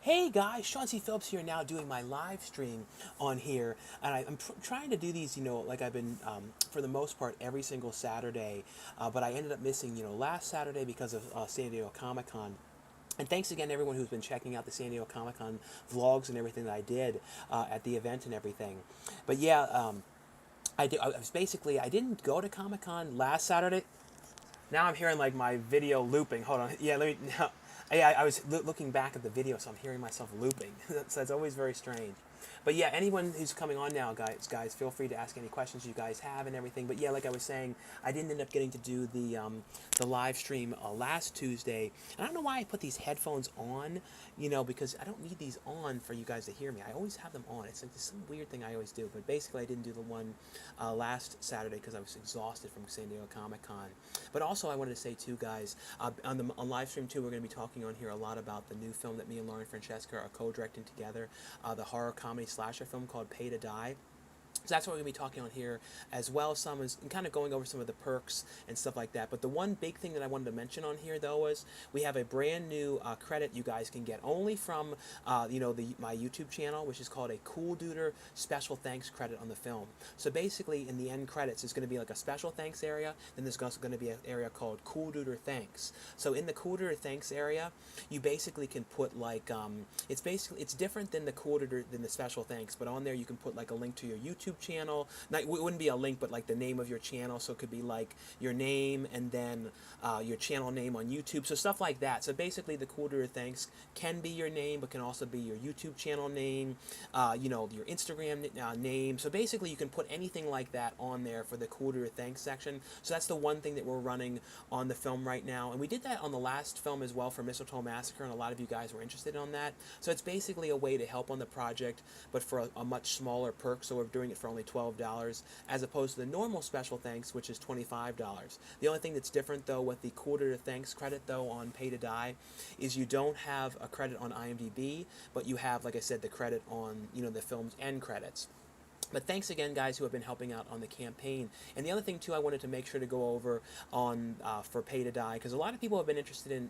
Hey guys, Sean C. Phillips here now doing my live stream on here. And I'm trying to do these, like I've been, for the most part, every single Saturday. But I ended up missing, last Saturday because of San Diego Comic Con. And thanks again to everyone who's been checking out the San Diego Comic Con vlogs and everything that I did at the event and everything. But yeah, I didn't go to Comic Con last Saturday. Now I'm hearing like my video looping. Hold on. Yeah, let me. No. I was looking back at the video, so I'm hearing myself looping. So it's always very strange. But yeah, anyone who's coming on now, guys, feel free to ask any questions you guys have and everything. But yeah, like I was saying, I didn't end up getting to do the live stream last Tuesday. And I don't know why I put these headphones on, because I don't need these on for you guys to hear me. I always have them on. It's like some weird thing I always do. But basically, I didn't do the one last Saturday because I was exhausted from San Diego Comic Con. But also, I wanted to say too, guys, on live stream too, we're going to be talking on here a lot about the new film that me and Lauren Francesca are co-directing together, the horror comedy slasher film called Pay to Die. So that's what we're going to be talking on here, as well as kind of going over some of the perks and stuff like that. But the one big thing that I wanted to mention on here, though, is we have a brand new credit you guys can get only from, my YouTube channel, which is called a Coolduder special thanks credit on the film. So basically, in the end credits, there's going to be like a special thanks area. Then there's also going to be an area called Coolduder thanks. So in the Coolduder thanks area, you basically can put like, it's different than the Coolduder than the special thanks, but on there you can put like a link to your YouTube channel. Not, it wouldn't be a link, but like the name of your channel. So it could be like your name and then your channel name on YouTube. So stuff like that. So basically, the Coolduder thanks can be your name, but can also be your YouTube channel name, your Instagram name. So basically, you can put anything like that on there for the Coolduder thanks section. So that's the one thing that we're running on the film right now, and we did that on the last film as well for Mistletoe Massacre, and a lot of you guys were interested on that. So it's basically a way to help on the project, but for a much smaller perk. So we're doing it for only $12, as opposed to the normal special thanks, which is $25. The only thing that's different though with the Coolduder thanks credit though on Pay to Die is you don't have a credit on IMDb, but you have, like I said, the credit on the film's end credits. But thanks again, guys, who have been helping out on the campaign. And the other thing, too, I wanted to make sure to go over on for Pay to Die, because a lot of people have been interested in,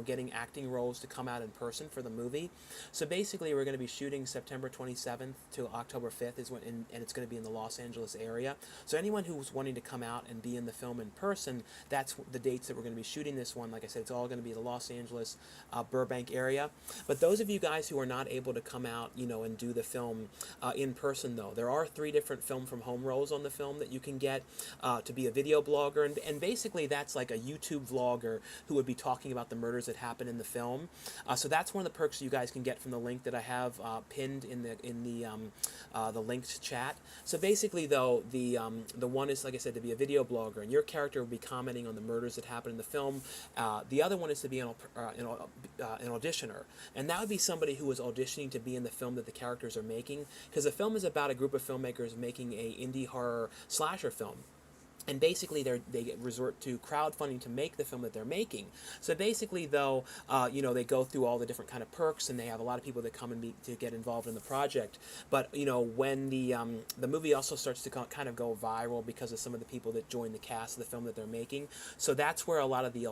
getting acting roles to come out in person for the movie. So basically, we're going to be shooting September 27th to October 5th, and it's going to be in the Los Angeles area. So anyone who's wanting to come out and be in the film in person, that's the dates that we're going to be shooting this one. Like I said, it's all going to be the Los Angeles, Burbank area. But those of you guys who are not able to come out, and do the film in person, though, there are 3 different film from home roles on the film that you can get to be a video blogger, and basically that's like a YouTube vlogger who would be talking about the murders that happen in the film. So that's one of the perks you guys can get from the link that I have pinned in the linked chat. So basically, though, the one is, like I said, to be a video blogger, and your character will be commenting on the murders that happen in the film. The other one is to be an auditioner, and that would be somebody who is auditioning to be in the film that the characters are making, because the film is about a group of filmmakers making a indie horror slasher film. And basically, they resort to crowdfunding to make the film that they're making. So basically, though, they go through all the different kind of perks, and they have a lot of people that come and to get involved in the project. But when the movie also starts to kind of go viral because of some of the people that join the cast of the film that they're making. So that's where a lot of the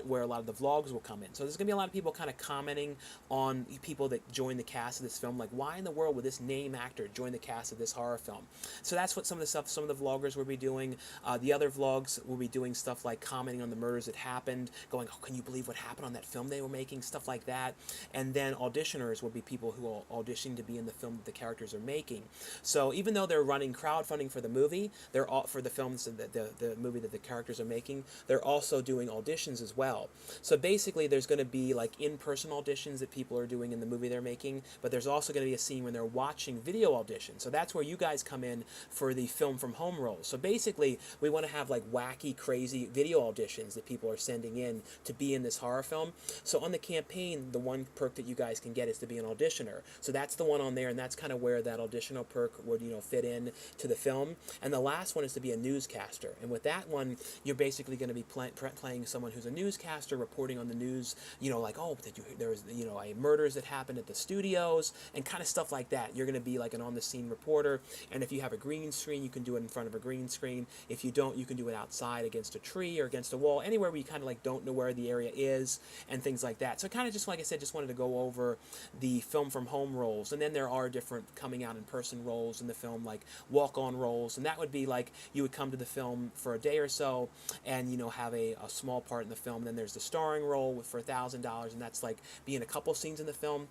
where a lot of the vlogs will come in. So there's gonna be a lot of people kind of commenting on people that join the cast of this film, like, why in the world would this name actor join the cast of this horror film? So that's what some of the vloggers will be doing. The other vlogs will be doing stuff like commenting on the murders that happened, going, oh, can you believe what happened on that film they were making, stuff like that. And then auditioners will be people who are auditioning to be in the film that the characters are making. So even though they're running crowdfunding for the movie, they're all for the films that the movie that the characters are making, they're also doing auditions as well. So basically, there's going to be like in-person auditions that people are doing in the movie they're making, but there's also going to be a scene when they're watching video auditions. So that's where you guys come in for the film from home roles. So basically, we want to have like wacky, crazy video auditions that people are sending in to be in this horror film. So on the campaign, the one perk that you guys can get is to be an auditioner. So that's the one on there, and that's kind of where that auditional perk would fit in to the film. And the last one is to be a newscaster. And with that one, you're basically going to be playing someone who's a newscaster, reporting on the news. Like, oh, there was a murders that happened at the studios, and kind of stuff like that. You're going to be like an on-the-scene reporter. And if you have a green screen, you can do it in front of a green screen. screen. If you don't, you can do it outside against a tree or against a wall, anywhere where you kind of like don't know where the area is and things like that. So kind of just like I said, just wanted to go over the film from home roles, and then there are different coming out in person roles in the film, like walk-on roles, and that would be like you would come to the film for a day or so and have a small part in the film. And then there's the starring role for $1,000, and that's like being a couple scenes in the film.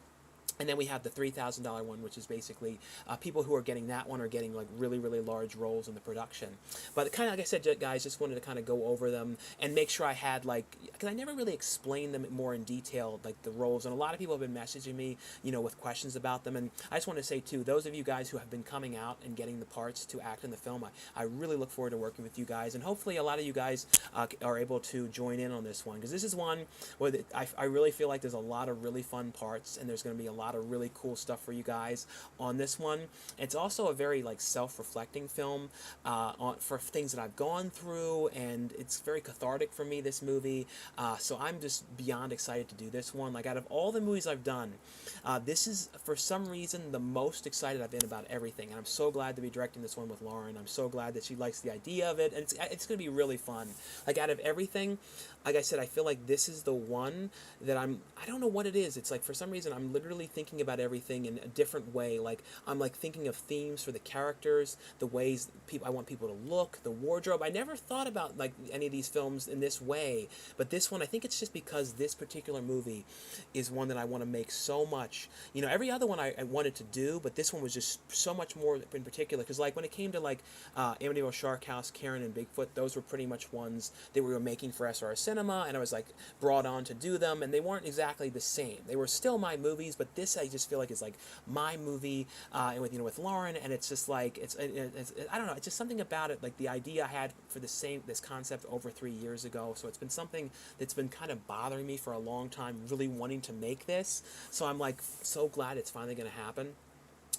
And then we have the $3,000 one, which is basically people who are getting that one are getting like really, really large roles in the production. But kind of like I said, guys, just wanted to kind of go over them and make sure I had because I never really explained them more in detail, like the roles. And a lot of people have been messaging me, with questions about them. And I just want to say too, those of you guys who have been coming out and getting the parts to act in the film, I really look forward to working with you guys. And hopefully a lot of you guys are able to join in on this one, because this is one where I really feel like there's a lot of really fun parts, and there's going to be a lot of really cool stuff for you guys on this one. It's also a very self-reflecting film for things that I've gone through, and it's very cathartic for me, this movie. So I'm just beyond excited to do this one. Like, out of all the movies I've done, this is for some reason the most excited I've been about everything, and I'm so glad to be directing this one with Lauren. I'm so glad that she likes the idea of it, and it's going to be really fun. Like, out of everything, like I said, I feel like this is the one that I don't know what it is. It's like, for some reason, I'm literally thinking about everything in a different way. Like, I'm thinking of themes for the characters, the ways I want people to look, the wardrobe. I never thought about any of these films in this way, but this one, I think it's just because this particular movie is one that I want to make so much. Every other one I wanted to do, but this one was just so much more in particular, because when it came to Amityville Shark House, Karen, and Bigfoot, those were pretty much ones that we were making for SRS Cinema, and I was brought on to do them, and they weren't exactly the same. They were still my movies, but this I just feel like is my movie, and with Lauren, and it's just it's I don't know, it's just something about it, the idea I had for this concept over 3 years ago. So it's been something that's been kind of bothering me for a long time, really wanting to make this. So I'm so glad it's finally going to happen.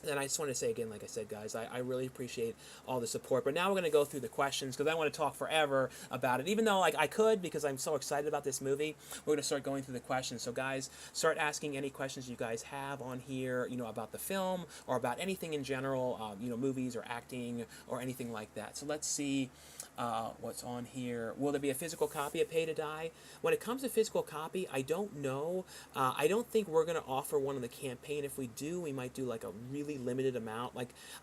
And I just want to say again, like I said, guys, I really appreciate all the support. But now we're going to go through the questions, because I want to talk forever about it. Even though I could, because I'm so excited about this movie, we're going to start going through the questions. So guys, start asking any questions you guys have on here, about the film or about anything in general, movies or acting or anything like that. So let's see what's on here. Will there be a physical copy of Pay to Die? When it comes to physical copy, I don't know. I don't think we're going to offer one in the campaign. If we do, we might do a really limited amount.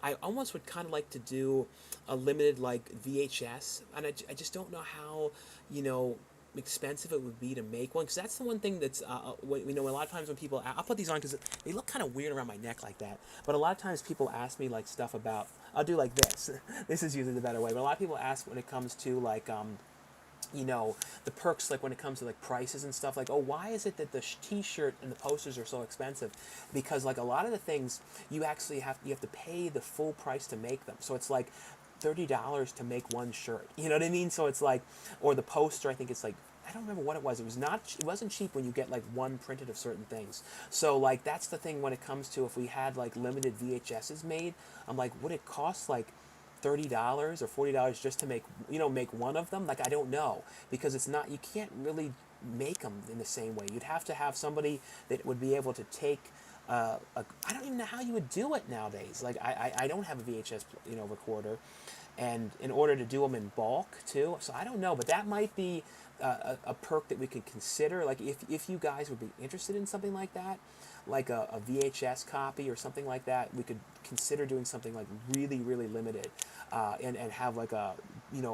I almost would kind of like to do a limited VHS, and I just don't know how expensive it would be to make one, because that's the one thing that's a lot of times when people, I'll put these on because they look kind of weird around my neck like that, but a lot of times people ask me stuff about, I'll do this this is usually the better way, but a lot of people ask when it comes to the perks, when it comes to prices and stuff, oh, why is it that the t-shirt and the posters are so expensive? Because a lot of the things you actually have to pay the full price to make them. So it's $30 to make one shirt, you know what I mean? So it's or the poster, I think it's I don't remember what it was. It wasn't cheap when you get one printed of certain things. So that's the thing when it comes to, if we had limited VHSs made, I'm would it cost $30 or $40 just to make one of them? I don't know, because it's not, you can't really make them in the same way. You'd have to have somebody that would be able to take I don't even know how you would do it nowadays. I don't have a VHS recorder, and in order to do them in bulk too, so I don't know, but that might be a perk that we could consider. If you guys would be interested in something like that, a VHS copy or something like that, we could consider doing something really, really limited, and have a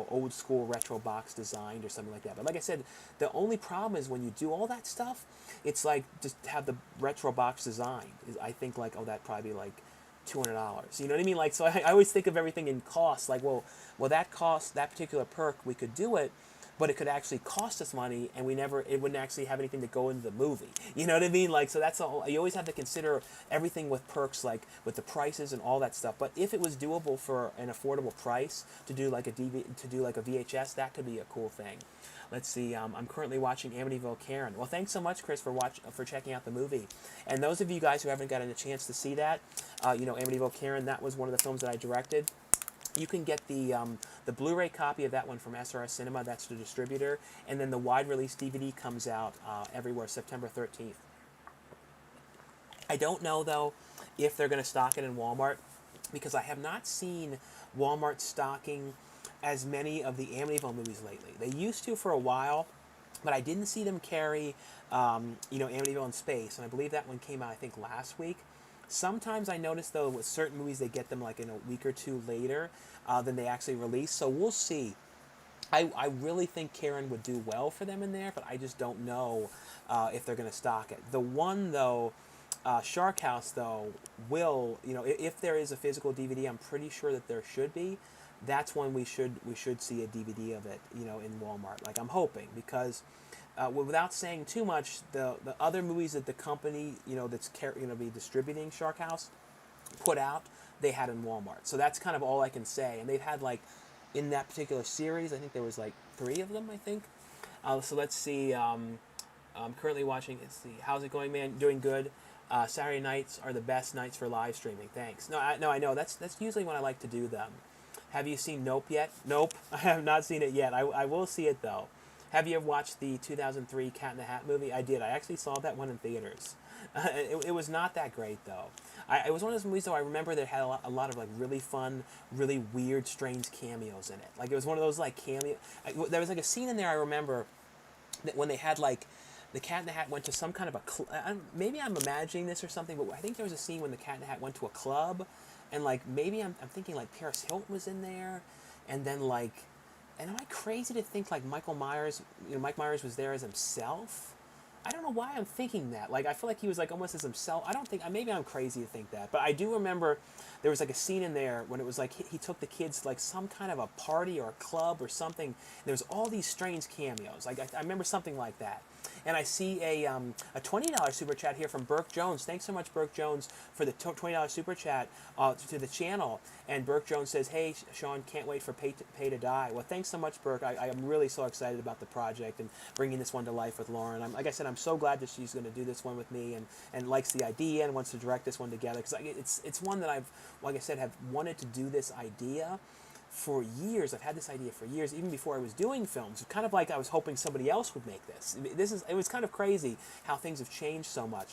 old school retro box designed or something like that. But like I said, the only problem is when you do all that stuff, it's just have the retro box designed. I think oh, that'd probably be $200. You know what I mean? So I always think of everything in cost. Well, that cost, that particular perk, we could do it, but it could actually cost us money, and it wouldn't actually have anything to go into the movie. You know what I mean? So that's all. You always have to consider everything with perks, with the prices and all that stuff. But if it was doable for an affordable price to do a VHS, that could be a cool thing. Let's see. I'm currently watching Amityville Karen. Well, thanks so much, Chris, for checking out the movie. And those of you guys who haven't gotten a chance to see that, Amityville Karen, that was one of the films that I directed. You can get the Blu-ray copy of that one from SRS Cinema. That's the distributor. And then the wide release DVD comes out everywhere September 13th. I don't know, though, if they're going to stock it in Walmart, because I have not seen Walmart stocking as many of the Amityville movies lately. They used to for a while, but I didn't see them carry, Amityville in Space, and I believe that one came out, I think, last week. Sometimes I notice, though, with certain movies, they get them like in a week or two later than they actually release, so we'll see. I really think Karen would do well for them in there, but I just don't know if they're going to stock it. The one, though, Shark House, though, will, if there is a physical DVD, I'm pretty sure that there should be. That's when we should see a DVD of it, in Walmart. Like, I'm hoping, because without saying too much, the other movies that the company, that's be distributing Shark House put out, they had in Walmart. So that's kind of all I can say. And they've had, like, in that particular series, I think there was like 3 of them, I think. So let's see. I'm currently watching. Let's see. How's it going, man? Doing good. Saturday nights are the best nights for live streaming. Thanks. No, I know. That's usually when I like to do them. Have you seen Nope yet? Nope. I have not seen it yet. I will see it, though. Have you ever watched the 2003 Cat in the Hat movie? I did. I actually saw that one in theaters. It was not that great, though. It was one of those movies, though, I remember that had a lot of, like, really fun, really weird, strange cameos in it. Like, it was one of those, like, there was, like, a scene in there, I remember, that when they had, like, the Cat in the Hat went to some kind of maybe I'm imagining this or something, but I think there was a scene when the Cat in the Hat went to a club, and, like, maybe I'm thinking, like, Paris Hilton was in there, and then, like, and am I crazy to think, like, Mike Myers was there as himself? I don't know why I'm thinking that. Like, I feel like he was, like, almost as himself. I don't think, maybe I'm crazy to think that. But I do remember there was, like, a scene in there when it was, like, he took the kids to, like, some kind of a party or a club or something. There was all these strange cameos. Like, I remember something like that. And I see a $20 super chat here from Burke Jones. Thanks so much, Burke Jones, for the $20 super chat to the channel. And Burke Jones says, hey, Sean, can't wait for Pay to Die. Well, thanks so much, Burke. I am really so excited about the project and bringing this one to life with Lauren. Like I said, I'm so glad that she's going to do this one with me and likes the idea and wants to direct this one together. Because it's one that I've, like I said, have wanted to do this idea for years. I've had this idea for years, even before I was doing films. Kind of like I was hoping somebody else would make this. It was kind of crazy how things have changed so much.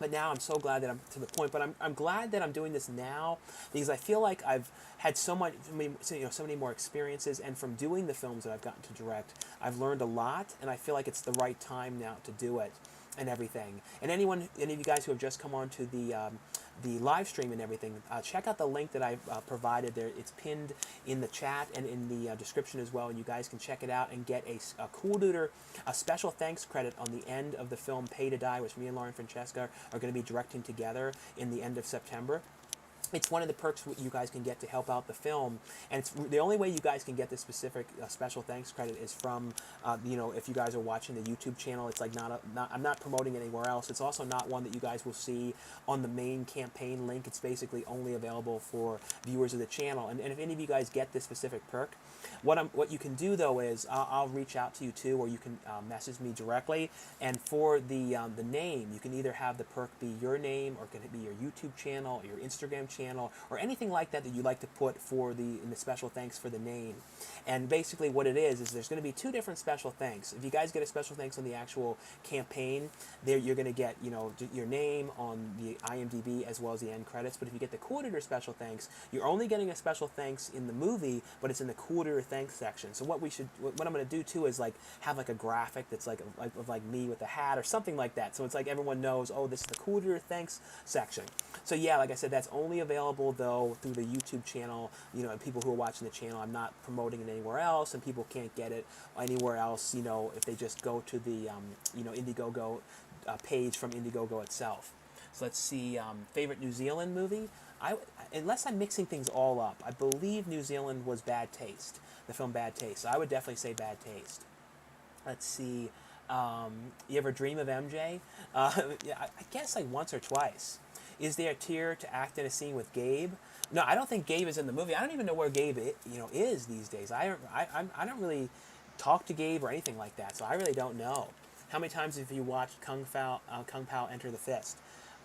But now I'm so glad that I'm to the point. But I'm glad that I'm doing this now because I feel like I've had so many more experiences, and from doing the films that I've gotten to direct, I've learned a lot, and I feel like it's the right time now to do it and everything. And any of you guys who have just come on to the live stream and everything, check out the link that I've provided there. It's pinned in the chat and in the description as well, and you guys can check it out and get a Coolduder, a special thanks credit on the end of the film Pay to Die, which me and Lauren Francesca are going to be directing together in the end of September. It's one of the perks you guys can get to help out the film, and it's the only way you guys can get this specific special thanks credit is from, if you guys are watching the YouTube channel. It's like I'm not promoting it anywhere else. It's also not one that you guys will see on the main campaign link. It's basically only available for viewers of the channel. And if any of you guys get this specific perk, what you can do though is I'll reach out to you too, or you can message me directly. And for the name, you can either have the perk be your name, or it can be your YouTube channel, or your Instagram channel, or anything like that you'd like to put in the special thanks for the name. And basically what it is there's going to be 2 different special thanks. If you guys get a special thanks on the actual campaign, there you're going to get your name on the IMDb as well as the end credits. But if you get the Coolduder special thanks, you're only getting a special thanks in the movie, but it's in the Coolduder thanks section. So what I'm going to do too is like have like a graphic that's like me with a hat or something like that. So it's like everyone knows, oh, this is the Coolduder thanks section. So yeah, like I said, that's only available though through the YouTube channel. And people who are watching the channel, I'm not promoting it anywhere else, and people can't get it anywhere else. If they just go to the Indiegogo page from Indiegogo itself. So let's see, favorite New Zealand movie. Unless I'm mixing things all up, I believe New Zealand was Bad Taste, the film Bad Taste. So I would definitely say Bad Taste. Let's see, you ever dream of MJ? Yeah, I guess like once or twice. Is there a tear to act in a scene with Gabe? No, I don't think Gabe is in the movie. I don't even know where Gabe is these days. I don't really talk to Gabe or anything like that, so I really don't know. How many times have you watched Kung Pao Enter the Fist?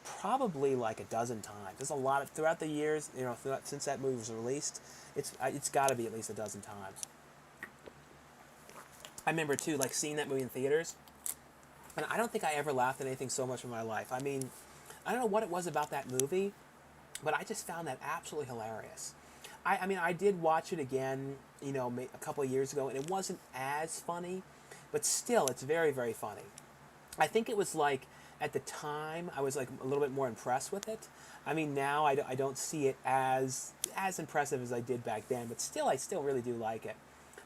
Probably like a dozen times. There's a lot throughout the years, since that movie was released. It's got to be at least a dozen times. I remember too, like seeing that movie in theaters, and I don't think I ever laughed at anything so much in my life. I mean, I don't know what it was about that movie, but I just found that absolutely hilarious. I mean, I did watch it again, a couple of years ago, and it wasn't as funny, but still, it's very, very funny. I think it was like at the time I was like a little bit more impressed with it. I mean, now I don't see it as impressive as I did back then, but still, I still really do like it.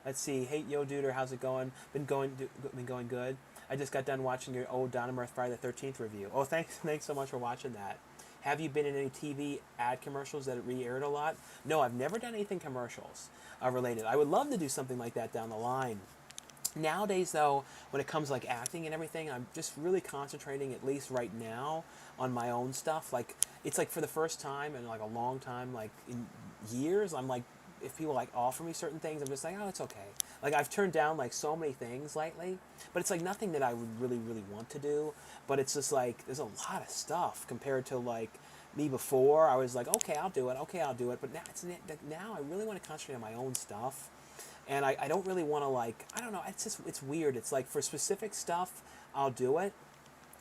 Let's see. Hey, Yo Duder, how's it going? Been going good. I just got done watching your old Donnermirth Friday the 13th review. Oh, thanks so much for watching that. Have you been in any TV ad commercials that re-aired a lot? No, I've never done anything commercials related. I would love to do something like that down the line. Nowadays, though, when it comes like acting and everything, I'm just really concentrating, at least right now, on my own stuff. Like, it's like for the first time in like a long time, like in years, I'm like, if people like offer me certain things, I'm just like, oh, it's okay. Like, I've turned down like so many things lately, but it's like nothing that I would really, really want to do. But it's just like there's a lot of stuff compared to like me before. I was like, okay, I'll do it. Okay, I'll do it. But now I really want to concentrate on my own stuff, and I don't really want to like, I don't know. It's weird. It's like for specific stuff, I'll do it,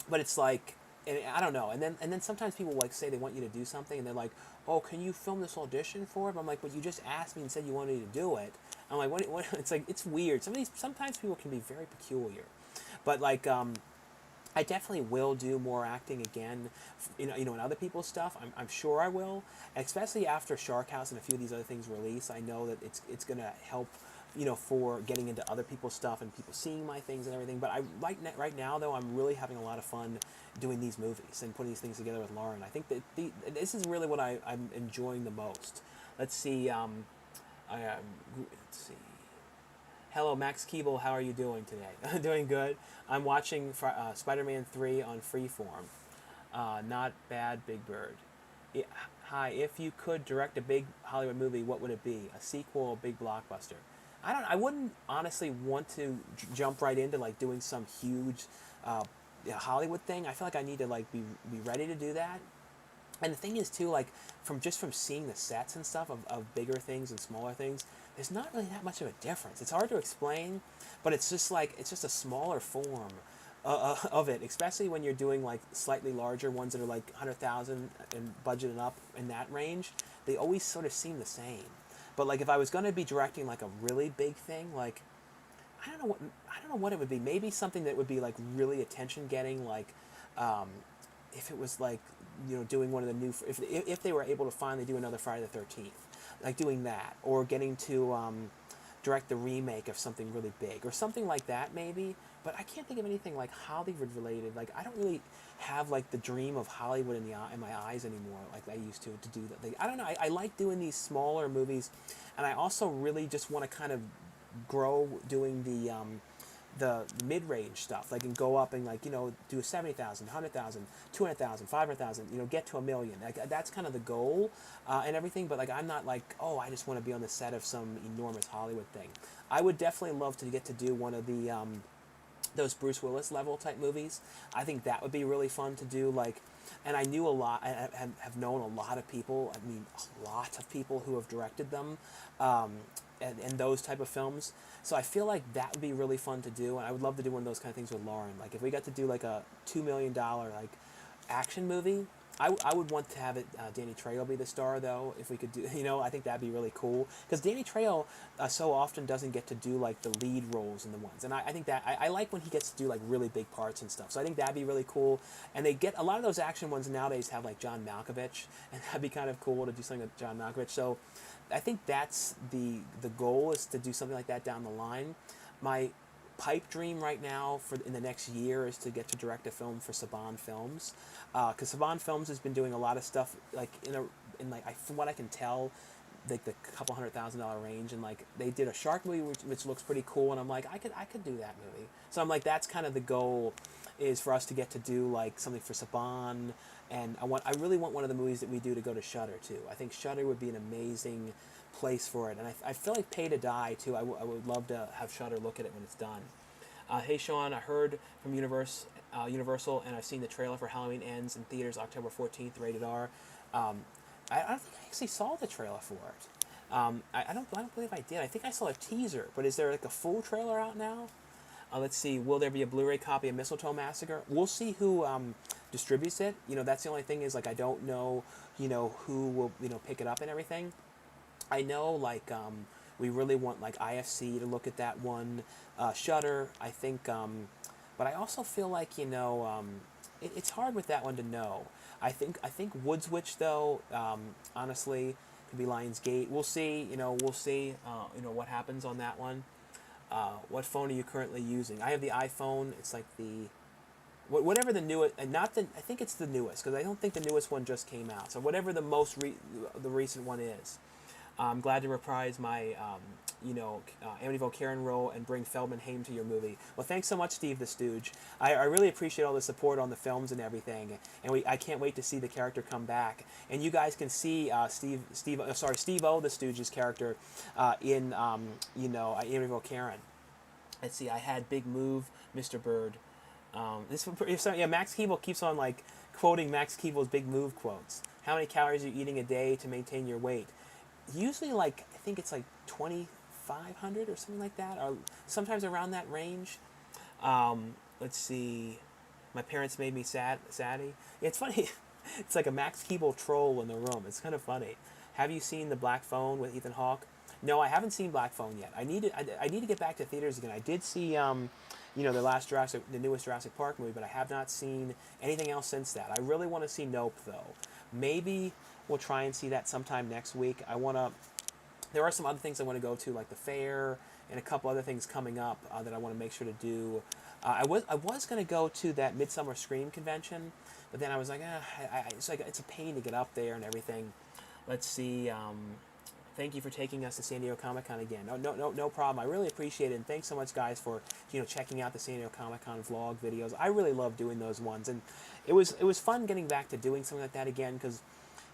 but it's like, and I don't know. And then sometimes people like say they want you to do something, and they're like, oh, can you film this audition for it? But I'm like, but you just asked me and said you wanted me to do it. I'm like, what? It's like, it's weird. Sometimes people can be very peculiar, but like I definitely will do more acting again, in other people's stuff. I'm sure I will, especially after Shark House and a few of these other things release. I know that it's gonna help, for getting into other people's stuff and people seeing my things and everything. But right now though, I'm really having a lot of fun doing these movies and putting these things together with Lauren. I think that this is really what I'm enjoying the most. Let's see. Let's see. Hello, Max Keeble. How are you doing today? Doing good. I'm watching Spider-Man 3 on Freeform. Not bad, Big Bird. Hi, if you could direct a big Hollywood movie, what would it be? A sequel or a big blockbuster? I wouldn't honestly want to jump right into like doing some huge Hollywood thing. I feel like I need to like be ready to do that. And the thing is too, like from seeing the sets and stuff of bigger things and smaller things, there's not really that much of a difference. It's hard to explain, but it's just a smaller form of it, especially when you're doing like slightly larger ones that are like 100,000 in budget and up in that range. They always sort of seem the same. But like if I was going to be directing like a really big thing, like I don't know what it would be. Maybe something that would be like really attention getting, like if it was like doing one of the new, if they were able to finally do another Friday the 13th, like doing that, or getting to direct the remake of something really big or something like that maybe. But I can't think of anything like Hollywood related. Like I don't really have like the dream of Hollywood in my eyes anymore like I used to do that. Like, I don't know. I like doing these smaller movies, and I also really just want to kind of grow doing the mid-range stuff, like, and go up and like do a 70,000, 100,000, 200,000, 500,000, get to $1 million. Like that's kind of the goal and everything. But like I'm not like, oh, I just want to be on the set of some enormous Hollywood thing. I would definitely love to get to do one of the those Bruce Willis level type movies. I think that would be really fun to do. Like, and I knew a lot. I have known a lot of people. I mean, a lot of people who have directed them, and those type of films. So I feel like that would be really fun to do, and I would love to do one of those kind of things with Lauren. Like if we got to do like a $2 million like action movie, I would want to have it Danny Trejo be the star though. If we could do, I think that'd be really cool because Danny Trejo so often doesn't get to do like the lead roles in the ones, and I think that I like when he gets to do like really big parts and stuff. So I think that'd be really cool. And they get a lot of those action ones nowadays have like John Malkovich, and that'd be kind of cool to do something with John Malkovich. So I think that's the goal, is to do something like that down the line. My pipe dream right now in the next year is to get to direct a film for Saban Films, because Saban Films has been doing a lot of stuff like from what I can tell, like the couple $100,000 range, and like they did a shark movie which looks pretty cool, and I'm like I could do that movie. So I'm like, that's kind of the goal, is for us to get to do like something for Saban. And I really want one of the movies that we do to go to Shudder too. I think Shudder would be an amazing place for it, and I feel like Pay to Die too. I would love to have Shudder look at it when it's done. Hey Sean, I heard from Universal, and I've seen the trailer for Halloween Ends in theaters October 14th, rated R. I don't think I actually saw the trailer for it. I don't believe I did. I think I saw a teaser, but is there like a full trailer out now? Let's see. Will there be a Blu-ray copy of Mistletoe Massacre? We'll see who distributes it. That's the only thing, is like I don't know, who will pick it up and everything. I know like we really want like IFC to look at that one, Shutter. I think, but I also feel like it's hard with that one to know. I think Woods Witch though, honestly, could be Lionsgate. We'll see. We'll see. What happens on that one. What phone are you currently using? I have the iPhone. It's like the whatever the newest, and not the. I think it's the newest because I don't think the newest one just came out. So whatever the recent one is. I'm glad to reprise my, Amityville Karen role and bring Feldman Haim to your movie. Well, thanks so much, Steve the Stooge. I really appreciate all the support on the films and everything, and I can't wait to see the character come back. And you guys can see Steve-O the Stooge's character in, Amityville Karen. Let's see, I had Big Move, Mr. Bird. Max Keeble keeps on like quoting Max Keeble's Big Move quotes. How many calories are you eating a day to maintain your weight? Usually like I think it's like 2,500 or something like that, or sometimes around that range. Let's see, my parents made me saddy. It's funny. It's like a Max Keeble troll in the room. It's kind of funny. Have you seen The Black Phone with Ethan Hawke? No, I haven't seen Black Phone yet. I need to get back to theaters again. I did see the newest Jurassic Park movie, but I have not seen anything else since that. I really want to see Nope though. Maybe we'll try and see that sometime next week. There are some other things I want to go to, like the fair and a couple other things coming up that I want to make sure to do. I was going to go to that Midsummer Scream convention, but then I was like, it's a pain to get up there and everything. Let's see. Thank you for taking us to San Diego Comic-Con again. No problem. I really appreciate it, and thanks so much, guys, for checking out the San Diego Comic-Con vlog videos. I really love doing those ones, and it was fun getting back to doing something like that again because.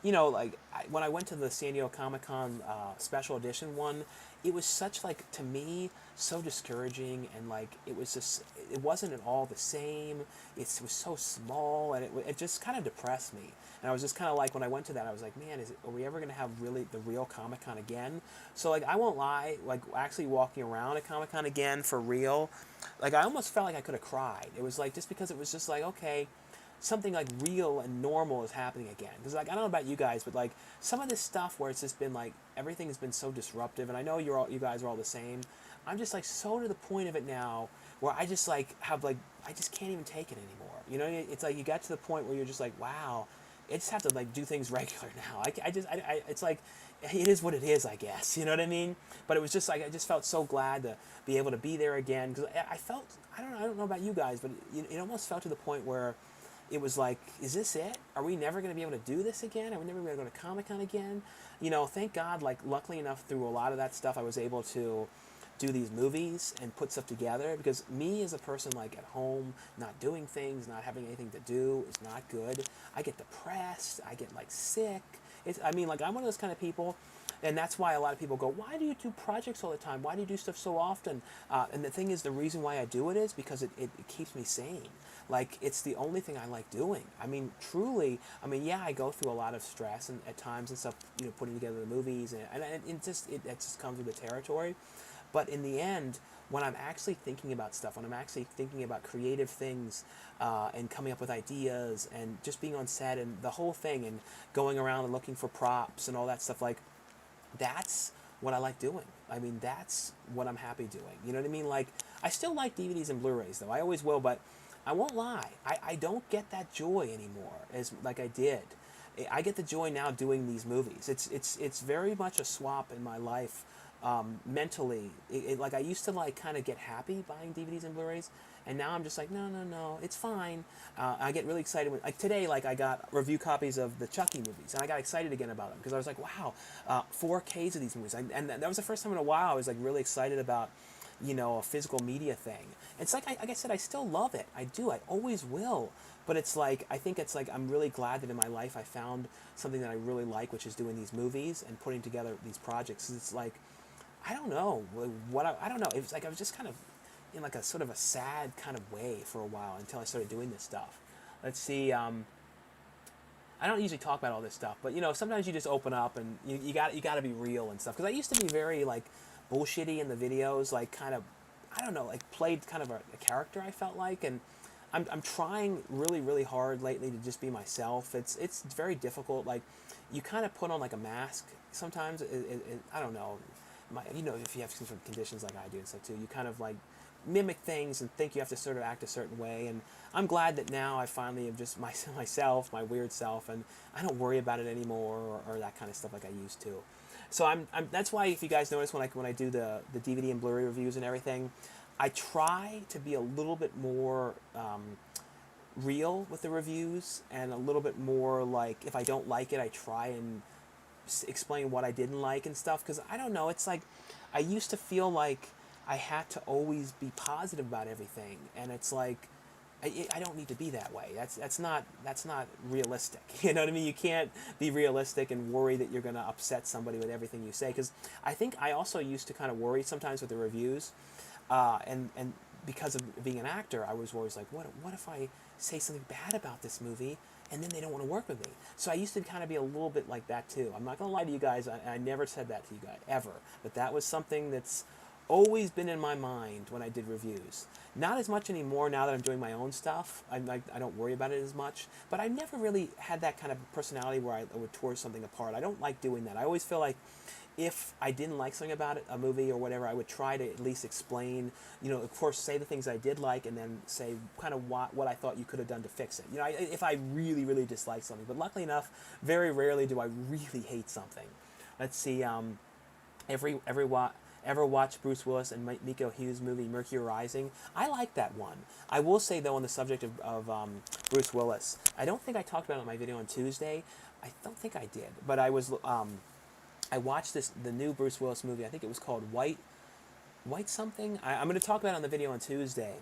When I went to the San Diego Comic-Con special edition one, it was such to me, so discouraging, and it wasn't at all the same. It was so small, and it just kind of depressed me. And I was just kind of when I went to that, I was like, man, are we ever going to have really the real Comic-Con again? So I won't lie, actually walking around at Comic-Con again for real, I almost felt like I could have cried. It was just because it was just okay, something real and normal is happening again. Because I don't know about you guys, but some of this stuff where it's just been everything has been so disruptive, and I know you guys are all the same. I'm just so to the point of it now where I just I just can't even take it anymore. It's you got to the point where you're just wow, I just have to do things regular now. It's it is what it is, I guess. You know what I mean? But it was just I just felt so glad to be able to be there again because I felt I don't know about you guys, but it almost felt to the point where it was is this it? Are we never going to be able to do this again? Are we never going to go to Comic-Con again? Thank God, luckily enough, through a lot of that stuff, I was able to do these movies and put stuff together because me as a person, at home, not doing things, not having anything to do is not good. I get depressed. I get, sick. I'm one of those kind of people. And that's why a lot of people go, why do you do projects all the time? Why do you do stuff so often? And the thing is, the reason why I do it is because it keeps me sane. It's the only thing I like doing. Truly, yeah, I go through a lot of stress and at times and stuff, putting together the movies, and it just comes with the territory. But in the end, when I'm actually thinking about stuff, when I'm actually thinking about creative things and coming up with ideas and just being on set and the whole thing and going around and looking for props and all that stuff, that's what I like doing. That's what I'm happy doing. You know what I mean? I still like DVDs and Blu-rays, though. I always will, but I won't lie. I don't get that joy anymore as I did. I get the joy now doing these movies. It's very much a swap in my life mentally. I used to kind of get happy buying DVDs and Blu-rays, and now I'm just no, it's fine. I get really excited when today I got review copies of the Chucky movies, and I got excited again about them because I was wow, 4Ks of these movies, and that was the first time in a while I was really excited about a physical media thing. It's like I said, I still love it. I do. I always will. But it's I think it's I'm really glad that in my life I found something that I really like, which is doing these movies and putting together these projects. It's I don't know I don't know. It was I was just kind of in a sort of a sad kind of way for a while until I started doing this stuff. Let's see. I don't usually talk about all this stuff, but sometimes you just open up and you got to be real and stuff. Because I used to be very bullshitty in the videos, kind of, I don't know, played kind of a character, I felt like, and I'm trying really, really hard lately to just be myself. It's very difficult. Like, you kind of put on like a mask sometimes. I don't know. If you have some sort of conditions like I do and stuff too, you kind of like mimic things and think you have to sort of act a certain way. And I'm glad that now I finally am just myself, my weird self, and I don't worry about it anymore or that kind of stuff like I used to. So that's why, if you guys notice, when I do the DVD and Blu-ray reviews and everything, I try to be a little bit more real with the reviews, and a little bit more like, if I don't like it, I try and explain what I didn't like and stuff. Because I don't know, it's like I used to feel like I had to always be positive about everything, and it's like I don't need to be that way. That's not realistic. You know what I mean? You can't be realistic and worry that you're going to upset somebody with everything you say. Because I think I also used to kind of worry sometimes with the reviews, and because of being an actor, I was always like, what if I say something bad about this movie and then they don't want to work with me? So I used to kind of be a little bit like that too. I'm not going to lie to you guys. I never said that to you guys ever, but that was something that's always been in my mind when I did reviews. Not as much anymore now that I'm doing my own stuff. I don't worry about it as much. But I never really had that kind of personality where I would tear something apart. I don't like doing that. I always feel like if I didn't like something about it, a movie or whatever, I would try to at least explain, of course, say the things I did like, and then say kind of what I thought you could have done to fix it. If I really, really dislike something. But luckily enough, very rarely do I really hate something. Let's see, ever watched Bruce Willis and Miko Hughes' movie Mercury Rising? I like that one. I will say, though, on the subject of Bruce Willis, I don't think I talked about it in my video on Tuesday. I don't think I did, but I watched the new Bruce Willis movie. I think it was called White something. I'm going to talk about it on the video on Tuesday,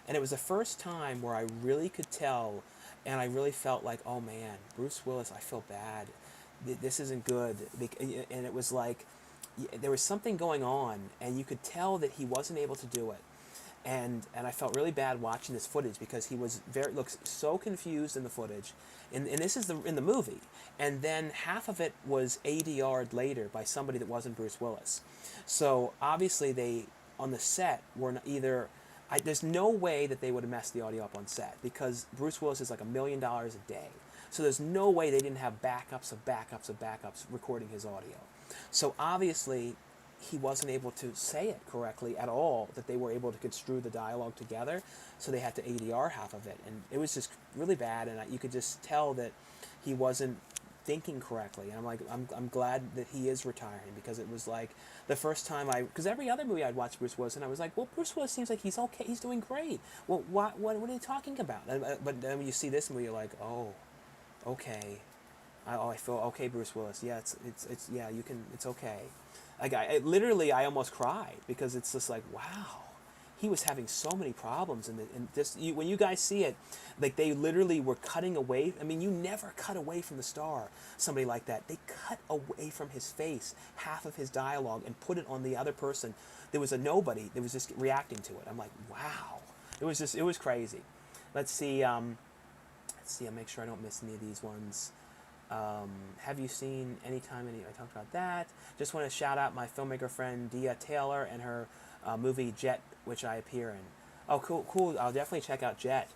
and it was the first time where I really could tell, and I really felt like, oh man, Bruce Willis, I feel bad. This isn't good, and it was like, there was something going on, and you could tell that he wasn't able to do it. And I felt really bad watching this footage, because he looks so confused in the footage, and this is in the movie, and then half of it was ADR'd later by somebody that wasn't Bruce Willis. So obviously they, on the set, were either, there's no way that they would have messed the audio up on set, because Bruce Willis is like $1 million a day. So there's no way they didn't have backups of backups of backups recording his audio. So obviously he wasn't able to say it correctly at all, that they were able to construe the dialogue together, so they had to ADR half of it, and it was just really bad, and you could just tell that he wasn't thinking correctly. And I'm like, I'm glad that he is retiring, because it was like the first time because every other movie I'd watched Bruce Willis, and I was like, well, Bruce Willis seems like he's okay, he's doing great. Well, what are you talking about? But then when you see this movie, you're like, oh, okay. I feel okay, Bruce Willis. Yeah, it's yeah, you can. It's okay. Like I almost cried, because it's just like, wow, he was having so many problems, and when you guys see it, like they literally were cutting away. I mean, you never cut away from the star. Somebody like that, they cut away from his face half of his dialogue and put it on the other person. There was a nobody that was just reacting to it. I'm like, wow, it was crazy. Let's see. I'll make sure I don't miss any of these ones. Have you seen I talked about that. Just want to shout out my filmmaker friend Dia Taylor and her movie Jet, which I appear in. Oh, cool. I'll definitely check out Jet.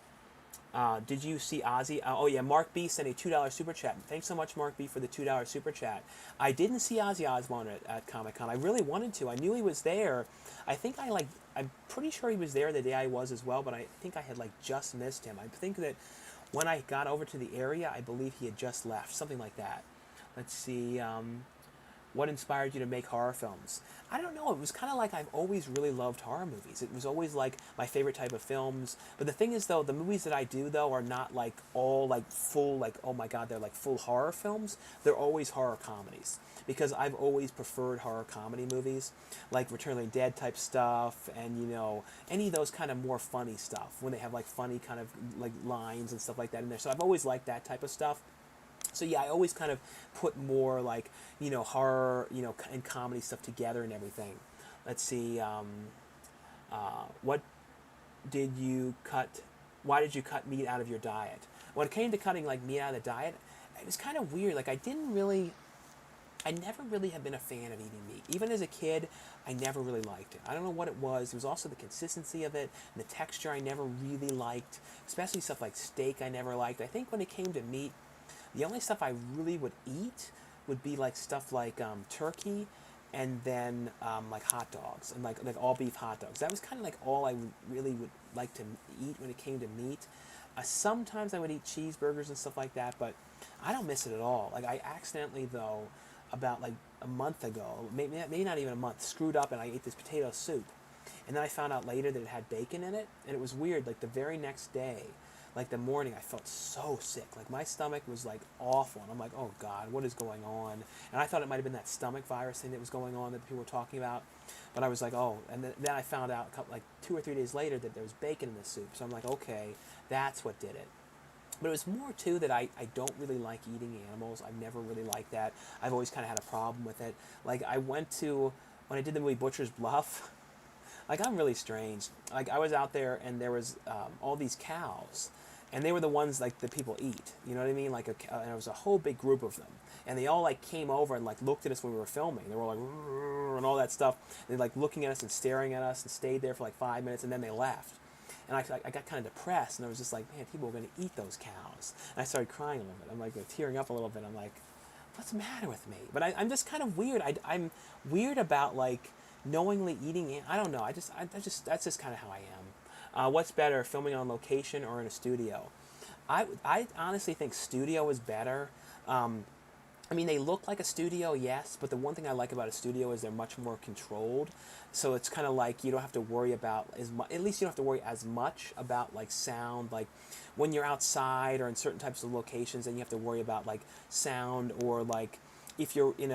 Did you see Ozzy? Oh yeah, Mark B sent a $2 super chat. Thanks so much, Mark B, for the $2 super chat. I didn't see Ozzy Osbourne at Comic-Con. I really wanted to. I knew he was there. I'm pretty sure he was there the day I was as well, but I think I had just missed him. I think that when I got over to the area, I believe he had just left, something like that. Let's see. What inspired you to make horror films? I don't know. It was kind of like I've always really loved horror movies. It was always like my favorite type of films. But the thing is, though, the movies that I do, though, are not all full, oh my God, they're full horror films. They're always horror comedies, because I've always preferred horror comedy movies, like Return of the Dead type stuff, and any of those kind of more funny stuff, when they have funny kind of lines and stuff like that in there. So I've always liked that type of stuff. So yeah, I always kind of put more horror, and comedy stuff together and everything. Let's see. What did you cut? Why did you cut meat out of your diet? When it came to cutting meat out of the diet, it was kind of weird. I didn't really. I never really have been a fan of eating meat. Even as a kid, I never really liked it. I don't know what it was. It was also the consistency of it and the texture I never really liked, especially stuff like steak I never liked. I think when it came to meat, the only stuff I really would eat would be like stuff like turkey and then like hot dogs and like all beef hot dogs. That was kind of like all I really would like to eat when it came to meat. Sometimes I would eat cheeseburgers and stuff like that, but I don't miss it at all. Like I accidentally though, about like a month ago, maybe not even a month, screwed up and I ate this potato soup. And then I found out later that it had bacon in it, and it was weird. Like the very next day, like the morning, I felt so sick. Like my stomach was like awful, and I'm like, oh God, what is going on? And I thought it might have been that stomach virus thing that was going on that people were talking about. But I was like, oh, and then I found out like 2 or 3 days later that there was bacon in the soup. So I'm like, okay, that's what did it. But it was more too that I don't really like eating animals. I've never really liked that. I've always kind of had a problem with it. Like when I did the movie Butcher's Bluff, like I'm really strange. Like I was out there and there was all these cows, and they were the ones like that people eat. You know what I mean? Like and it was a whole big group of them, and they all like came over and like looked at us when we were filming. They were all like and all that stuff. They like looking at us and staring at us and stayed there for like 5 minutes and then they left. And I got kind of depressed, and I was just like, man, people are going to eat those cows. And I started crying a little bit. I'm like tearing up a little bit. I'm like, what's the matter with me? But I'm just kind of weird. I'm weird about like knowingly eating. I don't know. I just that's just kind of how I am. What's better, filming on location or in a studio? I honestly think studio is better. I mean, they look like a studio, yes, but the one thing I like about a studio is they're much more controlled. So it's kind of like you don't have to worry about as much, at least you don't have to worry as much about like sound. Like when you're outside or in certain types of locations, then you have to worry about like sound, or like if you're in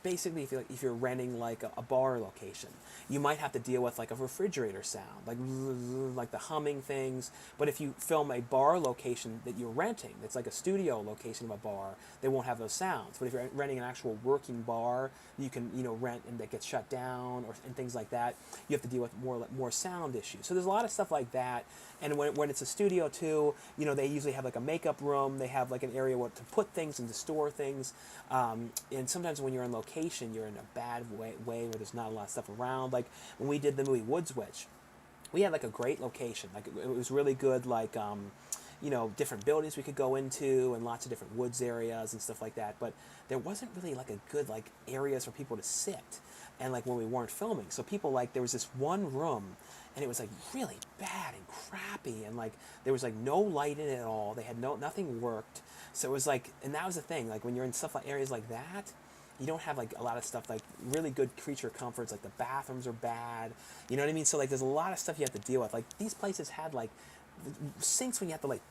if you're renting like a bar location, you might have to deal with like a refrigerator sound, like the humming things. But if you film a bar location that you're renting, that's like a studio location of a bar, they won't have those sounds. But if you're renting an actual working bar, you can rent and that gets shut down and things like that, you have to deal with more sound issues. So there's a lot of stuff like that. And when it's a studio too, they usually have like a makeup room. They have like an area where to put things and to store things. And sometimes when you're on location, you're in a bad way where there's not a lot of stuff around. Like when we did the movie Woods Witch, we had like a great location. Like it was really good. Like different buildings we could go into and lots of different woods areas and stuff like that. But there wasn't really like a good like areas for people to sit. And like when we weren't filming, so people like there was this one room, and it was like really bad and crappy, and like there was like no light in it at all. They had nothing worked. So it was like, and that was the thing. Like when you're in stuff like areas like that, you don't have like a lot of stuff like really good creature comforts. Like the bathrooms are bad. You know what I mean? So like there's a lot of stuff you have to deal with. Like these places had like sinks when you have to like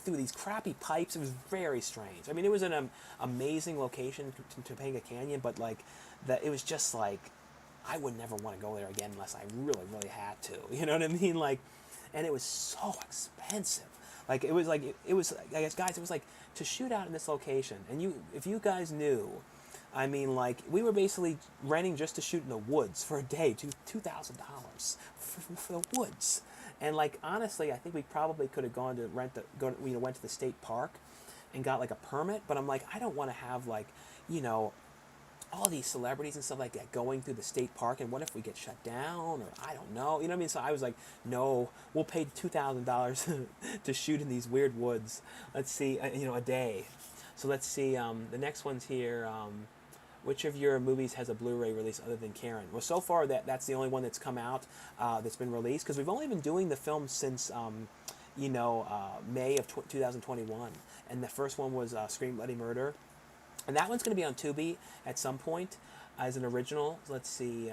through these crappy pipes. It was very strange. I mean, it was an amazing location to Topanga Canyon, but like it was just like I would never want to go there again unless I really really had to. You know what I mean? Like, and it was so expensive. Like it was I guess guys, it was like to shoot out in this location, and if you guys knew. I mean, like, we were basically renting just to shoot in the woods for a day, $2,000 for the woods. And, like, honestly, I think we probably could have gone to went to the state park and got, like, a permit. But I'm like, I don't want to have, like, all these celebrities and stuff like that going through the state park. And what if we get shut down? Or I don't know. You know what I mean? So I was like, no, we'll pay $2,000 to shoot in these weird woods. Let's see, a day. So let's see, the next one's here. Which of your movies has a Blu-ray release other than Karen? Well, so far that's the only one that's come out that's been released, because we've only been doing the film since May of 2021, and the first one was Scream Bloody Murder, and that one's going to be on Tubi at some point as an original. Let's see,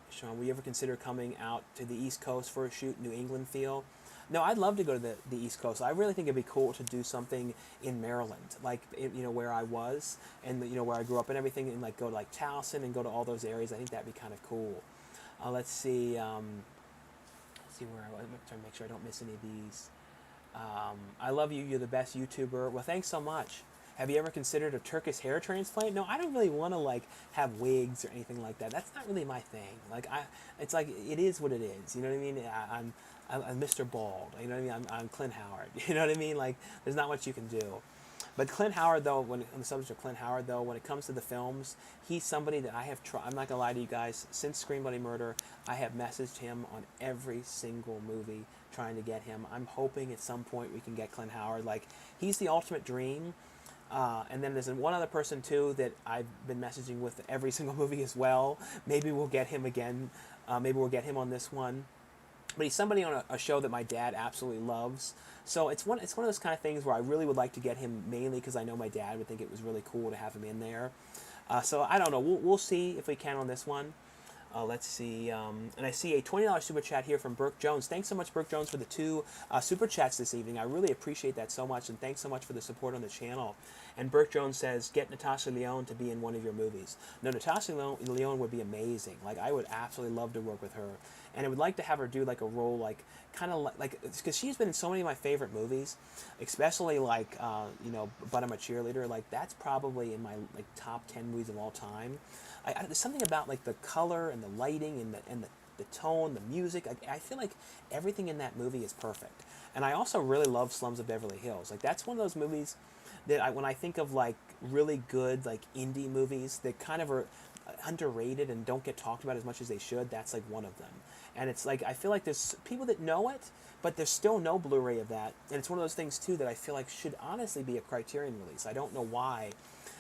Sean, will you ever consider coming out to the East Coast for a shoot, New England feel? No, I'd love to go to the East Coast. I really think it'd be cool to do something in Maryland, like where I was and where I grew up and everything, and like go to like Towson and go to all those areas. I think that'd be kind of cool. Let's see. Let's see where I'm trying to make sure I don't miss any of these. I love you. You're the best YouTuber. Well, thanks so much. Have you ever considered a Turkish hair transplant? No, I don't really want to like have wigs or anything like that. That's not really my thing. Like it's like it is what it is. You know what I mean? I'm Mr. Bald. You know what I mean? I'm Clint Howard. You know what I mean? Like there's not much you can do. But Clint Howard, though, on the subject of Clint Howard, though, when it comes to the films, he's somebody that I have tried. I'm not gonna lie to you guys. Since Scream Bloody Murder, I have messaged him on every single movie trying to get him. I'm hoping at some point we can get Clint Howard. Like, he's the ultimate dream. And then there's one other person too that I've been messaging with every single movie as well. Maybe we'll get him again. Maybe we'll get him on this one. But he's somebody on a show that my dad absolutely loves. So it's one of those kind of things where I really would like to get him, mainly because I know my dad would think it was really cool to have him in there. So I don't know. We'll see if we can on this one. Let's see. And I see a $20 super chat here from Burke Jones. Thanks so much, Burke Jones, for the 2 super chats this evening. I really appreciate that so much, and thanks so much for the support on the channel. And Burke Jones says, get Natasha Lyonne to be in one of your movies. No, Natasha Lyonne would be amazing. Like, I would absolutely love to work with her. And I would like to have her do, like, a role, like, kind of like, because she's been in so many of my favorite movies, especially, like, But I'm a Cheerleader. Like, that's probably in my, like, top 10 movies of all time. There's something about, like, the color and the lighting and the tone, the music. I feel like everything in that movie is perfect. And I also really love Slums of Beverly Hills. Like, that's one of those movies that when I think of, like, really good, like, indie movies that kind of are underrated and don't get talked about as much as they should, that's, like, one of them. And it's, like, I feel like there's people that know it, but there's still no Blu-ray of that. And it's one of those things, too, that I feel like should honestly be a Criterion release. I don't know why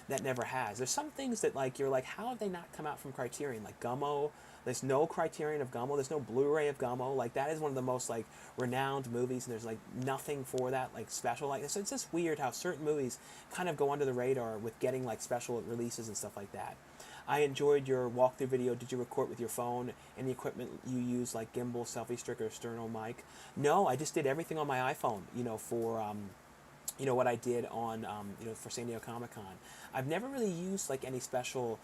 that never has. There's some things that, like, you're like, how have they not come out from Criterion? Like Gummo. There's no Criterion of Gummo. There's no Blu-ray of Gummo. Like, that is one of the most, like, renowned movies, and there's, like, nothing for that, like, special. Like, so it's just weird how certain movies kind of go under the radar with getting, like, special releases and stuff like that. I enjoyed your walkthrough video. Did you record with your phone? Any equipment you use, like gimbal, selfie stick, or stereo mic? No, I just did everything on my iPhone, for what I did on, for San Diego Comic-Con. I've never really used, like, any special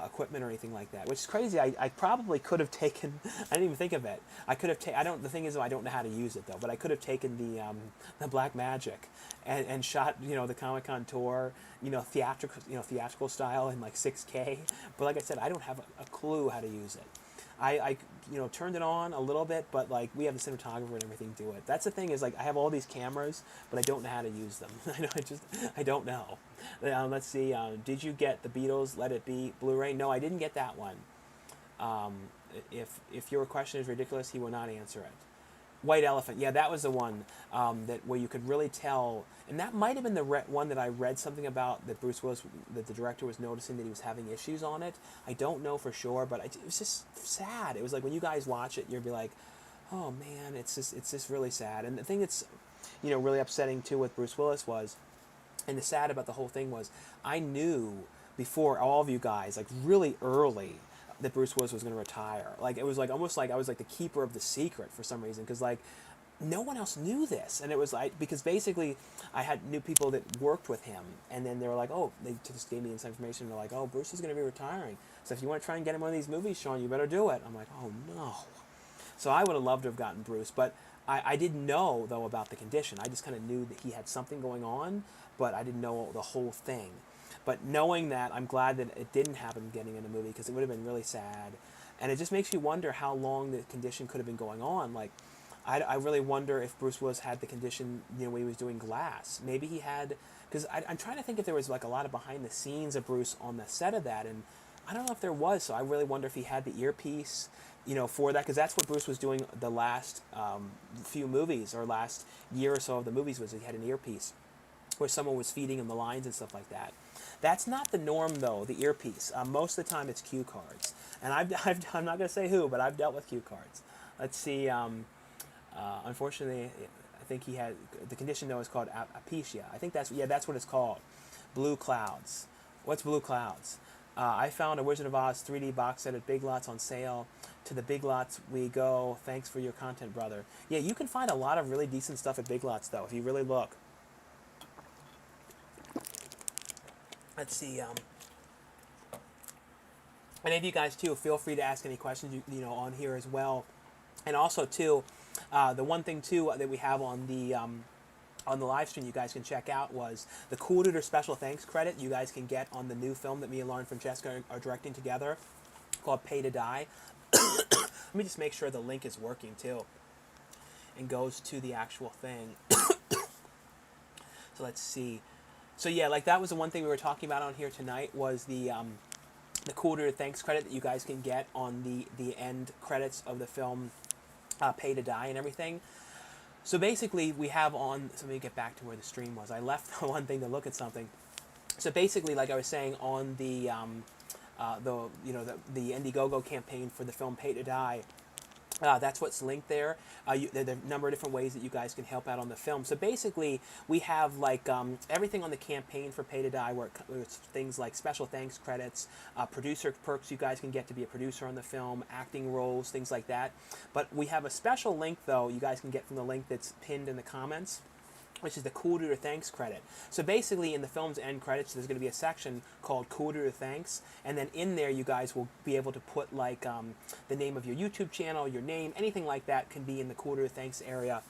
equipment or anything like that, which is crazy. I probably could have taken, I didn't even think of it. I could have the thing is, I don't know how to use it, though, but I could have taken the Black Magic and shot, the Comic-Con tour, theatrical style in, like, 6K. But like I said, I don't have a clue how to use it. I turned it on a little bit, but, like, we have the cinematographer and everything do it. That's the thing is, like, I have all these cameras, but I don't know how to use them. I don't know. Let's see. Did you get the Beatles Let It Be Blu-ray? No, I didn't get that one. If your question is ridiculous, he will not answer it. White Elephant. Yeah, that was the one where you could really tell, and that might have been the one that I read something about, that Bruce Willis, that the director was noticing that he was having issues on it. I don't know for sure, but it was just sad. It was like when you guys watch it, you'll be like, oh man, it's just really sad. And the thing that's, really upsetting too with Bruce Willis was, and the sad about the whole thing was, I knew before all of you guys, like really early, that Bruce Willis was going to retire. Like, it was like almost like I was like the keeper of the secret for some reason, because, like, no one else knew this. And it was like, because basically I knew people that worked with him, and then they were like, oh, they just gave me this information. They're like, oh, Bruce is going to be retiring, so if you want to try and get him one of these movies, Sean, you better do it. I'm like, oh no. So I would have loved to have gotten Bruce, but I didn't know, though, about the condition. I just kind of knew that he had something going on, but I didn't know the whole thing. But knowing that, I'm glad that it didn't happen getting in a movie, because it would have been really sad. And it just makes you wonder how long the condition could have been going on. Like, I really wonder if Bruce Willis had the condition, when he was doing Glass. Maybe he had, because I'm trying to think if there was, like, a lot of behind the scenes of Bruce on the set of that, and I don't know if there was. So I really wonder if he had the earpiece, for that, because that's what Bruce was doing the last few movies, or last year or so of the movies, was he had an earpiece where someone was feeding him the lines and stuff like that. That's not the norm, though, the earpiece. Most of the time it's cue cards. And I'm not going to say who, but I've dealt with cue cards. Let's see. Unfortunately, I think he had, the condition, though, is called aphasia. I think that's what it's called. Blue Clouds. What's Blue Clouds? I found a Wizard of Oz 3D box set at Big Lots on sale. To the Big Lots we go. Thanks for your content, brother. Yeah, you can find a lot of really decent stuff at Big Lots, though, if you really look. Let's see. Any of you guys, too, feel free to ask any questions, on here as well. And also, too, the one thing, too, that we have on the live stream you guys can check out was the Coolduder special thanks credit you guys can get on the new film that me and Lauren Francesca are directing together, called Pay to Die. Let me just make sure the link is working, too, and goes to the actual thing. So let's see. So yeah, like that was the one thing we were talking about on here tonight was the Coolduder thanks credit that you guys can get on the end credits of the film Pay to Die and everything. So basically, we have on. So let me get back to where the stream was. I left one thing to look at something. So basically, like I was saying, on the Indiegogo campaign for the film Pay to Die, that's what's linked there. There are a number of different ways that you guys can help out on the film. So basically, we have like everything on the campaign for Pay to Die, where it's things like special thanks credits, producer perks you guys can get to be a producer on the film, acting roles, things like that. But we have a special link, though, you guys can get from the link that's pinned in the comments, which is the Coolduder Thanks credit. So basically, in the film's end credits, there's going to be a section called Coolduder Thanks, and then in there, you guys will be able to put like the name of your YouTube channel, your name, anything like that can be in the Coolduder Thanks area,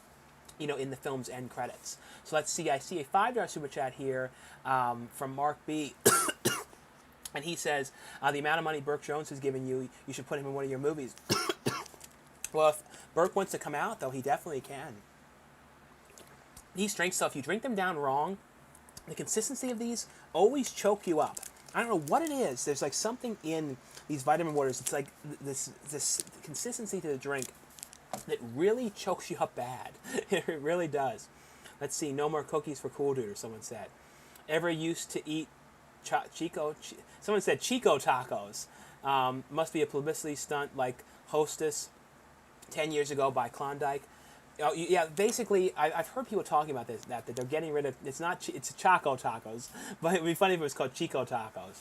in the film's end credits. So let's see. I see a $5 super chat here from Mark B. And he says, the amount of money Burke Jones has given you, you should put him in one of your movies. Well, if Burke wants to come out, though, he definitely can. These drink stuff, you drink them down wrong, the consistency of these always choke you up. I don't know what it is. There's like something in these vitamin waters. It's like this consistency to the drink that really chokes you up bad. It really does. Let's see. No more cookies for Coolduder, someone said. Ever used to eat someone said Chico tacos. Must be a publicity stunt like Hostess 10 years ago by Klondike. Oh, yeah, basically, I've heard people talking about this, that they're getting rid of, it's Choco Tacos, but it would be funny if it was called Chico Tacos.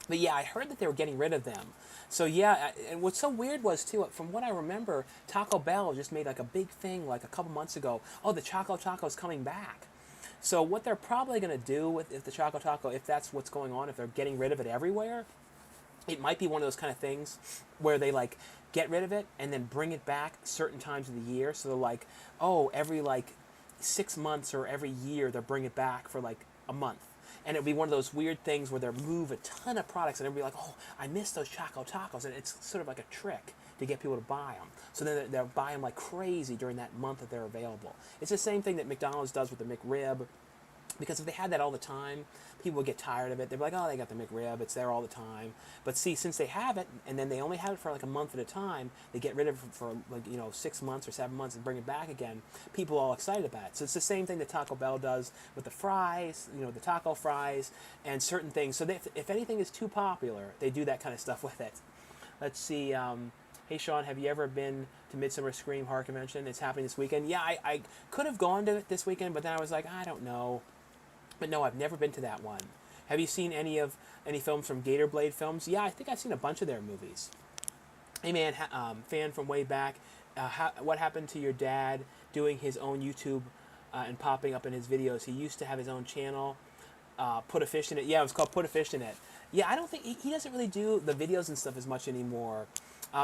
But yeah, I heard that they were getting rid of them. So yeah, and what's so weird was, too, from what I remember, Taco Bell just made like a big thing like a couple months ago, oh, the Choco Taco's coming back. So what they're probably going to do with the Choco Taco, if that's what's going on, if they're getting rid of it everywhere, it might be one of those kind of things where they like get rid of it and then bring it back certain times of the year. So they're like, oh, every like 6 months or every year they'll bring it back for like a month. And it'll be one of those weird things where they'll move a ton of products and everybody like, oh, I miss those Choco Tacos. And it's sort of like a trick to get people to buy them. So then they'll buy them like crazy during that month that they're available. It's the same thing that McDonald's does with the McRib. Because if they had that all the time, people would get tired of it. They'd be like, oh, they got the McRib. It's there all the time. But see, since they have it, and then they only have it for like a month at a time, they get rid of it for like, 6 months or 7 months and bring it back again. People are all excited about it. So it's the same thing that Taco Bell does with the fries, the taco fries, and certain things. So if anything is too popular, they do that kind of stuff with it. Let's see. Hey, Sean, have you ever been to Midsummer Scream Horror Convention? It's happening this weekend. Yeah, I could have gone to it this weekend, but then I was like, I don't know. But no, I've never been to that one. Have you seen any films from Gator Blade Films? Yeah, I think I've seen a bunch of their movies. Hey man, fan from way back. What happened to your dad doing his own YouTube and popping up in his videos? He used to have his own channel. Put a Fish in It. Yeah, it was called Put a Fish in It. Yeah, I don't think he doesn't really do the videos and stuff as much anymore.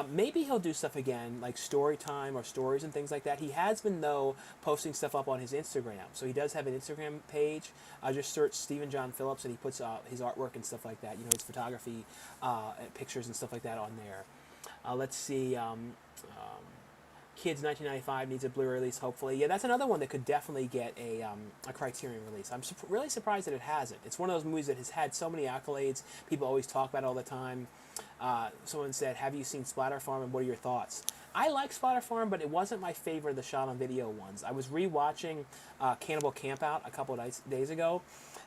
Maybe he'll do stuff again, like story time or stories and things like that. He has been, though, posting stuff up on his Instagram. So he does have an Instagram page. Just search Stephen John Phillips, and he puts his artwork and stuff like that, his photography, pictures and stuff like that on there. Let's see. Kids 1995 needs a Blu-ray release, hopefully. Yeah, that's another one that could definitely get a Criterion release. I'm really surprised that it hasn't. It's one of those movies that has had so many accolades. People always talk about it all the time. Someone said, have you seen Splatter Farm and what are your thoughts? I like Splatter Farm, but it wasn't my favorite of the shot-on-video ones. I was rewatching Cannibal Campout a couple of days ago,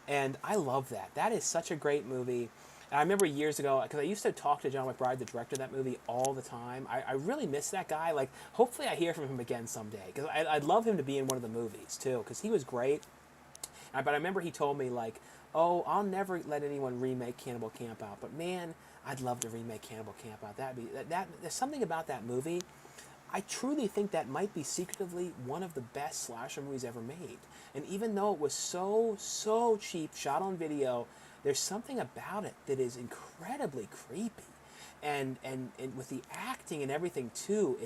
and I love that. That is such a great movie. And I remember years ago, because I used to talk to John McBride, the director of that movie, all the time. I really miss that guy. Like, hopefully I hear from him again someday, because I'd love him to be in one of the movies, too, because he was great. But I remember he told me, like, oh, I'll never let anyone remake Cannibal Campout, but man, I'd love to remake Cannibal Campout. There's something about that movie. I truly think that might be secretively one of the best slasher movies ever made. And even though it was so cheap, shot on video, there's something about it that is incredibly creepy. And with the acting and everything too,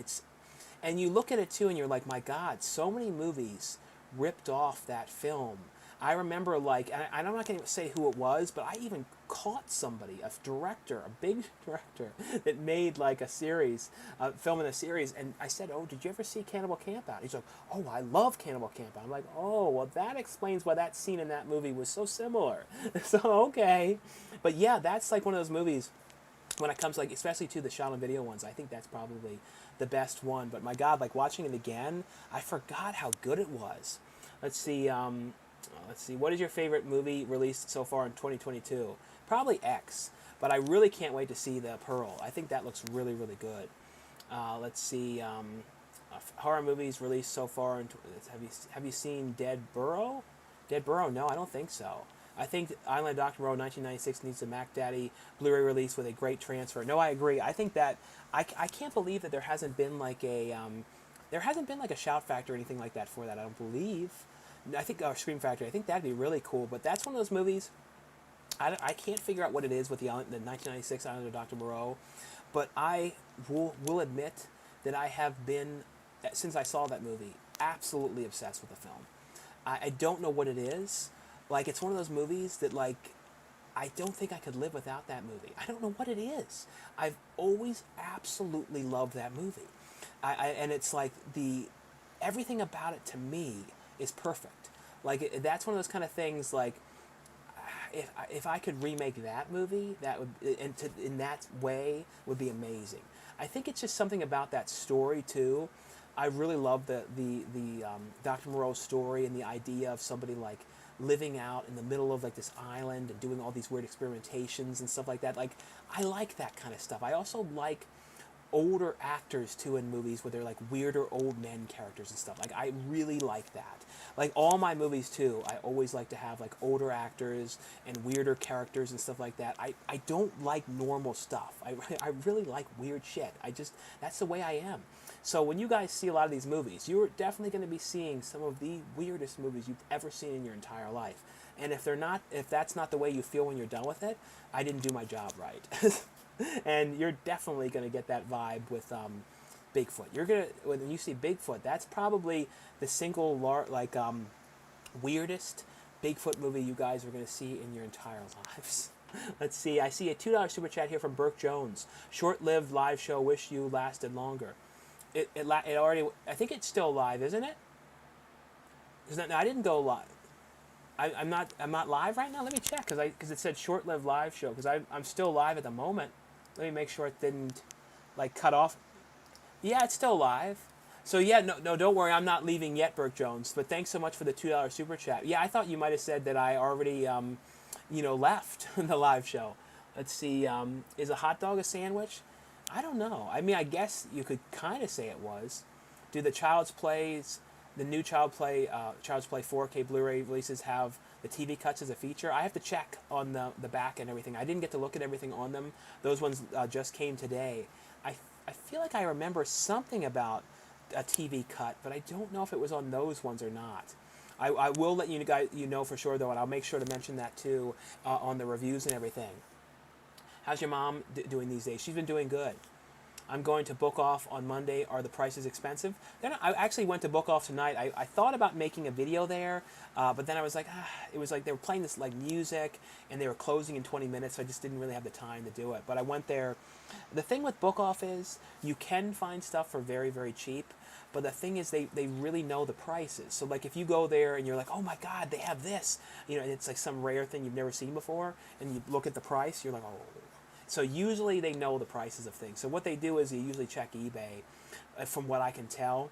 and you look at it too and you're like, my God, so many movies ripped off that film. I remember like, and I'm not going to say who it was, but I even caught somebody, a director, a big director, that made like a series, filming a series, and I said, "Oh, did you ever see Cannibal Campout?" He's like, "Oh, I love Cannibal Campout." I'm like, "Oh, well, that explains why that scene in that movie was so similar." So okay, but yeah, that's like one of those movies. When it comes like, especially to the shot on video ones, I think that's probably the best one. But my God, like watching it again, I forgot how good it was. Let's see. Let's see. What is your favorite movie released so far in 2022? Probably X. But I really can't wait to see the Pearl. I think that looks really, really good. Let's see. Horror movies released so far. Have you seen Dead Burrow? Dead Burrow? No, I don't think so. I think Island of Dr. Moreau 1996 needs a Mac Daddy Blu-ray release with a great transfer. No, I agree. I think that I can't believe that there hasn't been like a Shout Factor or anything like that for that. I don't believe. I think Scream Factory. I think that'd be really cool. But that's one of those movies. I can't figure out what it is with the 1996 Island of Dr. Moreau, but I will admit that I have been, since I saw that movie, absolutely obsessed with the film. I don't know what it is. Like, it's one of those movies that, like, I don't think I could live without that movie. I don't know what it is. I've always absolutely loved that movie. And it's like everything about it to me is perfect. Like, that's one of those kind of things, like, if I could remake that movie, that would, in that way, would be amazing. I think it's just something about that story too. I really love the Dr. Moreau's story and the idea of somebody like living out in the middle of like this island and doing all these weird experimentations and stuff like that. Like, I like that kind of stuff. I also like older actors too in movies where they're like weirder old men characters and stuff. Like, I really like that. Like, all my movies too, I always like to have like older actors and weirder characters and stuff like that. I don't like normal stuff. I really like weird shit. That's the way I am. So when you guys see a lot of these movies, you're definitely going to be seeing some of the weirdest movies you've ever seen in your entire life. And if that's not the way you feel when you're done with it, I didn't do my job right. And you're definitely going to get that vibe with Bigfoot. When you see Bigfoot, that's probably the single weirdest Bigfoot movie you guys are going to see in your entire lives. Let's see. I see a $2 super chat here from Burke Jones. Short-lived live show. Wish you lasted longer. It already. I think it's still live, isn't it? Because I didn't go live. I'm not live right now. Let me check because it said short-lived live show. Because I'm still live at the moment. Let me make sure it didn't like cut off. Yeah, it's still live. So yeah, no, don't worry. I'm not leaving yet, Burke Jones. But thanks so much for the $2 super chat. Yeah, I thought you might have said that I already left the live show. Let's see. Is a hot dog a sandwich? I don't know. I mean, I guess you could kind of say it was. Do the the new Child's Play 4K Blu-ray releases have the TV cuts as a feature? I have to check on the back and everything. I didn't get to look at everything on them. Those ones just came today. I feel like I remember something about a TV cut, but I don't know if it was on those ones or not. I will let you guys know for sure though, and I'll make sure to mention that too on the reviews and everything. How's your mom doing these days? She's been doing good. I'm going to Book Off on Monday. Are the prices expensive? I actually went to Book Off tonight. I thought about making a video there, but then I was like, it was like they were playing this like music, and they were closing in 20 minutes, so I just didn't really have the time to do it. But I went there. The thing with Book Off is you can find stuff for very, very cheap, but the thing is they really know the prices. So like if you go there and you're like, oh my God, they have this, and it's like some rare thing you've never seen before, and you look at the price, you're like, oh. So usually they know the prices of things. So what they do is they usually check eBay, from what I can tell,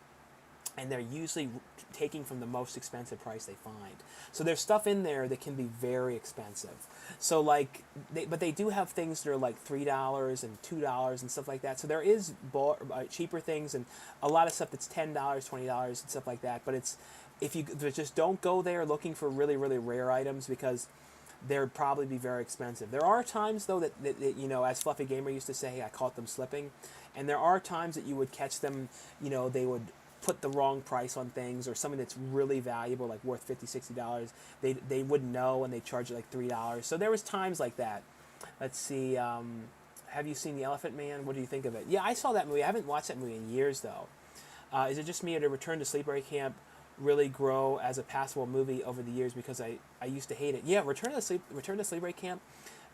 and they're usually taking from the most expensive price they find. So there's stuff in there that can be very expensive. So like, but they do have things that are like $3 and $2 and stuff like that. So there is cheaper things and a lot of stuff that's $10, $20 and stuff like that. But just don't go there looking for really, really rare items because they'd probably be very expensive. There are times though that as Fluffy Gamer used to say, I caught them slipping, and there are times that you would catch them. They would put the wrong price on things or something that's really valuable, like worth $50, $60. They wouldn't know and they charge you like $3. So there was times like that. Let's see. Have you seen The Elephant Man? What do you think of it? Yeah, I saw that movie. I haven't watched that movie in years though. Is it just me at a return to sleepaway camp really grow as a passable movie over the years because I used to hate it. Yeah, Return to Sleepaway Camp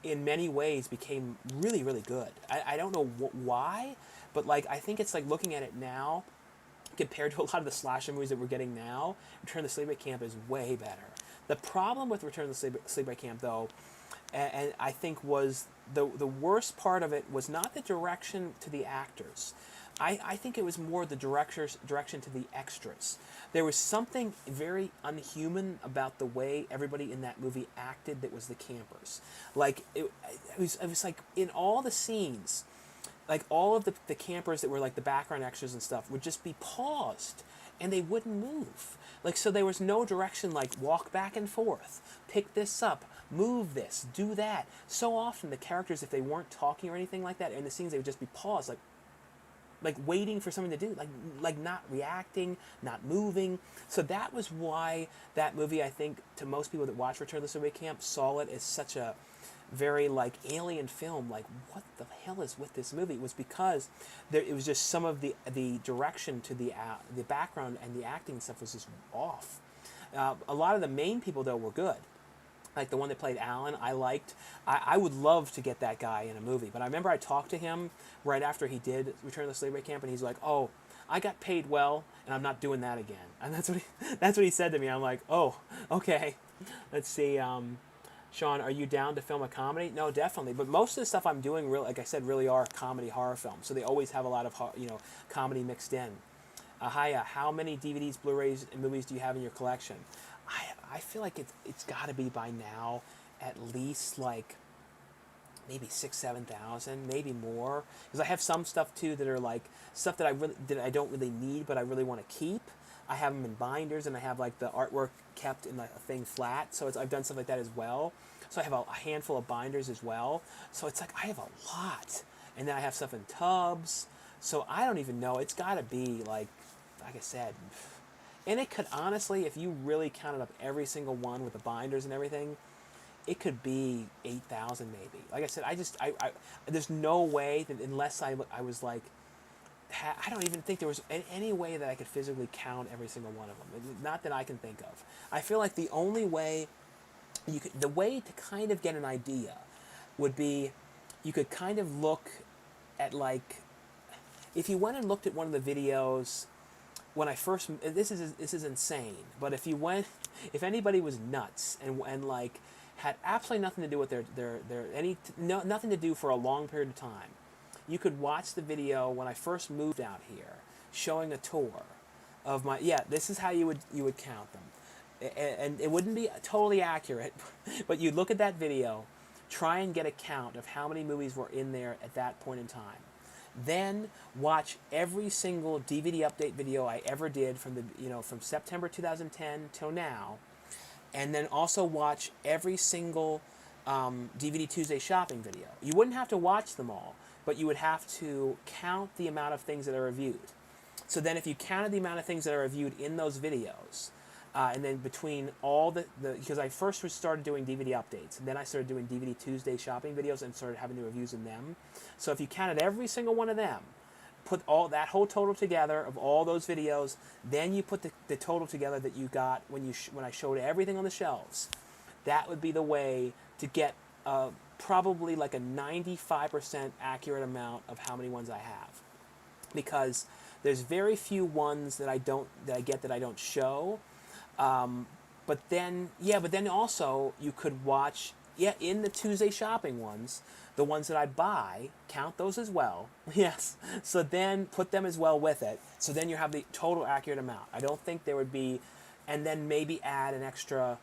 in many ways became really, really good. I don't know why, but like I think it's like looking at it now compared to a lot of the slasher movies that we're getting now, Return to Sleepaway Camp is way better. The problem with Return to Sleepaway Camp, though, and I think was the worst part of it was not the direction to the actors. I think it was more the direction to the extras. There was something very unhuman about the way everybody in that movie acted that was the campers. Like, it was like in all the scenes, like all of the campers that were like the background extras and stuff would just be paused and they wouldn't move. Like, so there was no direction, like walk back and forth, pick this up, move this, do that. So often the characters, if they weren't talking or anything like that in the scenes, they would just be paused, like waiting for something to do, like not reacting, not moving. So that was why that movie, I think, to most people that watch Return to the Sleepaway Camp, saw it as such a very like alien film. Like, what the hell is with this movie? It was because it was just some of the direction to the background and the acting stuff was just off. A lot of the main people though were good. Like the one that played Alan, I liked. I would love to get that guy in a movie. But I remember I talked to him right after he did Return to the Sleepaway Camp, and he's like, "Oh, I got paid well, and I'm not doing that again." And that's what he said to me. I'm like, "Oh, okay." Let's see. Sean, are you down to film a comedy? No, definitely. But most of the stuff I'm doing, like I said, really are comedy horror films. So they always have a lot of comedy mixed in. Hiya, how many DVDs, Blu-rays, and movies do you have in your collection? I feel like it's got to be by now at least like maybe 6,000-7,000, maybe more. Because I have some stuff too that are like stuff that I don't really need, but I really want to keep. I have them in binders, and I have like the artwork kept in like a thing flat. So I've done stuff like that as well. So I have a handful of binders as well. So it's like I have a lot, and then I have stuff in tubs. So I don't even know. It's got to be like I said. And it could honestly, if you really counted up every single one with the binders and everything, it could be 8,000 maybe. Like I said, I there's no way that unless I was like, I don't even think there was any way that I could physically count every single one of them. Not that I can think of. I feel like the only way the way to kind of get an idea would be you could kind of look at like, if you went and looked at one of the videos when I first, this is insane, but if anybody was nuts and like had absolutely nothing to do with nothing to do for a long period of time, you could watch the video when I first moved out here, showing a tour of this is how you would count them, and it wouldn't be totally accurate, but you'd look at that video, try and get a count of how many movies were in there at that point in time. Then watch every single DVD update video I ever did from September 2010 till now, and then also watch every single DVD Tuesday shopping video. You wouldn't have to watch them all, but you would have to count the amount of things that are reviewed. So then if you counted the amount of things that are reviewed in those videos, and then between all because I first started doing DVD updates, and then I started doing DVD Tuesday shopping videos and started having the reviews in them. So if you counted every single one of them, put all that whole total together of all those videos, then you put the total together that you got when I showed everything on the shelves. That would be the way to get probably like a 95% accurate amount of how many ones I have, because there's very few ones that I get that I don't show. But then also you could watch, in the Tuesday shopping ones, the ones that I buy, count those as well. Yes. So then put them as well with it. So then you have the total accurate amount. I don't think there would be, and then maybe add an extra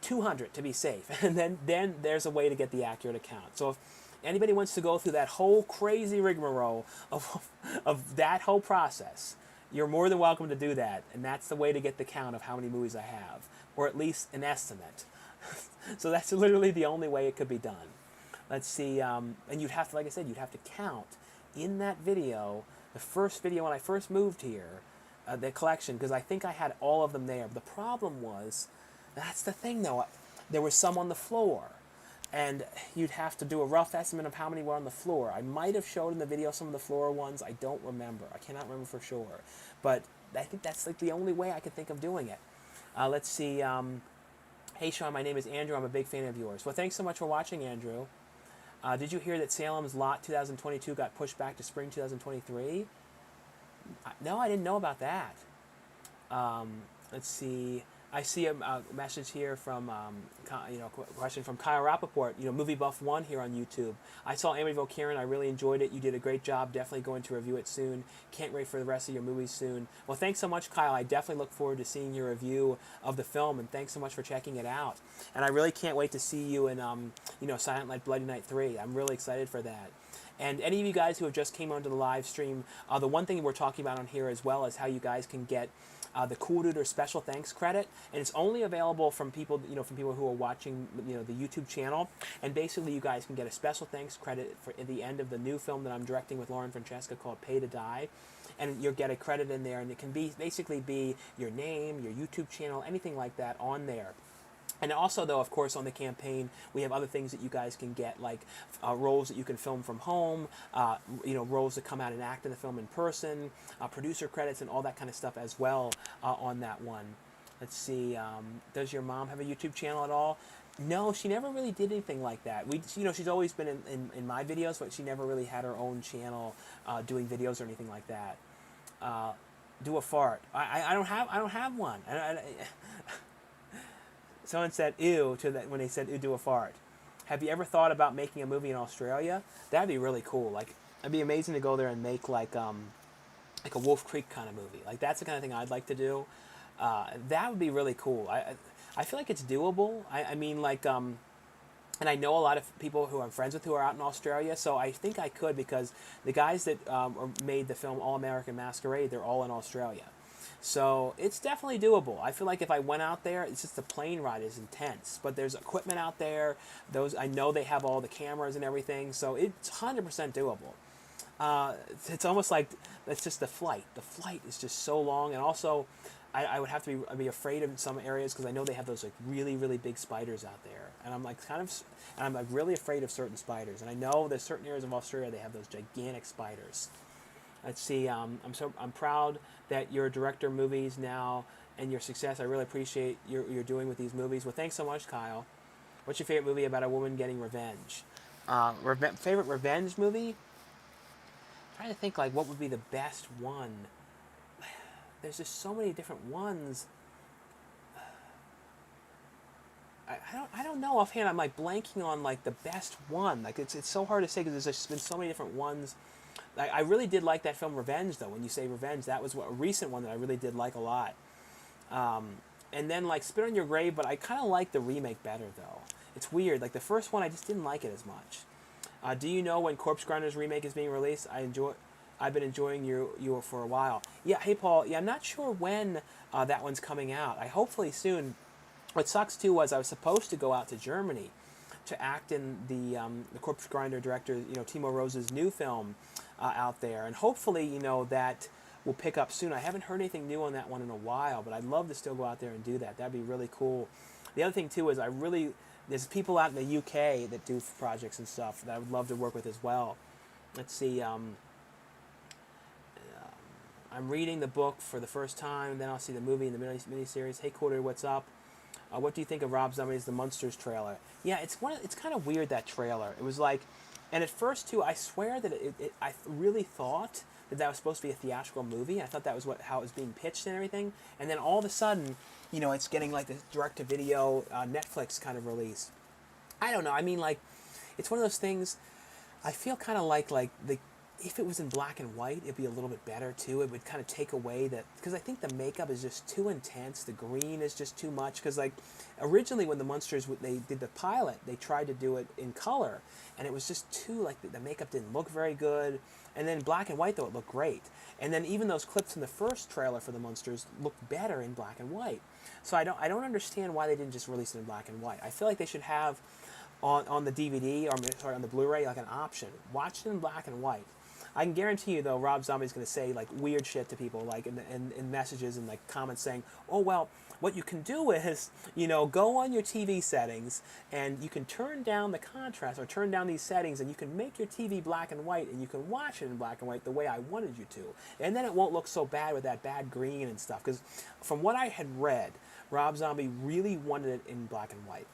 200 to be safe. And then there's a way to get the accurate account. So if anybody wants to go through that whole crazy rigmarole of that whole process, you're more than welcome to do that, and that's the way to get the count of how many movies I have, or at least an estimate. So that's literally the only way it could be done. Let's see, and you'd have to, like I said, you'd have to count in that video, the first video when I first moved here, the collection, because I think I had all of them there. But the problem was, that's the thing though, there was some on the floor. And you'd have to do a rough estimate of how many were on the floor. I might have showed in the video some of the floor ones. I don't remember. I cannot remember for sure. But I think that's like the only way I can think of doing it. Let's see. Hey Sean, my name is Andrew. I'm a big fan of yours. Well, thanks so much for watching, Andrew. Did you hear that Salem's Lot 2022 got pushed back to spring 2023? No, I didn't know about that. Let's see. I see a message here from, question from Kyle Rappaport, Movie Buff 1 here on YouTube. I saw Amityville Karen. I really enjoyed it. You did a great job. Definitely going to review it soon. Can't wait for the rest of your movies soon. Well, thanks so much, Kyle. I definitely look forward to seeing your review of the film, and thanks so much for checking it out. And I really can't wait to see you in, Silent Night, Bloody Night 3. I'm really excited for that. And any of you guys who have just came onto the live stream, the one thing we're talking about on here as well is how you guys can get the Coolduder special thanks credit, and it's only available from people, from people who are watching, the YouTube channel. And basically, you guys can get a special thanks credit for at the end of the new film that I'm directing with Lauren Francesca called Pay to Die, and you'll get a credit in there, and it can basically be your name, your YouTube channel, anything like that on there. And also, though, of course, on the campaign, we have other things that you guys can get, like roles that you can film from home, roles that come out and act in the film in person, producer credits, and all that kind of stuff as well on that one. Let's see. Does your mom have a YouTube channel at all? No, she never really did anything like that. She's always been in my videos, but she never really had her own channel doing videos or anything like that. Do a fart. I don't have one. Someone said ew to that when they said ew, do a fart. Have you ever thought about making a movie in Australia? That'd be really cool. Like, it'd be amazing to go there and make like a Wolf Creek kind of movie. Like, that's the kind of thing I'd like to do. That would be really cool. I feel like it's doable. And I know a lot of people who I'm friends with who are out in Australia, so I think I could, because the guys that made the film All American Masquerade, they're all in Australia. So it's definitely doable. I feel like if I went out there, it's just the plane ride is intense. But there's equipment out there. I know they have all the cameras and everything, so it's 100% doable. It's almost like it's just the flight. The flight is just so long, and also I would have to be afraid in some areas, because I know they have those like really, really big spiders out there, and I'm like really afraid of certain spiders. And I know there's certain areas of Australia they have those gigantic spiders. Let's see. I'm proud that you're a director of movies now, and your success. I really appreciate you're doing with these movies. Well, thanks so much, Kyle. What's your favorite movie about a woman getting revenge? Favorite revenge movie? I'm trying to think like what would be the best one. There's just so many different ones. I don't know offhand. I'm like blanking on like the best one. Like it's so hard to say, because there's just been so many different ones. I really did like that film Revenge, though. When you say Revenge, that was a recent one that I really did like a lot. And then like Spit on Your Grave, but I kind of like the remake better, though. It's weird. Like the first one, I just didn't like it as much. Do you know when Corpse Grinder's remake is being released? I've been enjoying you for a while. Yeah, hey Paul. Yeah, I'm not sure when that one's coming out. Hopefully soon. What sucks too was I was supposed to go out to Germany to act in the Corpse Grinder director, Timo Rose's new film out there, and hopefully, that will pick up soon. I haven't heard anything new on that one in a while, but I'd love to still go out there and do that. That'd be really cool. The other thing too is there's people out in the UK that do projects and stuff that I would love to work with as well. Let's see. I'm reading the book for the first time, then I'll see the movie and the miniseries. Hey, Coolduder, what's up? What do you think of Rob Zombie's The Munsters trailer? Yeah, it's kind of weird, that trailer. It was like, and at first too, I swear that I really thought that was supposed to be a theatrical movie. I thought that was how it was being pitched and everything. And then all of a sudden, it's getting like this direct-to-video Netflix kind of release. I don't know. I mean, like, it's one of those things. I feel kind of like if it was in black and white, it'd be a little bit better too. It would kind of take away that, because I think the makeup is just too intense. The green is just too much. Because like originally when the Munsters, they did the pilot, they tried to do it in color, and it was just too like the makeup didn't look very good. And then black and white though, it looked great. And then even those clips in the first trailer for the Munsters looked better in black and white. So I don't understand why they didn't just release it in black and white. I feel like they should have on the DVD or on the Blu-ray like an option. Watch it in black and white. I can guarantee you though, Rob Zombie's going to say like weird shit to people, like in messages and like comments saying, "Oh well, what you can do is, go on your TV settings and you can turn down the contrast or turn down these settings and you can make your TV black and white and you can watch it in black and white the way I wanted you to. And then it won't look so bad with that bad green and stuff." Because from what I had read, Rob Zombie really wanted it in black and white.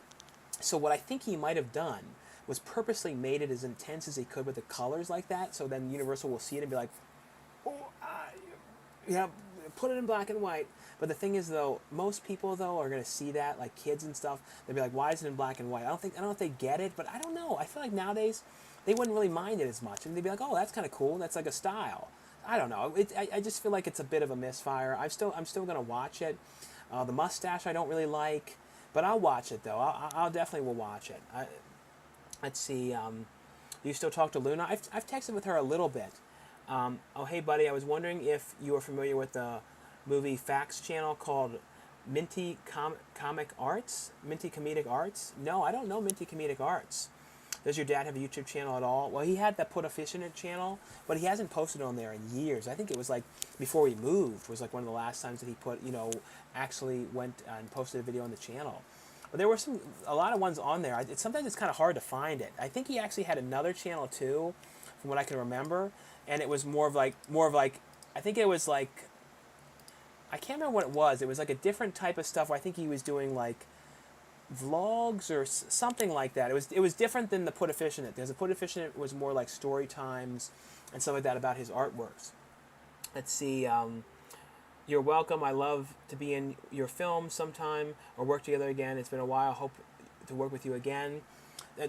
So what I think he might have done was purposely made it as intense as he could with the colors like that, so then Universal will see it and be like, "Oh, yeah, put it in black and white." But the thing is, though, most people though are gonna see that, like kids and stuff. They'll be like, "Why is it in black and white?" I don't know if they get it, but I don't know. I feel like nowadays they wouldn't really mind it as much, and they'd be like, "Oh, that's kind of cool. That's like a style." I don't know. I just feel like it's a bit of a misfire. I'm still gonna watch it. The mustache I don't really like, but I'll watch it though. I'll definitely will watch it. Let's see. Do you still talk to Luna? I've texted with her a little bit. Oh, hey, buddy. I was wondering if you were familiar with the movie Facts channel called Minty Comic Arts? Minty Comedic Arts? No, I don't know Minty Comedic Arts. Does your dad have a YouTube channel at all? Well, he had that Put a Fish in It channel, but he hasn't posted on there in years. I think it was like before he moved was like one of the last times that he actually went and posted a video on the channel. But there were a lot of ones on there. Sometimes it's kind of hard to find it. I think he actually had another channel too, from what I can remember, and it was more of like I think it was like, I can't remember what it was. It was like a different type of stuff where I think he was doing like vlogs or something like that. It was different than the Put a Fish in It, because the Put a Fish in It was more like story times and stuff like that about his artworks. Let's see. You're welcome. I love to be in your film sometime or work together again. It's been a while. Hope to work with you again.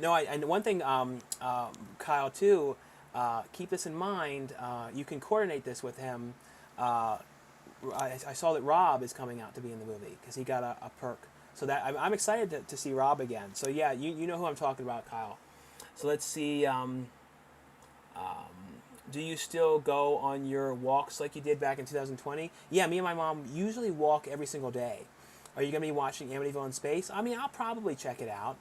No, and one thing, Kyle, too, keep this in mind. You can coordinate this with him. I saw that Rob is coming out to be in the movie because he got a perk. So that I'm excited to see Rob again. So yeah, you know who I'm talking about, Kyle. So let's see. Do you still go on your walks like you did back in 2020? Yeah, me and my mom usually walk every single day. Are you going to be watching Amityville in Space? I mean, I'll probably check it out.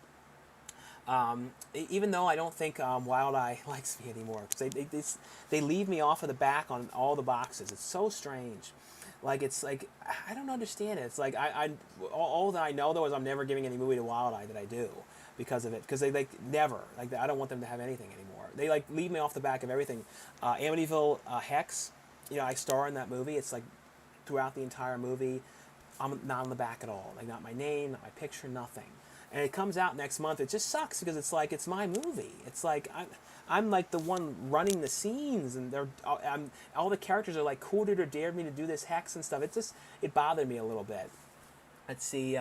Even though I don't think Wild Eye likes me anymore, because they leave me off of the back on all the boxes. It's so strange. Like, it's like, I don't understand it. It's like, all that I know, though, is I'm never giving any movie to Wild Eye that I do because of it. Because they, never. Like, I don't want them to have anything anymore. They, leave me off the back of everything. Amityville Hex, I star in that movie. It's, throughout the entire movie, I'm not on the back at all. Like, not my name, not my picture, nothing. And it comes out next month. It just sucks because it's my movie. It's like, I'm like the one running the scenes, and all the characters are like, Coolduder dared me to do this hex and stuff. It bothered me a little bit. Let's see,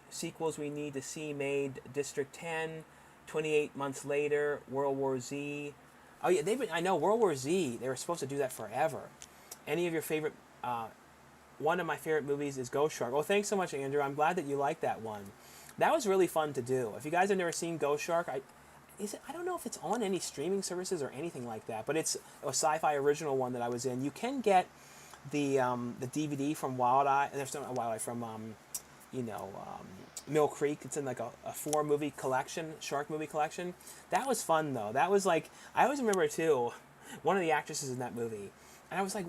sequels we need to see made: District 10, 28 Months Later, World War Z. Oh yeah, I know World War Z. They were supposed to do that forever. Any of your favorite? One of my favorite movies is Ghost Shark. Oh, thanks so much, Andrew. I'm glad that you liked that one. That was really fun to do. If you guys have never seen Ghost Shark, I don't know if it's on any streaming services or anything like that, but it's a sci-fi original one that I was in. You can get the DVD from Wild Eye, and there's not Wild Eye, from Mill Creek. It's in like a 4-movie collection, shark movie collection. That was fun though. That was like, I always remember too, one of the actresses in that movie, and I was like,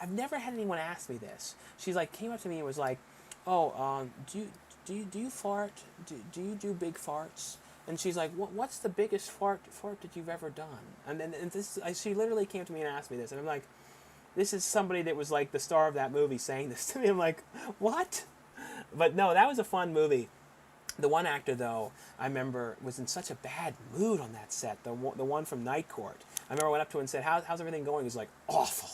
I've never had anyone ask me this. She's like, came up to me and was like, "Oh, do you fart? Do you do big farts?" And she's like, "What's the biggest fart that you've ever done?" And she literally came to me and asked me this, and I'm like, this is somebody that was like the star of that movie saying this to me. I'm like, what? But no, that was a fun movie. The one actor, though, I remember was in such a bad mood on that set. The one from Night Court. I remember I went up to him and said, how's everything going? He was like, awful.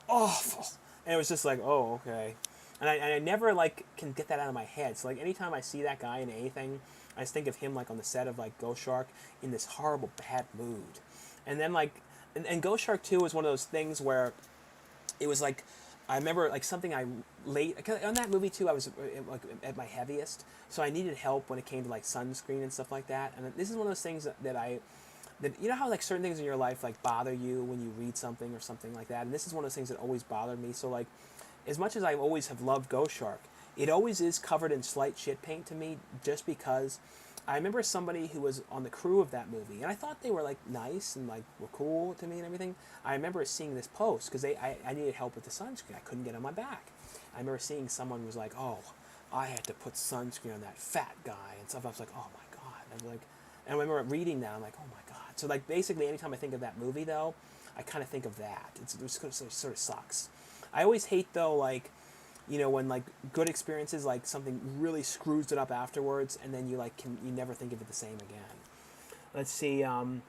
And it was just like, oh, okay. And I never can get that out of my head. So anytime I see that guy in anything, I just think of him on the set of Ghost Shark in this horrible bad mood. And then and Ghost Shark 2 was one of those things where it was I remember something on that movie too, I was at my heaviest, so I needed help when it came to sunscreen and stuff like that. And this is one of those things that you know how certain things in your life bother you when you read something or something like that, and this is one of those things that always bothered me. So as much as I always have loved Ghost Shark, it always is covered in slight shit paint to me, just because I remember somebody who was on the crew of that movie, and I thought they were like nice and like were cool to me and everything. I remember seeing this post because I needed help with the sunscreen. I couldn't get on my back. I remember seeing someone was like, "Oh, I had to put sunscreen on that fat guy," and stuff. I was like, "Oh my god!" And I was like, and I remember reading that. I'm like, "Oh my god!" So like basically, anytime I think of that movie, though, I kind of think of that. It sort of sucks. I always hate though, like, when like good experiences, like something really screws it up afterwards, and then you never think of it the same again. Let's see. Let's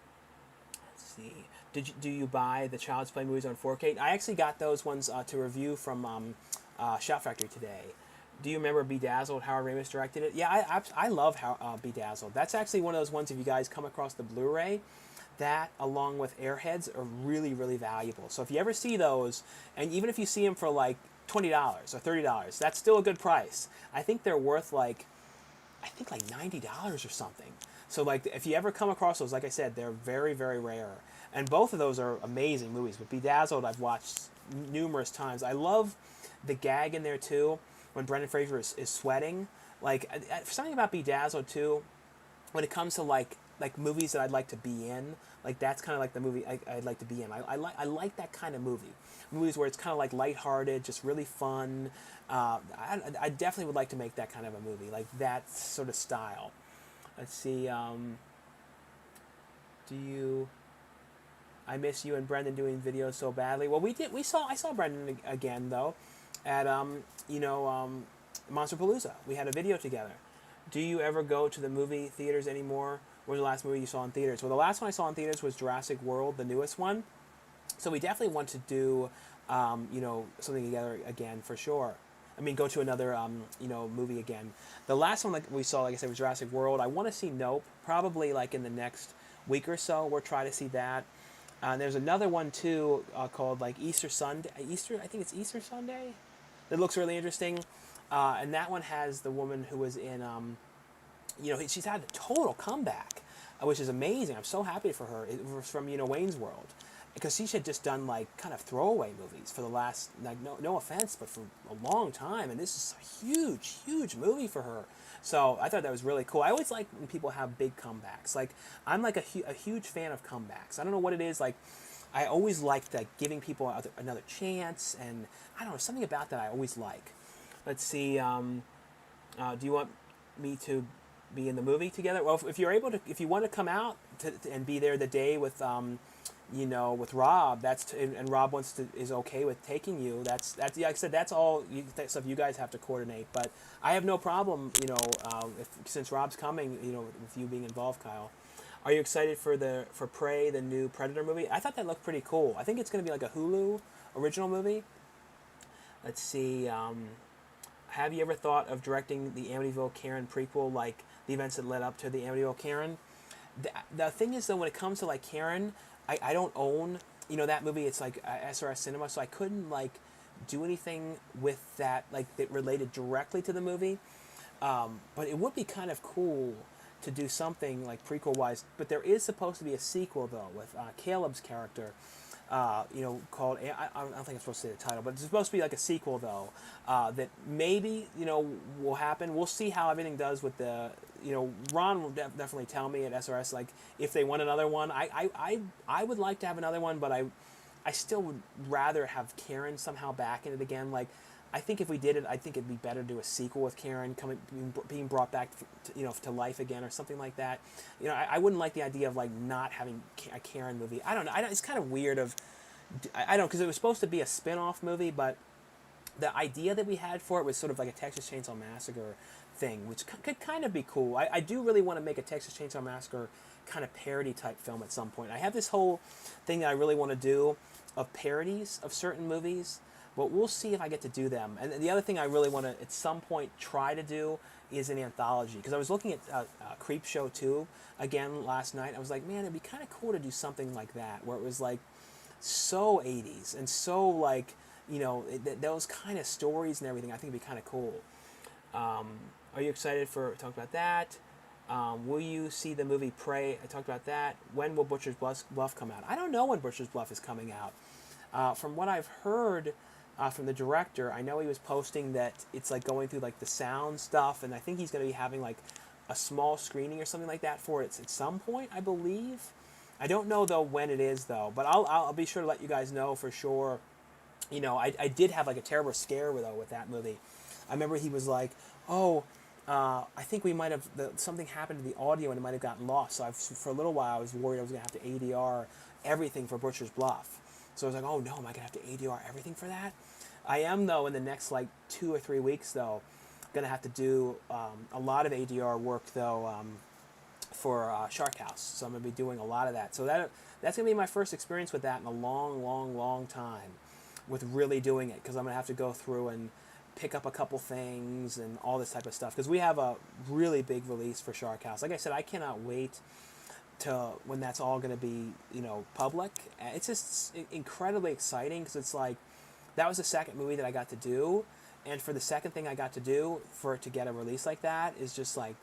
see. Do you buy the Child's Play movies on 4K? I actually got those ones to review from Shout Factory today. Do you remember Bedazzled? Howard Ramis directed it. Yeah, I love Bedazzled. That's actually one of those ones. If you guys come across the Blu-ray, that along with Airheads are really, really valuable. So if you ever see those, and even if you see them for like $20 or $30, that's still a good price. I think they're worth like $90 or something. So like if you ever come across those, like I said, they're very, very rare. And both of those are amazing movies. But Bedazzled, I've watched numerous times. I love the gag in there too when Brendan Fraser is sweating. Like something about Bedazzled too, when it comes to like movies that I'd like to be in, like that's kind of like the movie I'd like to be in. I like that kind of movie. Movies where it's kind of like lighthearted, just really fun. I definitely would like to make that kind of a movie, like that sort of style. Let's see. I miss you and Brendan doing videos so badly. Well, I saw Brendan again though, at Monsterpalooza. We had a video together. Do you ever go to the movie theaters anymore? What was the last movie you saw in theaters? Well, the last one I saw in theaters was Jurassic World, the newest one. So we definitely want to do, something together again for sure. I mean, go to another, movie again. The last one we saw, like I said, was Jurassic World. I want to see Nope, probably like in the next week or so. We'll try to see that. There's another one too called like Easter Sunday. I think it's Easter Sunday. That looks really interesting. And that one has the woman who was in, she's had a total comeback, which is amazing. I'm so happy for her. It was from, Wayne's World. Because she had just done like kind of throwaway movies for the last, like no offense, but for a long time. And this is a huge, huge movie for her. So I thought that was really cool. I always like when people have big comebacks. Like I'm like a huge fan of comebacks. I don't know what it is. Like I always liked like giving people another chance. And I don't know, something about that I always like. Let's see. Do you want me to be in the movie together? Well, if you're able to, if you want to come out and be there the day with, with Rob, and Rob is okay with taking you. That's like I said, that's all stuff you guys have to coordinate. But I have no problem, since Rob's coming, with you being involved, Kyle. Are you excited for Prey, the new Predator movie? I thought that looked pretty cool. I think it's going to be like a Hulu original movie. Let's see. Have you ever thought of directing the Amityville Karen prequel, like the events that led up to the Amityville Karen? The thing is, though, when it comes to like Karen, I don't own, that movie. It's like SRS Cinema, so I couldn't like do anything with that like that related directly to the movie. But it would be kind of cool to do something like prequel wise. But there is supposed to be a sequel though with Caleb's character. Called, I don't think I'm supposed to say the title, but it's supposed to be like a sequel though, that maybe, will happen. We'll see how everything does with the, Ron will definitely tell me at SRS, like, if they want another one. I would like to have another one, but I still would rather have Karen somehow back in it again. Like, I think if we did it, I think it'd be better to do a sequel with Karen being brought back, to life again or something like that. I wouldn't like the idea of like not having a Karen movie. I don't know. It's kind of weird. I don't, because it was supposed to be a spin-off movie, but the idea that we had for it was sort of like a Texas Chainsaw Massacre thing, which could kind of be cool. I do really want to make a Texas Chainsaw Massacre kind of parody type film at some point. I have this whole thing that I really want to do of parodies of certain movies. But we'll see if I get to do them. And the other thing I really want to, at some point, try to do is an anthology. Because I was looking at Creep Show 2 again last night. I was like, man, it'd be kind of cool to do something like that, where it was like so 80s and so like, those kind of stories and everything. I think it'd be kind of cool. Are you excited for talk about that? Will you see the movie Prey? I talked about that. When will Butcher's Bluff come out? I don't know when Butcher's Bluff is coming out. From what I've heard, from the director, I know he was posting that it's like going through like the sound stuff, and I think he's going to be having like a small screening or something like that for it at some point, I believe. I don't know though when it is though, but I'll be sure to let you guys know for sure. You know, I did have like a terrible scare though with that movie. I remember he was like, "Oh, I think we might have something happened to the audio and it might have gotten lost." So for a little while I was worried I was gonna have to ADR everything for Butcher's Bluff. So I was like, "Oh no, am I gonna have to ADR everything for that?" I am though in the next like 2 or 3 weeks though, gonna have to do a lot of ADR work though for Shark House. So I'm gonna be doing a lot of that. So that's gonna be my first experience with that in a long, long, long time, with really doing it, because I'm gonna have to go through and pick up a couple things and all this type of stuff, because we have a really big release for Shark House. Like I said, I cannot wait to when that's all going to be, you know, public. It's just incredibly exciting, because it's like that was the second movie that I got to do, and for the second thing I got to do, for it to get a release like that is just like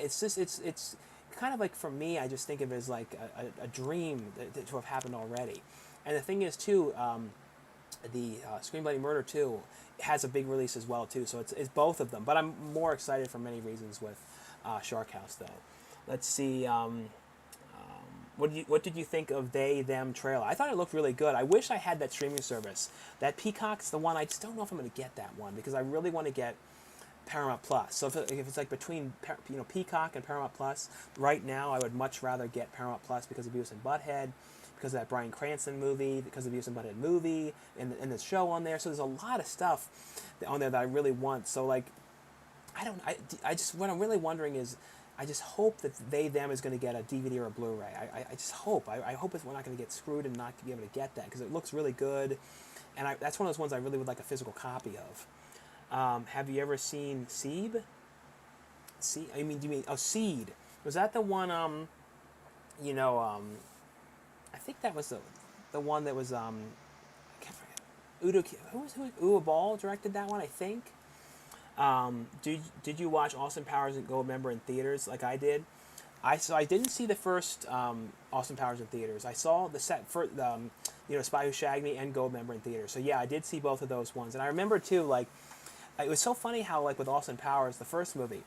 it's kind of like, for me, I just think of it as like a dream to have happened already. And the thing is too, the Scream Bloody Murder 2 has a big release as well too, so it's both of them. But I'm more excited for many reasons with Shark House though. Let's see. What did you think of They Them trailer? I thought it looked really good. I wish I had that streaming service. That Peacock's the one. I just don't know if I'm going to get that one, because I really want to get Paramount Plus. So if it's like between Peacock and Paramount Plus, right now I would much rather get Paramount Plus because of Beavis and Butthead, because of that Bryan Cranston movie, because of the Beavis and Butthead movie, and the show on there. So there's a lot of stuff on there that I really want. So like, I just, what I'm really wondering is, I just hope that They Them is going to get a DVD or a Blu-ray. I just hope. I hope we're not going to get screwed and not be able to get that, because it looks really good, and that's one of those ones I really would like a physical copy of. Have you ever seen Seed? Seed? Do you mean Seed? Was that the one? I think that was the one that was I can't forget. Uwe Ball directed that one, I think. Did you watch Austin Powers and Goldmember in theaters like I did? I didn't see the first Austin Powers in theaters. I saw the set for Spy Who Shagged Me and Goldmember in theaters. So yeah, I did see both of those ones. And I remember too, like, it was so funny how, like, with Austin Powers, the first movie,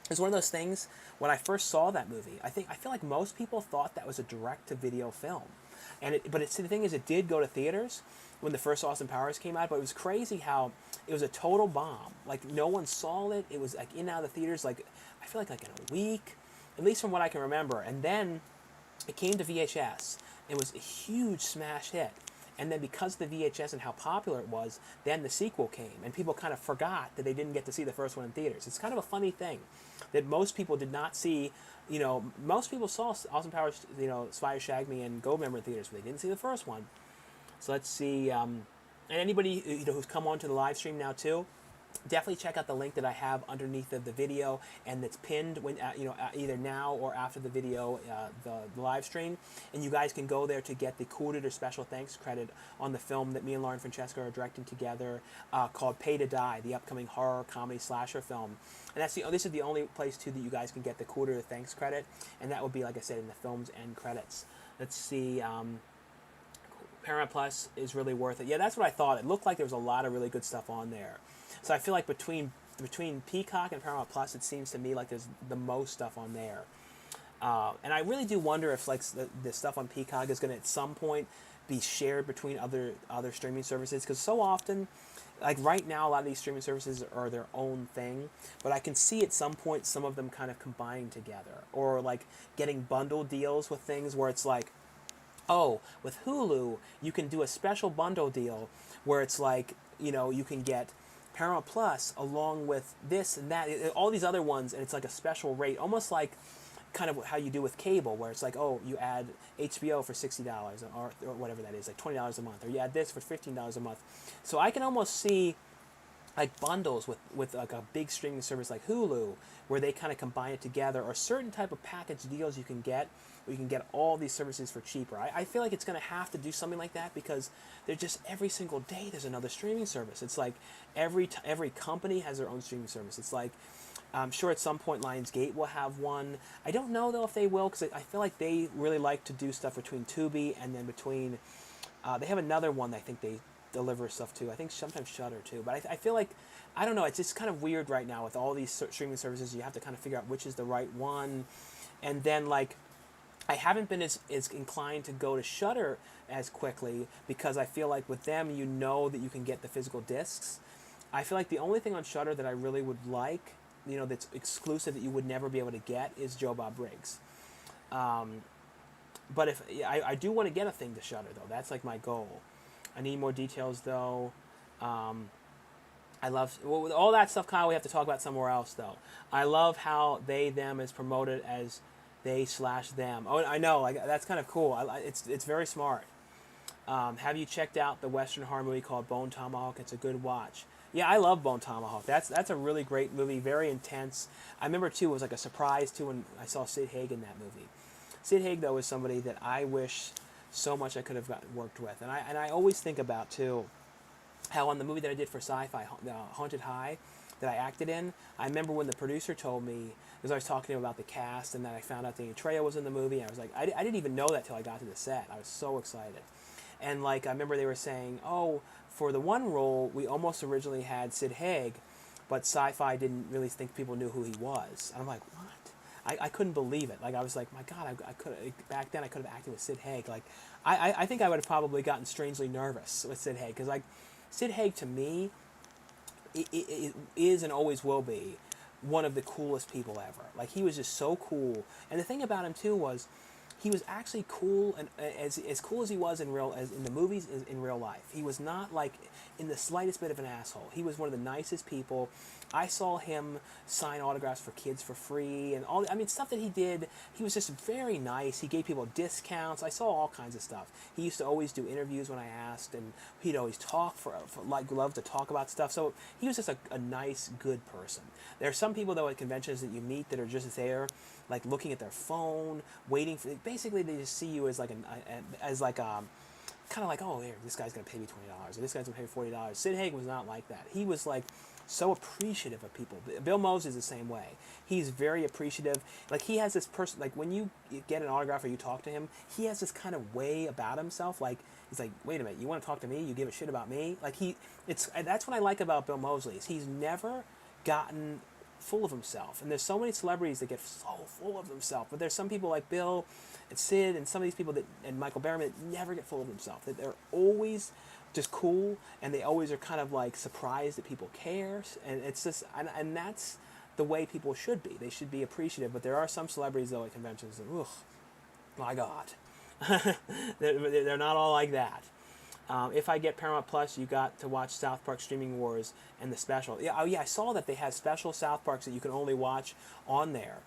it was one of those things. When I first saw that movie, I feel like most people thought that was a direct-to-video film, but the thing is, it did go to theaters when the first Austin Powers came out. But it was crazy how it was a total bomb. Like, no one saw it. It was like in and out of the theaters. Like, I feel like in a week, at least from what I can remember. And then it came to VHS. It was a huge smash hit. And then because of the VHS and how popular it was, then the sequel came. And people kind of forgot that they didn't get to see the first one in theaters. It's kind of a funny thing that most people did not see. Most people saw Austin Powers, Spy Who Shagged Me and Goldmember in theaters, but they didn't see the first one. So let's see. And anybody who's come on to the live stream now too, definitely check out the link that I have underneath the video, and it's pinned when either now or after the video, the live stream, and you guys can go there to get the Coolduder special thanks credit on the film that me and Lauren Francesca are directing together, called Pay to Die, the upcoming horror comedy slasher film. And this is the only place too that you guys can get the Coolduder thanks credit, and that will be, like I said, in the film's end credits. Let's see. Paramount Plus is really worth it. Yeah, that's what I thought. It looked like there was a lot of really good stuff on there. So I feel like between Peacock and Paramount Plus, it seems to me like there's the most stuff on there. And I really do wonder if like the stuff on Peacock is going to at some point be shared between other streaming services, because so often, like right now, a lot of these streaming services are their own thing, but I can see at some point some of them kind of combining together, or like getting bundle deals with things where it's like, oh, with Hulu, you can do a special bundle deal where it's like, you can get Paramount Plus along with this and that, all these other ones, and it's like a special rate, almost like kind of how you do with cable, where it's like, oh, you add HBO for $60 or whatever that is, like $20 a month, or you add this for $15 a month. So I can almost see like bundles with like a big streaming service like Hulu, where they kind of combine it together, or certain type of package deals you can get, where you can get all these services for cheaper. I feel like it's going to have to do something like that, because they're just every single day there's another streaming service. It's like every company has their own streaming service. It's like, I'm sure at some point Lionsgate will have one. I don't know though if they will, because I feel like they really like to do stuff between Tubi and then between. They have another one that I think delivers stuff too. I think sometimes Shudder too. But I feel like, I don't know, it's just kind of weird right now with all these streaming services. You have to kind of figure out which is the right one. And then, like, I haven't been as inclined to go to Shudder as quickly because I feel like with them, you know that you can get the physical discs. I feel like the only thing on Shudder that I really would like, you know, that's exclusive that you would never be able to get is Joe Bob Briggs. But if I do want to get a thing to Shudder though, that's like my goal. I need more details though. I love all that stuff, Kyle. We have to talk about somewhere else though. I love how they them is promoted as they/them. Oh, I know, like that's kind of cool. It's very smart. Have you checked out the Western horror movie called Bone Tomahawk? It's a good watch. Yeah, I love Bone Tomahawk. That's a really great movie, very intense. I remember too, it was like a surprise too when I saw Sid Haig in that movie. Sid Haig though is somebody that I wish so much I could have worked with, and I always think about too how on the movie that I did for Sci-Fi, Haunted High, that I acted in. I remember when the producer told me, because I was talking to him about the cast, and then I found out Danny Trejo was in the movie. And I was like, I didn't even know that till I got to the set. I was so excited. And like I remember they were saying, oh, for the one role, we almost originally had Sid Haig, but Sci-Fi didn't really think people knew who he was. And I'm like, what? I couldn't believe it. Like I was like, my God, I could back then I could have acted with Sid Haig. Like I think I would have probably gotten strangely nervous with Sid Haig because like Sid Haig to me it is and always will be one of the coolest people ever. Like he was just so cool. And the thing about him too was he was actually cool, and as cool as he was in the movies in real life. He was not like in the slightest bit of an asshole. He was one of the nicest people. I saw him sign autographs for kids for free and all. I mean, stuff that he did. He was just very nice. He gave people discounts. I saw all kinds of stuff. He used to always do interviews when I asked, and he'd always talk like love to talk about stuff. So he was just a nice, good person. There are some people though at conventions that you meet that are just there, like looking at their phone, waiting for. Basically, they just see you as like kind of like, oh, here, this guy's gonna pay me $20 or this guy's gonna pay me $40. Sid Haig was not like that. He was like so appreciative of people. Bill Moses is the same way. He's very appreciative. Like he has this person. Like when you get an autograph or you talk to him, he has this kind of way about himself. Like he's like, wait a minute, you want to talk to me? You give a shit about me? Like that's what I like about Bill Moseley. Is he's never gotten full of himself. And there's so many celebrities that get so full of themselves. But there's some people like Bill and Sid and some of these people and Michael Berryman that never get full of themselves. That they're always just cool, and they always are kind of like surprised that people care. And it's just, and that's the way people should be. They should be appreciative. But there are some celebrities though at conventions that, ugh, my God. they're not all like that. If I get Paramount Plus, you got to watch South Park Streaming Wars and the special. Yeah, oh yeah, I saw that they had special South Parks that you can only watch on there.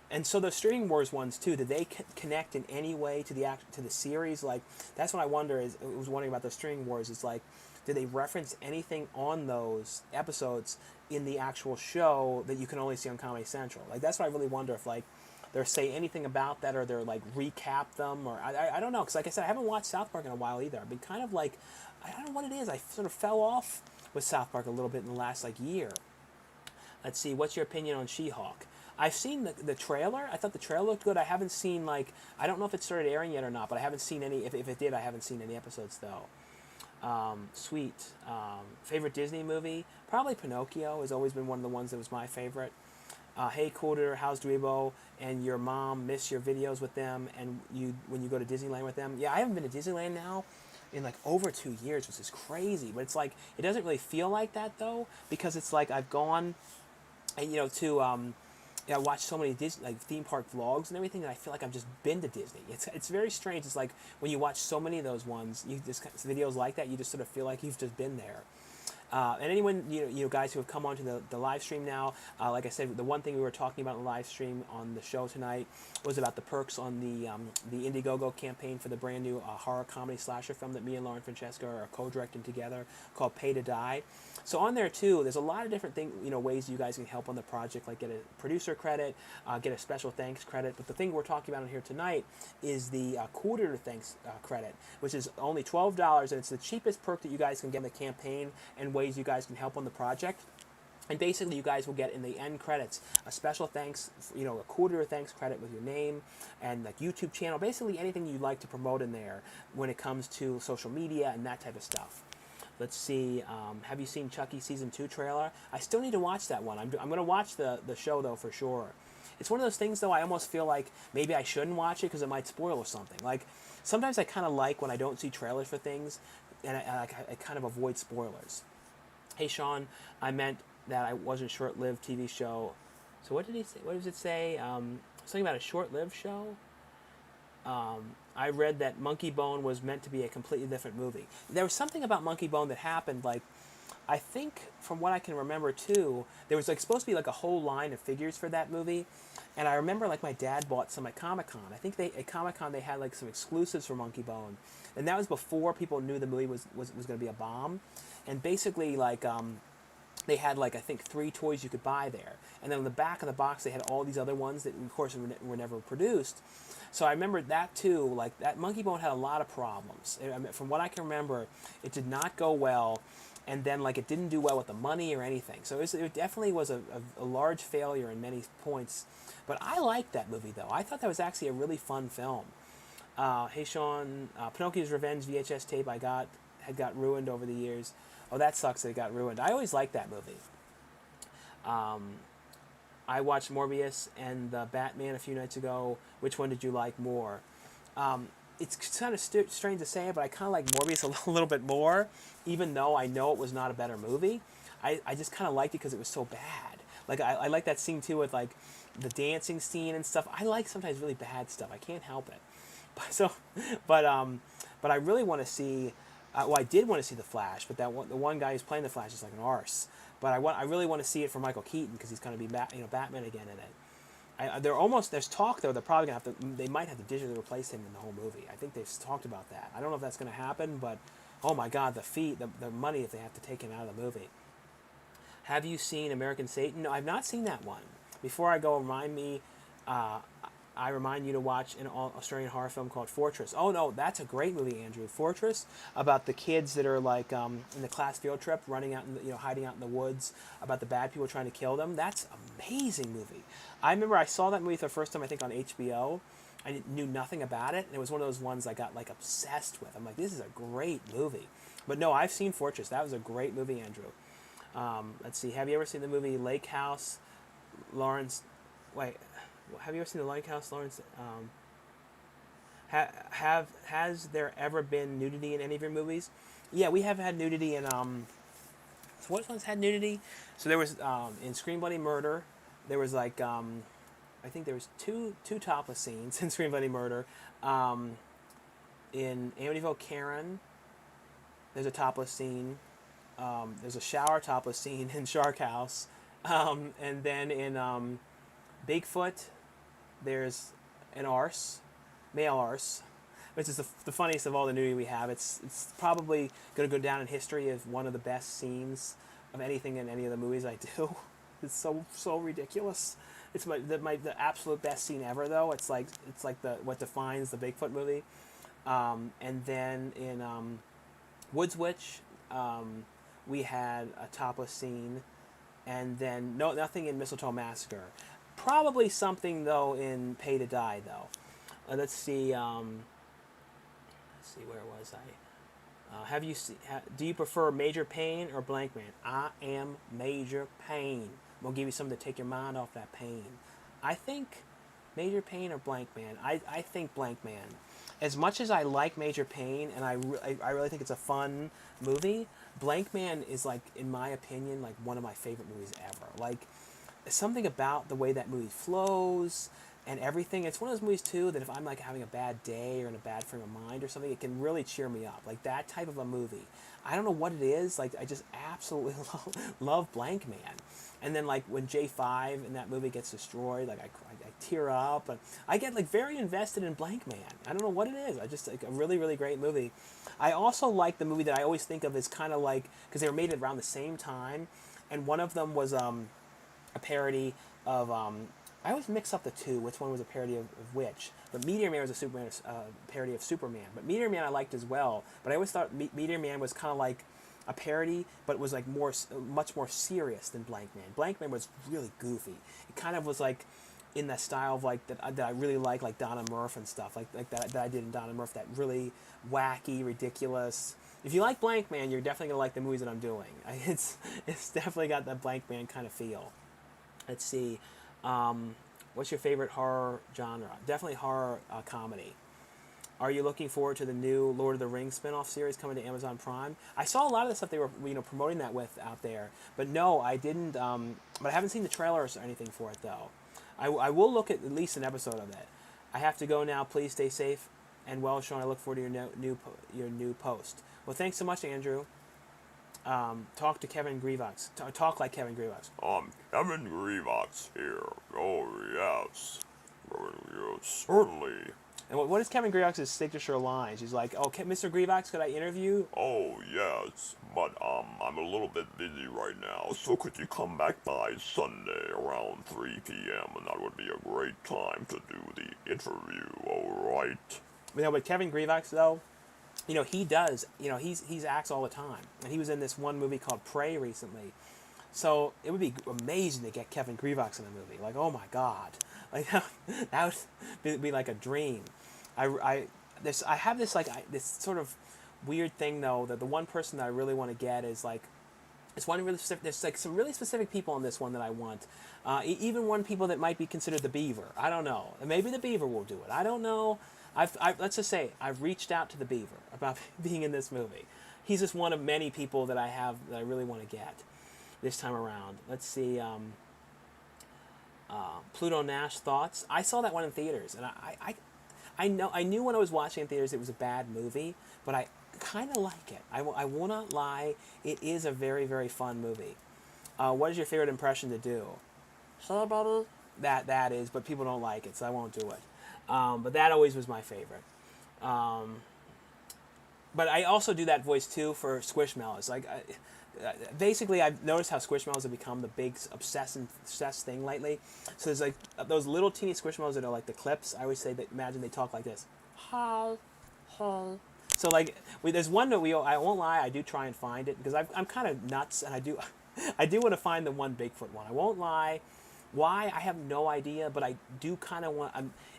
And so the Streaming Wars ones too, did they connect in any way to the series? Like that's what I wonder. I was wondering about the Streaming Wars. It's like, did they reference anything on those episodes in the actual show that you can only see on Comedy Central? Like that's what I really wonder if like they're say anything about that or they're like recap them or I don't know, because like I said, I haven't watched South Park in a while either. I've been kind of like, I don't know what it is. I sort of fell off with South Park a little bit in the last like year. Let's see, what's your opinion on She-Hulk? I've seen the trailer. I thought the trailer looked good. I haven't seen like, I don't know if it started airing yet or not, but I haven't seen any. If it did, I haven't seen any episodes though. Sweet. Favorite Disney movie? Probably Pinocchio has always been one of the ones that was my favorite. Hey Coolduder, how's Dweebo and your mom miss your videos with them and when you go to Disneyland with them? Yeah, I haven't been to Disneyland now in like over 2 years, which is crazy. But it's like, it doesn't really feel like that though, because it's like I've gone, and to I watch so many Disney, like theme park vlogs and everything, and I feel like I've just been to Disney. It's very strange. It's like when you watch so many of those ones, you just videos like that, you just sort of feel like you've just been there. And anyone, guys who have come onto the live stream now, like I said, the one thing we were talking about in the live stream on the show tonight was about the perks on the Indiegogo campaign for the brand new horror comedy slasher film that me and Lauren Francesca are co-directing together called Pay to Die. So on there too, there's a lot of different ways you guys can help on the project, like get a producer credit, get a special thanks credit. But the thing we're talking about in here tonight is the Coolduder thanks credit, which is only $12, and it's the cheapest perk that you guys can get in the campaign and ways you guys can help on the project. And basically you guys will get in the end credits a special thanks, a Coolduder thanks credit with your name and like YouTube channel, basically anything you'd like to promote in there when it comes to social media and that type of stuff. Let's see. Have you seen Chucky season 2 trailer? I still need to watch that one. I'm going to watch the show though for sure. It's one of those things though. I almost feel like maybe I shouldn't watch it because it might spoil or something. Like sometimes I kind of like when I don't see trailers for things, and I kind of avoid spoilers. Hey Sean, I meant that I wasn't short-lived TV show. So what did he say? What does it say? Something about a short-lived show. I read that Monkey Bone was meant to be a completely different movie. There was something about Monkey Bone that happened, like, I think from what I can remember too, there was like supposed to be like a whole line of figures for that movie, and I remember like my dad bought some at Comic-Con. I think at Comic-Con they had like some exclusives for Monkey Bone, and that was before people knew the movie was going to be a bomb, and basically like they had like I think 3 toys you could buy there, and then on the back of the box they had all these other ones that of course were never produced. So I remember that too. Like that Monkey Bone had a lot of problems. I mean, from what I can remember, it did not go well, and then like it didn't do well with the money or anything. So it definitely was a large failure in many points. But I liked that movie though. I thought that was actually a really fun film. Hey Sean, Pinocchio's Revenge VHS tape had got ruined over the years. Oh, that sucks that it got ruined. I always liked that movie. I watched Morbius and the Batman a few nights ago. Which one did you like more? It's kind of strange to say it, but I kind of like Morbius a little bit more, even though I know it was not a better movie. I just kind of liked it because it was so bad. Like I like that scene too with like the dancing scene and stuff. I like sometimes really bad stuff. I can't help it. But I really want to see. I did want to see The Flash, but the one guy who's playing The Flash is like an arse. But I really want to see it for Michael Keaton because he's going to be Batman again in it. There's talk though they're probably gonna they might have to digitally replace him in the whole movie. I think they've talked about that. I don't know if that's going to happen, but oh my God, the money if they have to take him out of the movie. Have you seen American Satan? No, I've not seen that one. Before I go, I remind you to watch an Australian horror film called Fortress. Oh no, that's a great movie, Andrew. Fortress, about the kids that are like in the class field trip, running out, hiding out in the woods, about the bad people trying to kill them. That's an amazing movie. I remember I saw that movie for the first time, I think on HBO. I knew nothing about it, and it was one of those ones I got like obsessed with. I'm like, this is a great movie. But no, I've seen Fortress. That was a great movie, Andrew. Let's see. Have you ever seen the movie Lake House, Lawrence? Wait. Have you ever seen the Lake House, Lawrence? Has there ever been nudity in any of your movies? Yeah, we have had nudity in. What ones had nudity? So there was in Scream Bloody Murder. There was like I think there was two topless scenes in Scream Bloody Murder. In Amityville Karen, there's a topless scene. There's a shower topless scene in Shark House, and then in Bigfoot, there's an arse, male arse, which is the funniest of all the nudity we have. It's probably going to go down in history as one of the best scenes of anything in any of the movies I do. It's so ridiculous. It's the absolute best scene ever though. It's like what defines the Bigfoot movie. And then in Woods Witch, we had a topless scene, and then nothing in Mistletoe Massacre. Probably something though in Pay to Die though. Let's see. Where was I? Do you prefer Major Pain or Blank Man? I am Major Pain. I'm gonna give you something to take your mind off that pain. I think Major Pain or Blank Man. I think Blank Man. As much as I like Major Pain and I really think it's a fun movie, Blank Man is like, in my opinion, like one of my favorite movies ever. Like something about the way that movie flows and everything. It's one of those movies too that if I'm like having a bad day or in a bad frame of mind or something, it can really cheer me up. Like that type of a movie. I don't know what it is. Like I just absolutely love Blank Man. And then like when J5 in that movie gets destroyed, like I tear up, and I get like very invested in Blank Man. I don't know what it is. I just like a really, really great movie. I also like the movie that I always think of as kind of like, because they were made around the same time, and one of them was a parody of I always mix up the two, which one was a parody of which. But Meteor Man was a parody of Superman. But Meteor Man I liked as well. But I always thought Meteor Man was kind of like a parody, but it was like much more serious than Blank Man. Blank Man was really goofy. It kind of was like, in that style of like that I really like Donna Murph and stuff like that I did in Donna Murph, that really wacky, ridiculous. If you like Blank Man, you're definitely gonna like the movies that I'm doing. It's definitely got that Blank Man kind of feel. Let's see, what's your favorite horror genre? Definitely horror comedy. Are you looking forward to the new Lord of the Rings spinoff series coming to Amazon Prime? I saw a lot of the stuff they were promoting that with out there, but no, I didn't. But I haven't seen the trailers or anything for it though. I will look at least an episode of it. I have to go now. Please stay safe and well, Sean. I look forward to your new post. Well, thanks so much, Andrew. Talk to Kevin Grevox. Talk like Kevin Grevox. Kevin Grevox here. Oh, yes. Yes, certainly. And what is Kevin Grevox's signature line? She's like, "Oh, Mr. Grevox, could I interview?" Oh, yes, but I'm a little bit busy right now, so could you come back by Sunday around 3 p.m. and that would be a great time to do the interview, alright? But Kevin Grevox, though, he does, he's acts all the time. And he was in this one movie called Prey recently. So it would be amazing to get Kevin Grevox in a movie. Like, oh my God. Like, that would be like a dream. I have this this sort of weird thing though, that the one person that I really want to get is like, it's one really specific, there's like some really specific people on this one that I want. Even one people that might be considered the Beaver. I don't know. Maybe the Beaver will do it. I don't know. Let's just say I've reached out to the Beaver about being in this movie. He's just one of many people that I really want to get this time around. Let's see. Pluto Nash thoughts. I saw that one in theaters, and I knew when I was watching in theaters it was a bad movie, but I kind of like it. I will not lie. It is a very, very fun movie. What is your favorite impression to do? Sorry, buddy. That is, but people don't like it, so I won't do it. But that always was my favorite. But I also do that voice too for Squishmallows. Like, basically, I've noticed how Squishmallows have become the big obsessed thing lately. So there's like those little teeny Squishmallows that are like the clips. I always say that, imagine they talk like this. Hi, hi. So like, there's one that I won't lie, I do try and find it because I'm kind of nuts, and I do want to find the one Bigfoot one. I won't lie. Why? I have no idea, but I do kind of want.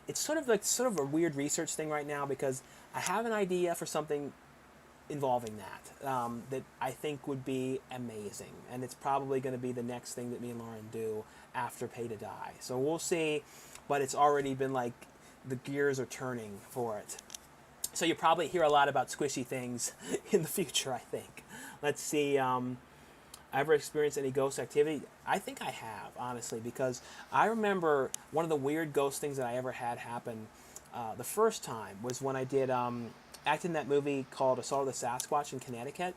It's sort of a weird research thing right now because I have an idea for something involving that I think would be amazing, and it's probably going to be the next thing that me and Lauren do after Pay to Die. So we'll see, but it's already been like the gears are turning for it. So you'll probably hear a lot about squishy things in the future, I think. Let's see. Ever experienced any ghost activity? I think I have, honestly, because I remember one of the weird ghost things that I ever had happen the first time was when I did act in that movie called Assault of the Sasquatch in Connecticut.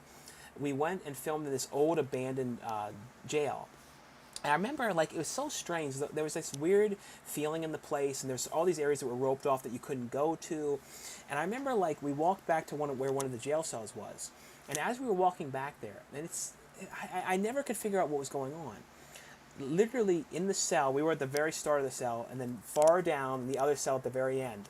We went and filmed in this old abandoned jail. And I remember, like, it was so strange. There was this weird feeling in the place, and there's all these areas that were roped off that you couldn't go to. And I remember, like, we walked back to where one of the jail cells was. And as we were walking back there, and I never could figure out what was going on. Literally, in the cell, we were at the very start of the cell, and then far down, the other cell at the very end,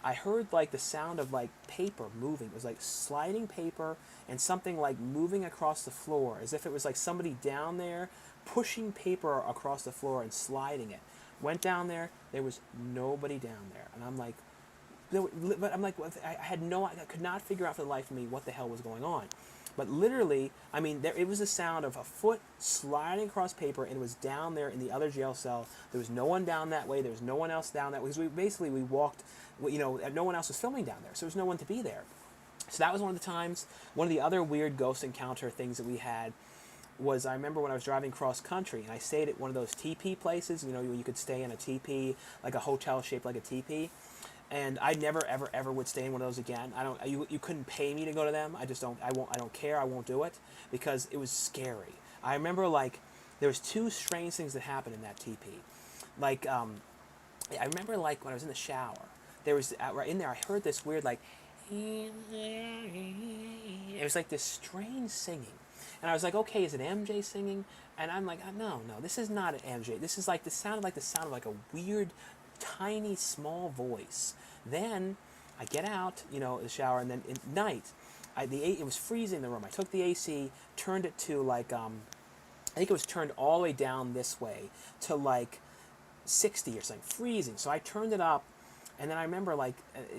I heard, like, the sound of, like, paper moving. It was, like, sliding paper and something, like, moving across the floor, as if it was, like, somebody down there pushing paper across the floor and sliding it. Went down there, there was nobody down there. And I'm like, I could not figure out for the life of me what the hell was going on. But literally, I mean, it was the sound of a foot sliding across paper, and it was down there in the other jail cell. There was no one down that way. There was no one else down that way. Because we walked, no one else was filming down there, so there was no one to be there. So that was one of the times. One of the other weird ghost encounter things that we had was, I remember when I was driving cross country, and I stayed at one of those teepee places, where you could stay in a teepee, like a hotel shaped like a teepee. And I never, ever, ever would stay in one of those again. You couldn't pay me to go to them. I don't care. I won't do it because it was scary. I remember, like, there was two strange things that happened in that teepee. Like, I remember, like, when I was in the shower, there was, right in there, I heard this weird, like, it was like this strange singing. And I was like, okay, is it MJ singing? And I'm like, no, this is not an MJ. This is like the sound of like a weird, tiny, small voice. Then I get out, the shower, and then at night, it was freezing in the room. I took the AC, turned it to like, I think it was turned all the way down this way to like 60 or something, freezing. So I turned it up, and then I remember like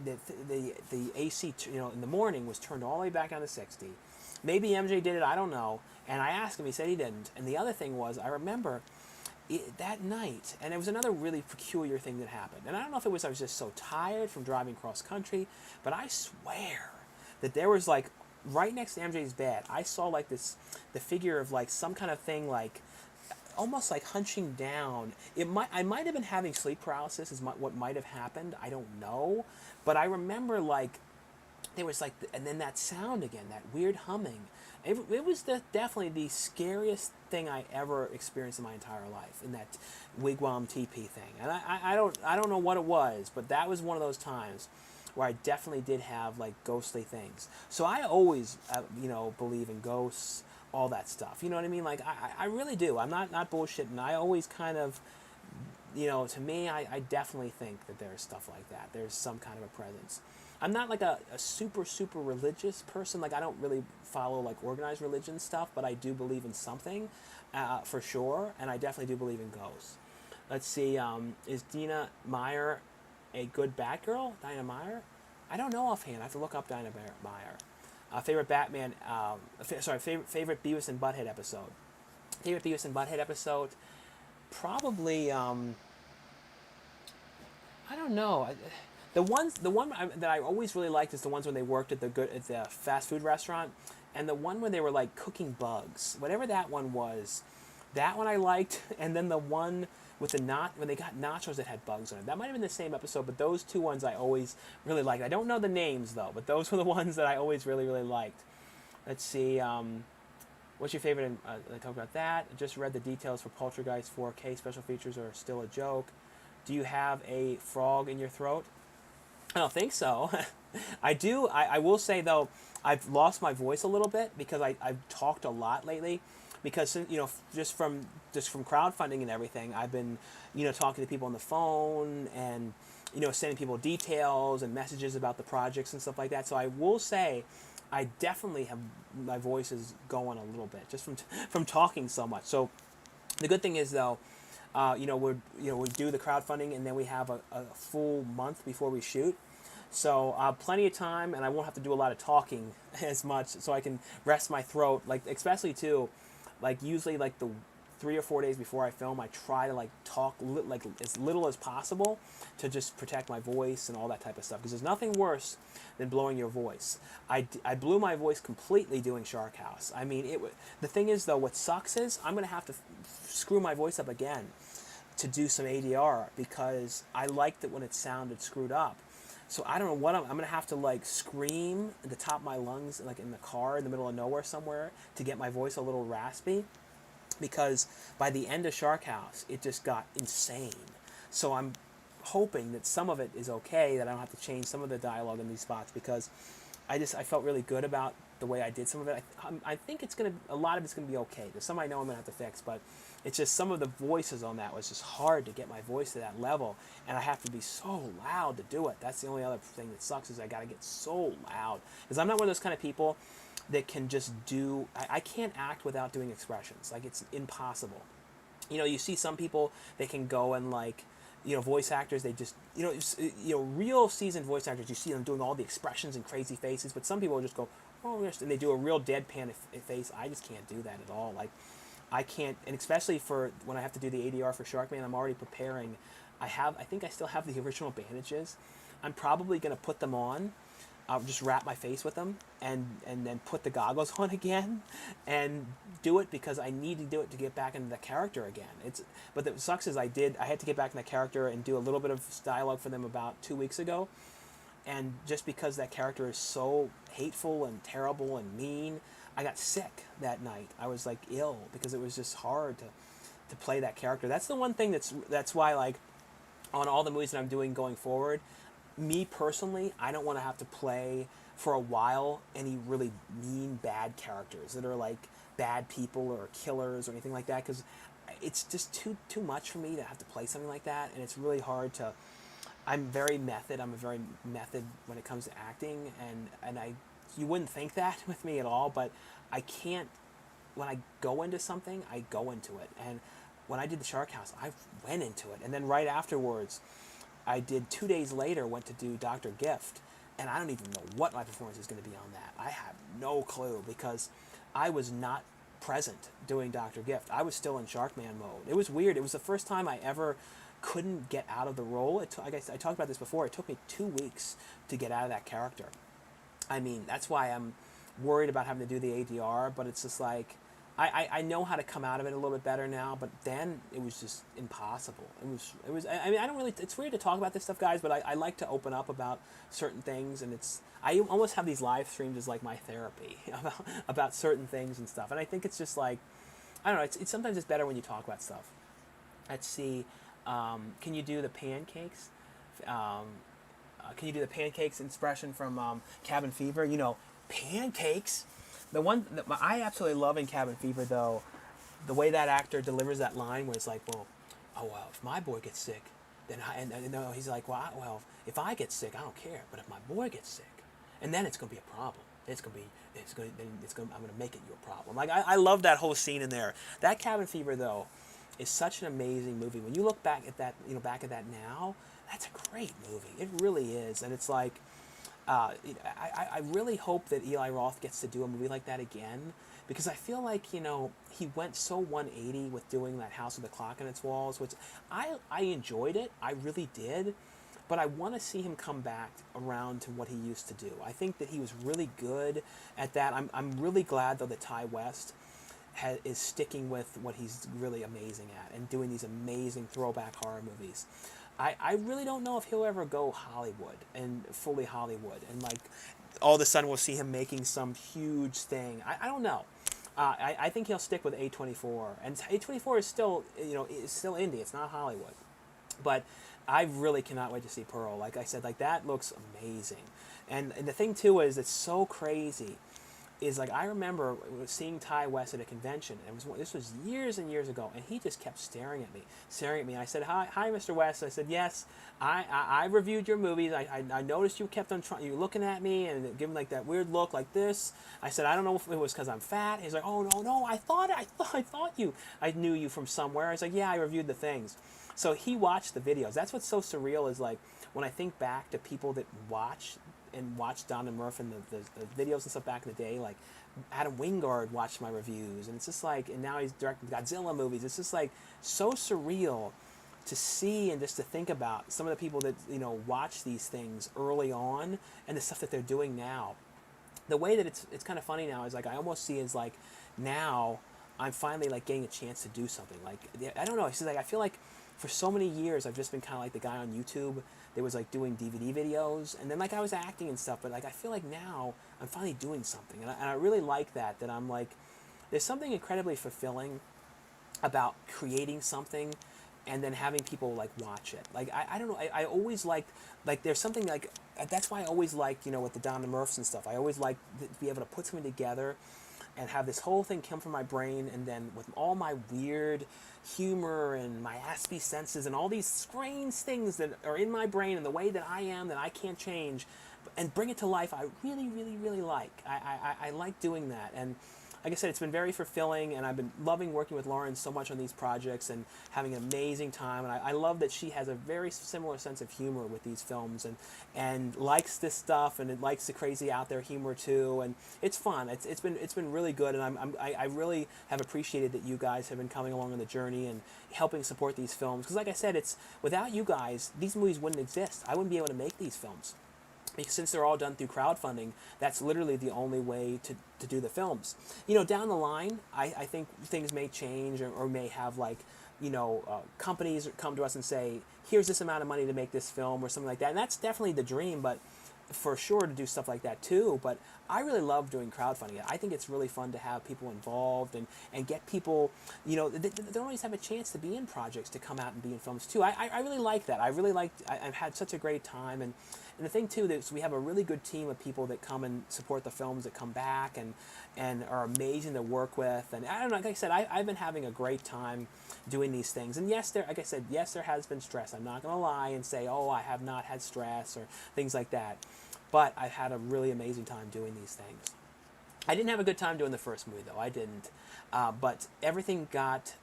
the AC, in the morning was turned all the way back down to 60. Maybe MJ did it, I don't know. And I asked him, he said he didn't. And the other thing was, I remember that night, and it was another really peculiar thing that happened. And I don't know if it was I was just so tired from driving cross country, but I swear that there was like right next to MJ's bed, I saw like the figure of like some kind of thing like almost like hunching down. I might have been having sleep paralysis is what might have happened. I don't know, but I remember like there was like, and then that sound again, that weird humming. It was definitely the scariest thing I ever experienced in my entire life, in that wigwam teepee thing. And I don't know what it was, but that was one of those times where I definitely did have like ghostly things. So I always, believe in ghosts, all that stuff. You know what I mean? Like I really do. I'm not bullshitting. I always kind of, to me, I definitely think that there's stuff like that. There's some kind of a presence. I'm not like a super, super religious person. Like I don't really follow like organized religion stuff, but I do believe in something for sure. And I definitely do believe in ghosts. Let's see, is Dina Meyer a good Batgirl? Dinah Meyer? I don't know offhand. I have to look up Dinah Meyer. Favorite Batman, favorite Beavis and Butthead episode. Favorite Beavis and Butthead episode? Probably, I don't know. The one that I always really liked is the ones when they worked at the fast food restaurant, and the one where they were like cooking bugs. Whatever that one was, that one I liked, and then the one with when they got nachos that had bugs on it. That might have been the same episode, but those two ones I always really liked. I don't know the names though, but those were the ones that I always really, really liked. Let's see. What's your favorite? I talked about that. I just read the details for Poltergeist 4K. Special features are still a joke. Do you have a frog in your throat? I don't think so. I do. I will say though, I've lost my voice a little bit because I've talked a lot lately. Because just from crowdfunding and everything, I've been talking to people on the phone and sending people details and messages about the projects and stuff like that. So I will say, I definitely have my voice is going a little bit just from talking so much. So the good thing is though, we do the crowdfunding and then we have a full month before we shoot. So plenty of time, and I won't have to do a lot of talking as much, so I can rest my throat. Like especially too, like usually like the 3 or 4 days before I film, I try to like talk like as little as possible to just protect my voice and all that type of stuff. Because there's nothing worse than blowing your voice. I blew my voice completely doing Shark House. I mean, the thing is though, what sucks is I'm gonna have to screw my voice up again to do some ADR because I liked it when it sounded screwed up. So I don't know what I'm going to have to like scream at the top of my lungs, like in the car in the middle of nowhere somewhere to get my voice a little raspy, because by the end of Shark House, it just got insane. So I'm hoping that some of it is okay, that I don't have to change some of the dialogue in these spots, because I felt really good about the way I did some of it. I think a lot of it's going to be okay. There's some I know I'm going to have to fix, but it's just some of the voices on that was just hard to get my voice to that level, and I have to be so loud to do it. That's the only other thing that sucks, is I got to get so loud, because I'm not one of those kind of people that can just do. I can't act without doing expressions. Like it's impossible. You see some people, they can go and like, voice actors, they just, real seasoned voice actors, you see them doing all the expressions and crazy faces, but some people just go, oh, yes, and they do a real deadpan face. I just can't do that at all. Like, I can't, and especially for when I have to do the ADR for Sharkman, I'm already preparing. I think I still have the original bandages. I'm probably going to put them on. I'll just wrap my face with them and then put the goggles on again and do it, because I need to do it to get back into the character again. But what sucks is I had to get back in the character and do a little bit of dialogue for them about 2 weeks ago. And just because that character is so hateful and terrible and mean, I got sick that night. I was like ill because it was just hard to play that character. That's the one thing that's why, like, on all the movies that I'm doing going forward, me personally, I don't want to have to play for a while any really mean, bad characters that are like bad people or killers or anything like that, because it's just too much for me to have to play something like that, and it's really hard to. I'm very method. I'm a very method when it comes to acting, and you wouldn't think that with me at all, but I can't. When I go into something, I go into it, and when I did the Shark House, I went into it, and then right afterwards, I did 2 days later went to do Dr. Gift, and I don't even know what my performance is going to be on that. I have no clue because I was not present doing Dr. Gift. I was still in Sharkman mode. It was weird. It was the first time I ever couldn't get out of the role. I talked about this before. It took me 2 weeks to get out of that character. I mean, that's why I'm worried about having to do the ADR, but it's just like, I know how to come out of it a little bit better now, but then it was just impossible. It was, I mean, I don't really, it's weird to talk about this stuff, guys, but I like to open up about certain things, and I almost have these live streams as like my therapy about certain things and stuff, and I think it's just like, I don't know, it's sometimes it's better when you talk about stuff. Let's see, can you do the pancakes? Can you do the pancakes expression from Cabin Fever? You know, pancakes. The one that I absolutely love in Cabin Fever, though, the way that actor delivers that line, where it's like, well, if my boy gets sick, then he's like, well, if I get sick, I don't care, but if my boy gets sick, and then it's gonna be a problem. I'm gonna make it your problem. Like I love that whole scene in there. That Cabin Fever, though, is such an amazing movie. When you look back at that, now, that's a great movie. It really is, and it's like. I really hope that Eli Roth gets to do a movie like that again, because I feel like, he went so 180 with doing that House with the Clock in its Walls, which I enjoyed it. I really did. But I want to see him come back around to what he used to do. I think that he was really good at that. I'm really glad, though, that Ty West is sticking with what he's really amazing at and doing these amazing throwback horror movies. I really don't know if he'll ever go Hollywood and fully Hollywood, and like all of a sudden we'll see him making some huge thing. I don't know. I think he'll stick with A24, and A24 is still is still indie. It's not Hollywood, but I really cannot wait to see Pearl. Like I said, like that looks amazing, and the thing too is it's so crazy. Is like I remember seeing Ty West at a convention, and this was years and years ago, and he just kept staring at me. And I said, "Hi, Mr. West." I said, "Yes, I reviewed your movies. I noticed you kept on trying. You looking at me and giving like that weird look like this." I said, "I don't know if it was because I'm fat." He's like, "Oh no, I thought I knew you from somewhere." I was like, "Yeah, I reviewed the things." So he watched the videos. That's what's so surreal is like when I think back to people that watched Don and Murph and the videos and stuff back in the day, like Adam Wingard watched my reviews, and it's just like, and now he's directing Godzilla movies. It's just like so surreal to see and just to think about some of the people that watch these things early on and the stuff that they're doing now. The way that it's kind of funny now is like I almost see it as like now I'm finally like getting a chance to do something. Like I don't know. It's just like I feel like for so many years I've just been kind of like the guy on YouTube that was like doing DVD videos, and then like I was acting and stuff, but like I feel like now I'm finally doing something, and I really like that I'm like, there's something incredibly fulfilling about creating something and then having people like watch it. Like I don't know, I always like there's something like, that's why I always liked, with the Don and Murphs and stuff, I always like to be able to put something together and have this whole thing come from my brain, and then with all my weird humor and my aspy senses and all these strange things that are in my brain and the way that I am that I can't change, and bring it to life, I really, really, really like. I like doing that, and like I said, it's been very fulfilling, and I've been loving working with Lauren so much on these projects and having an amazing time. And I love that she has a very similar sense of humor with these films, and likes this stuff, and it likes the crazy out there humor too. And it's fun. It's been really good, and I really have appreciated that you guys have been coming along on the journey and helping support these films. Because like I said, it's without you guys, these movies wouldn't exist. I wouldn't be able to make these films. Because since they're all done through crowdfunding, that's literally the only way to do the films. Down the line, I think things may change or may have like, companies come to us and say, here's this amount of money to make this film or something like that. And that's definitely the dream, but for sure to do stuff like that too. But I really love doing crowdfunding. I think it's really fun to have people involved and get people, they don't always have a chance to be in projects, to come out and be in films too. I really like that. I've had such a great time. And the thing too is we have a really good team of people that come and support the films, that come back and are amazing to work with. And I don't know, like I said, I've been having a great time doing these things. And yes, there has been stress. I'm not going to lie and say, oh, I have not had stress or things like that. But I've had a really amazing time doing these things. I didn't have a good time doing the first movie, though. I didn't. But everything got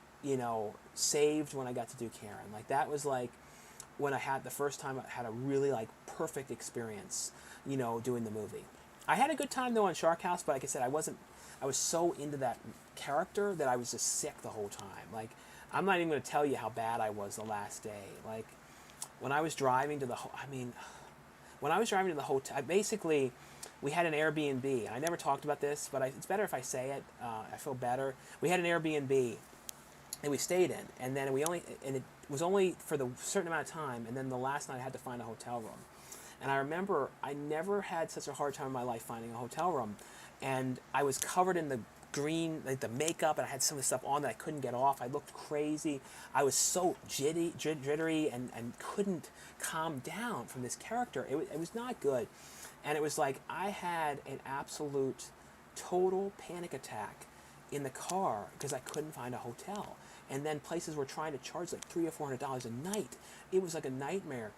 saved when I got to do Karen. Like that was like when I had the first time I had a really like perfect experience, doing the movie. I had a good time though on Shark House, but like I said, I was so into that character that I was just sick the whole time. Like I'm not even going to tell you how bad I was the last day. Like when I was driving to when I was driving to the hotel, basically we had an Airbnb. I never talked about this, but it's better if I say it. I feel better. We had an Airbnb and we stayed in, and then it was only for the certain amount of time, and then the last night I had to find a hotel room. And I remember I never had such a hard time in my life finding a hotel room, and I was covered in the green, like the makeup, and I had some of the stuff on that I couldn't get off. I looked crazy. I was so jittery and couldn't calm down from this character. It was not good. And it was like I had an absolute total panic attack in the car because I couldn't find a hotel. And then places were trying to charge like $300 or $400 a night. It was like a nightmare.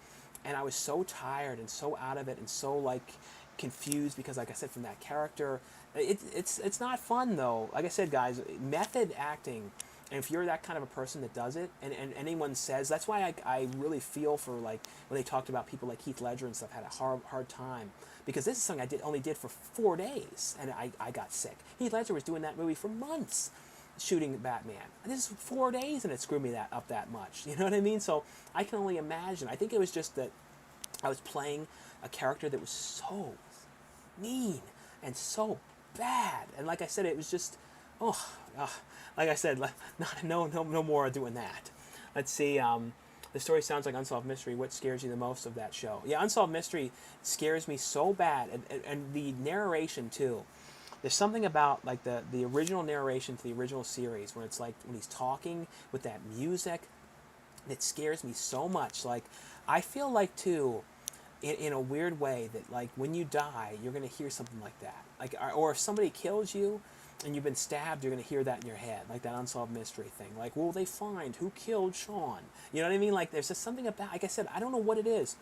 And I was so tired and so out of it and so like confused because, like I said, from that character. It's not fun though. Like I said, guys, method acting, and if you're that kind of a person that does it, and anyone says, that's why I really feel for like when they talked about people like Heath Ledger and stuff had a hard time, because this is something I only did for 4 days and I got sick. Heath Ledger was doing that movie for months, shooting Batman. And this is 4 days and it screwed me up that much. You know what I mean? So I can only imagine. I think it was just that I was playing a character that was so mean and so bad, and like I said, it was just, like I said, no more doing that. Let's see. The story sounds like Unsolved Mystery. What scares you the most of that show? Yeah, Unsolved Mystery scares me so bad, and the narration too. There's something about like the original narration to the original series where it's like when he's talking with that music, it scares me so much. Like I feel like too, in a weird way, that like when you die you're going to hear something like that, like, or if somebody kills you and you've been stabbed, you're going to hear that in your head, like that Unsolved Mystery thing, like, will they find who killed Sean? You know what I mean? Like there's just something about, like I said, I don't know what it is.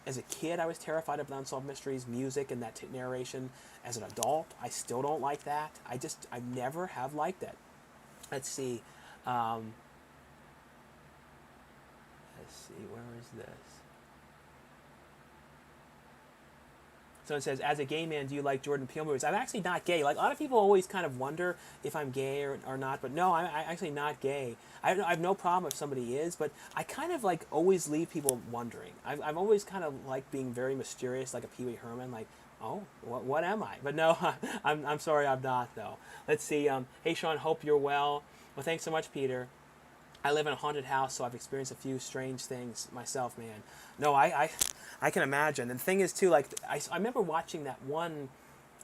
As a kid I was terrified of the Unsolved Mysteries music and that narration. As an adult I still don't like that. I never have liked it. Let's see. Let's see, where is this? So it says, as a gay man, do you like Jordan Peele movies? I'm actually not gay. Like a lot of people always kind of wonder if I'm gay or not, but no, I'm actually not gay. I have no problem if somebody is, but I kind of like always leave people wondering. I've always kind of like being very mysterious, like a Pee Wee Herman, like, oh, what am I? But no, I'm sorry, I'm not though. Let's see. Hey Sean, hope you're well. Well, thanks so much, Peter. I live in a haunted house, so I've experienced a few strange things myself, man. No, I can imagine. And the thing is, too, like, I remember watching that one,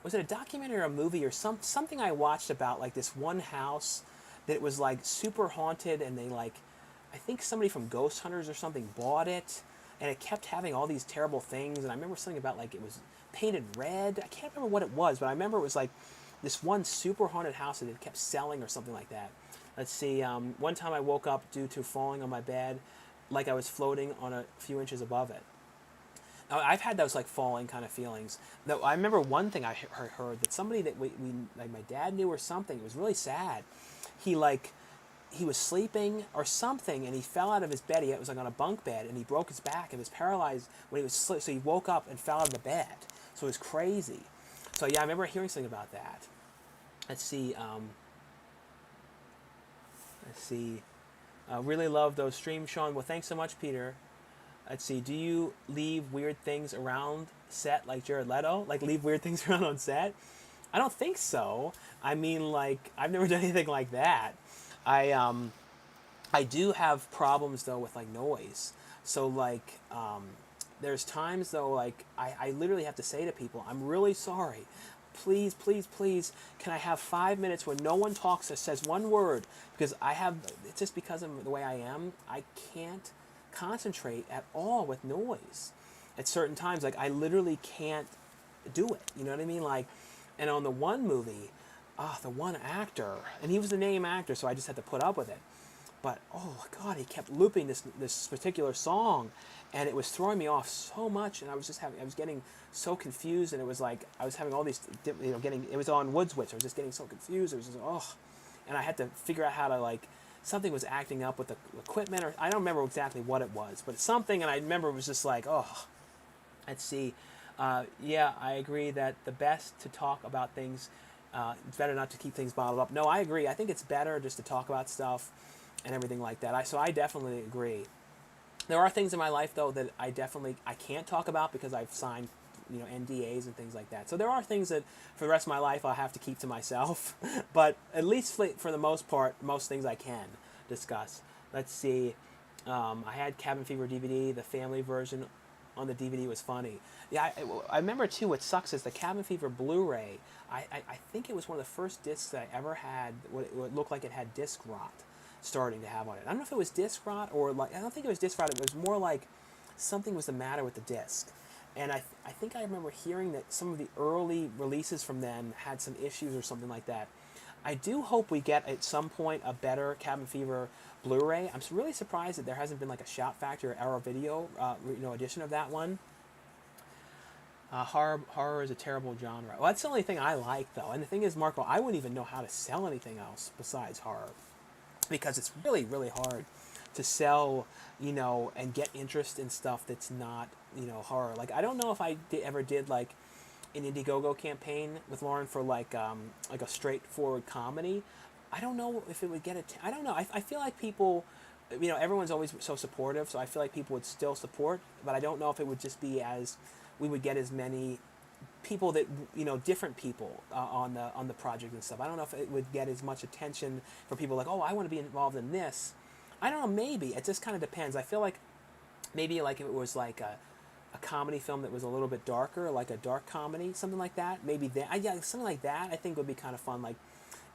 was it a documentary or a movie or something I watched about, like, this one house that was, like, super haunted, and they, like, I think somebody from Ghost Hunters or something bought it, and it kept having all these terrible things, and I remember something about, like, it was painted red. I can't remember what it was, but I remember it was, like, this one super haunted house that it kept selling or something like that. Let's see, one time I woke up due to falling on my bed like I was floating on a few inches above it. Now, I've had those like falling kind of feelings. Though I remember one thing I heard that somebody that we like my dad knew or something. It was really sad. He was sleeping or something, and he fell out of his bed. He was like on a bunk bed, and he broke his back and was paralyzed when he was so he woke up and fell out of the bed. So it was crazy. So yeah, I remember hearing something about that. Let's see. Let's see. Really love those streams, Sean. Well, thanks so much, Peter. Let's see. Do you leave weird things around set like Jared Leto? Like leave weird things around on set? I don't think so. I mean, like I've never done anything like that. I do have problems though with like noise. So like there's times though like I literally have to say to people, I'm really sorry. Please, please, please, can I have 5 minutes when no one talks or says one word? Because it's just because of the way I am, I can't concentrate at all with noise. At certain times, like I literally can't do it. You know what I mean? Like, and on the one movie, the one actor, and he was the name actor, so I just had to put up with it. But oh God, he kept looping this particular song, and it was throwing me off so much. And I was getting so confused, and it was like I was having all these, it was on Wood Switch. I was just getting so confused. It was just and I had to figure out how to like something was acting up with the equipment, or I don't remember exactly what it was, but something, and I remember it was just like, oh, let's see. Yeah, I agree that the best to talk about things, it's better not to keep things bottled up. No, I agree. I think it's better just to talk about stuff and everything like that. So I definitely agree. There are things in my life though that I can't talk about because I've signed NDAs and things like that. So there are things that for the rest of my life I'll have to keep to myself. But at least for the most part, most things I can discuss. Let's see. I had Cabin Fever DVD. The family version on the DVD was funny. Yeah, I remember too. What sucks is the Cabin Fever Blu-ray. I think it was one of the first discs that I ever had. What looked like it had disc rot starting to have on it. I don't know if it was disc rot or like, I don't think it was disc rot. It was more like something was the matter with the disc. And I think I remember hearing that some of the early releases from them had some issues or something like that. I do hope we get at some point a better Cabin Fever Blu-ray. I'm really surprised that there hasn't been like a Shout Factor or Arrow Video edition of that one. Horror is a terrible genre. Well, that's the only thing I like though. And the thing is, Marco, I wouldn't even know how to sell anything else besides horror, because it's really, really hard to sell, and get interest in stuff that's not, horror. Like, I don't know if I ever did like an Indiegogo campaign with Lauren for like a straightforward comedy. I don't know if it would get it. I don't know. I feel like people, everyone's always so supportive, so I feel like people would still support, but I don't know if it would just be as, we would get as many people that, different people on the project and stuff. I don't know if it would get as much attention for people like, oh, I want to be involved in this. I don't know, maybe. It just kind of depends. I feel like maybe like if it was like a comedy film that was a little bit darker, like a dark comedy, something like that, maybe that, yeah, something like that I think would be kind of fun, like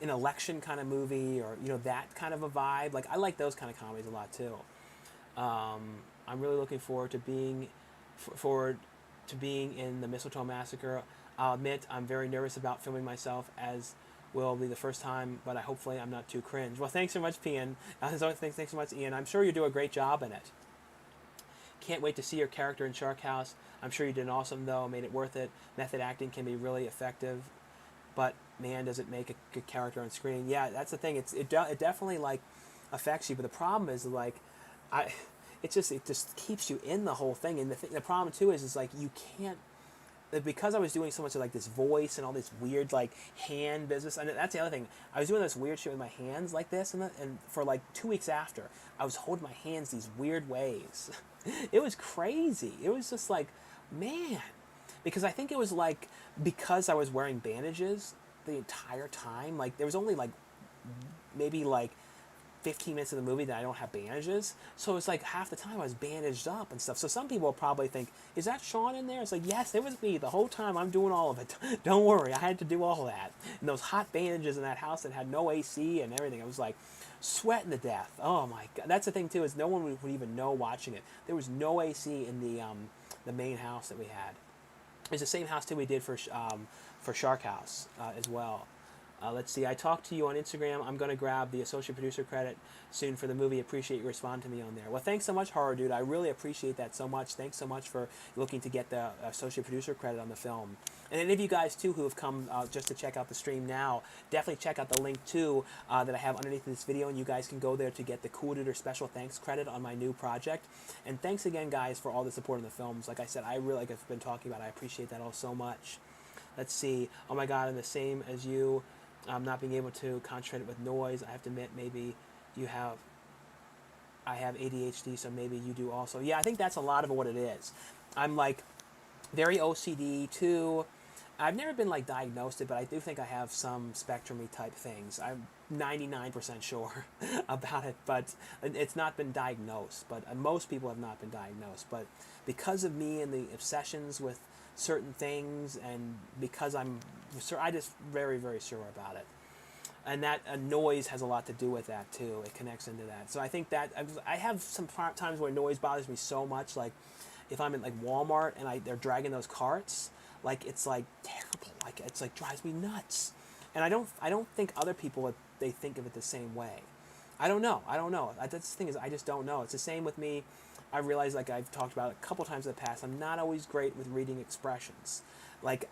an election kind of movie, or, that kind of a vibe. Like, I like those kind of comedies a lot too. I'm really looking forward to being in the Mistletoe Massacre. I'll admit I'm very nervous about filming myself, as will be the first time, but hopefully I'm not too cringe. Well, thanks so much, Ian. Thanks so much, Ian. I'm sure you do a great job in it. Can't wait to see your character in Shark House. I'm sure you did awesome, though. Made it worth it. Method acting can be really effective, but man, does it make a good character on screen. Yeah, that's the thing. It definitely like affects you, but the problem is like, it just keeps you in the whole thing. And the problem too is like you can't, because I was doing so much of like this voice and all this weird like hand business, and that's the other thing. I was doing this weird shit with my hands like this, and for like 2 weeks after, I was holding my hands these weird ways. It was crazy. It was just like, man, because I think it was like, because I was wearing bandages the entire time. Like, there was only like maybe like 15 minutes of the movie that I don't have bandages, so it's like half the time I was bandaged up and stuff. So some people will probably think, is that Sean in there? It's like, yes, it was me the whole time. I'm doing all of it. Don't worry, I had to do all that. And those hot bandages in that house that had no AC and everything, I was like sweating to death. Oh my god, that's the thing too, is no one would even know watching it. There was no AC in the main house that we had. It's the same house too we did for Shark House as well. Let's see. I talked to you on Instagram. I'm going to grab the associate producer credit soon for the movie. Appreciate you responding to me on there. Well, thanks so much, Horror Dude. I really appreciate that so much. Thanks so much for looking to get the associate producer credit on the film. And any of you guys, too, who have come just to check out the stream now, definitely check out the link, too, that I have underneath this video, and you guys can go there to get the Coolduder special thanks credit on my new project. And thanks again, guys, for all the support in the films. Like I said, I really, like I've been talking about, I appreciate that all so much. Let's see. Oh, my God, I'm the same as you. Not being able to concentrate with noise. I have to admit, maybe I have ADHD, so maybe you do also. Yeah, I think that's a lot of what it is. I'm like very OCD too. I've never been like diagnosed it, but I do think I have some spectrum-y type things. I'm 99% sure about it, but it's not been diagnosed. But most people have not been diagnosed. But because of me and the obsessions with certain things, and because I just very, very sure about it, and that noise has a lot to do with that too. It connects into that. So I think that I have some times where noise bothers me so much, like if I'm in like Walmart and they're dragging those carts, like it's like terrible, like it's like drives me nuts. And I don't think other people, they think of it the same way. I don't know. That's the thing, is I just don't know. It's the same with me. I realize, like I've talked about a couple times in the past, I'm not always great with reading expressions. Like,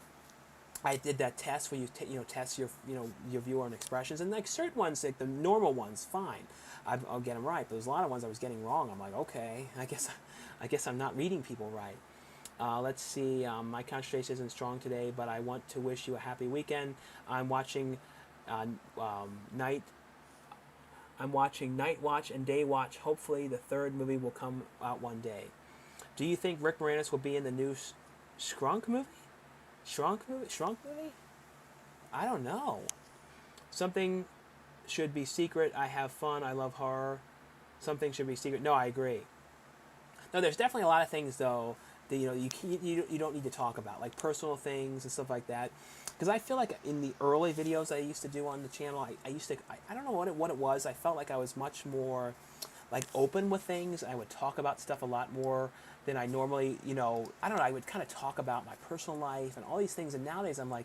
I did that test where you test your your viewer on expressions, and like certain ones, like the normal ones, fine, I'll get them right. But there's a lot of ones I was getting wrong. I'm like, okay, I guess I'm not reading people right. Let's see. My concentration isn't strong today, but I want to wish you a happy weekend. I'm watching uh, night. I'm watching Night Watch and Day Watch. Hopefully, the third movie will come out one day. Do you think Rick Moranis will be in the new Shrunk movie? Shrunk movie? Shrunk movie? I don't know. Something should be secret. I have fun. I love horror. Something should be secret. No, I agree. No, there's definitely a lot of things though that you don't need to talk about, like personal things and stuff like that. Because I feel like in the early videos I used to do on the channel, I used to I don't know what it was. I felt like I was much more like open with things. I would talk about stuff a lot more than I normally, I don't know, I would kind of talk about my personal life and all these things. And nowadays I'm like,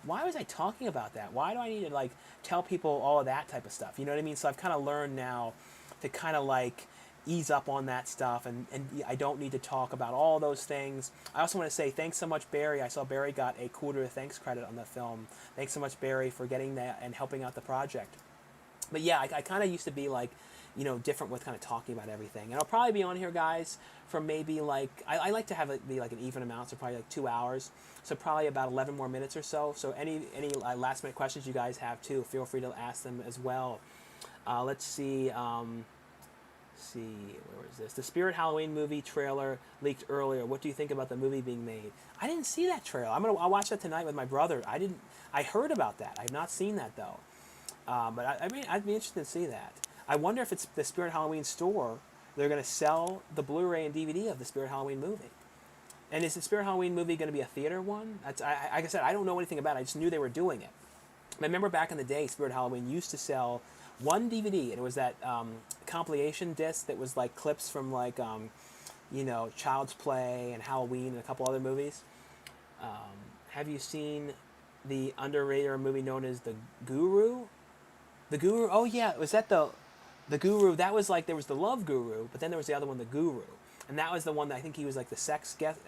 why was I talking about that? Why do I need to like tell people all of that type of stuff? You know what I mean? So I've kind of learned now to kind of like ease up on that stuff, and I don't need to talk about all those things. I also want to say thanks so much, Barry. I saw Barry got a Coolduder thanks credit on the film. Thanks so much, Barry, for getting that and helping out the project. But yeah, I kind of used to be like, different with kind of talking about everything. And I'll probably be on here, guys, for maybe like, I like to have it be like an even amount, so probably like 2 hours. So probably about 11 more minutes or so. So any last minute questions you guys have too, feel free to ask them as well. Let's see. Where is this? The Spirit Halloween movie trailer leaked earlier. What do you think about the movie being made? I didn't see that trailer. I'll watch that tonight with my brother. I heard about that. I've not seen that though. But I'd be interested to see that. I wonder if it's the Spirit Halloween store. They're going to sell the Blu-ray and DVD of the Spirit Halloween movie. And is the Spirit Halloween movie going to be a theater one? Like I said, I don't know anything about it. I just knew they were doing it. I remember back in the day, Spirit Halloween used to sell one DVD, and it was that compilation disc that was like clips from like Child's Play and Halloween and a couple other movies. Have you seen the underrated movie known as The Guru? The Guru? Oh yeah, was that the Guru? That was like, there was the Love Guru, but then there was the other one, The Guru, and that was the one that I think he was like the sex guest.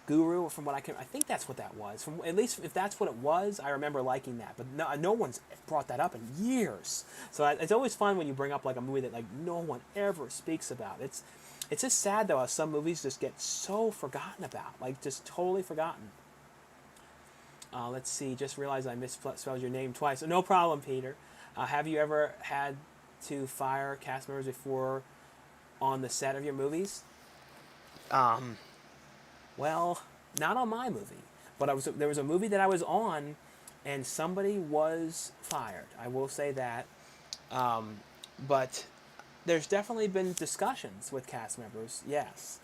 Guru, from what I think that's what that was. From at least if that's what it was, I remember liking that. But no one's brought that up in years. So it's always fun when you bring up like a movie that like no one ever speaks about. It's just sad though how some movies just get so forgotten about, like just totally forgotten. Let's see. Just realized I misspelled your name twice. No problem, Peter. Have you ever had to fire cast members before on the set of your movies? Well, not on my movie, but there was a movie that I was on, and somebody was fired. I will say that. But there's definitely been discussions with cast members, yes,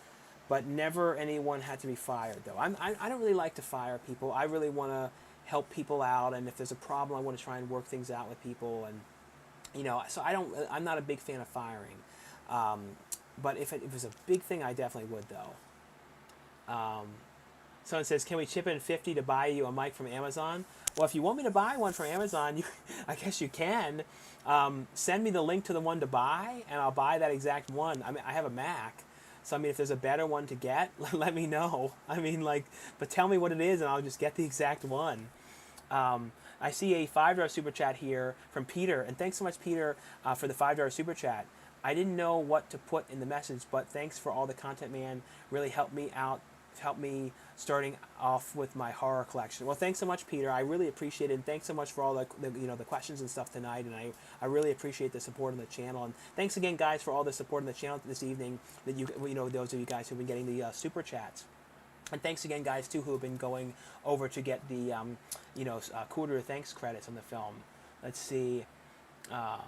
but never anyone had to be fired though. I don't really like to fire people. I really want to help people out, and if there's a problem, I want to try and work things out with people, and so I'm not a big fan of firing. But if it was a big thing, I definitely would though. Someone says, can we chip in 50 to buy you a mic from Amazon? Well, if you want me to buy one from Amazon, I guess you can. Send me the link to the one to buy, and I'll buy that exact one. I mean, I have a Mac, so I mean, if there's a better one to get, let me know. I mean, but tell me what it is, and I'll just get the exact one. I see a $5 super chat here from Peter, and thanks so much, Peter, for the $5 super chat. I didn't know what to put in the message, but thanks for all the content, man. Really helped me out. Helped me starting off with my horror collection. Well, thanks so much, Peter. I really appreciate it. And thanks so much for all the questions and stuff tonight. And I really appreciate the support on the channel. And thanks again, guys, for all the support on the channel this evening. That those of you guys who've been getting the super chats. And thanks again, guys, too, who have been going over to get the Coolduder thanks credits on the film. Let's see. Oh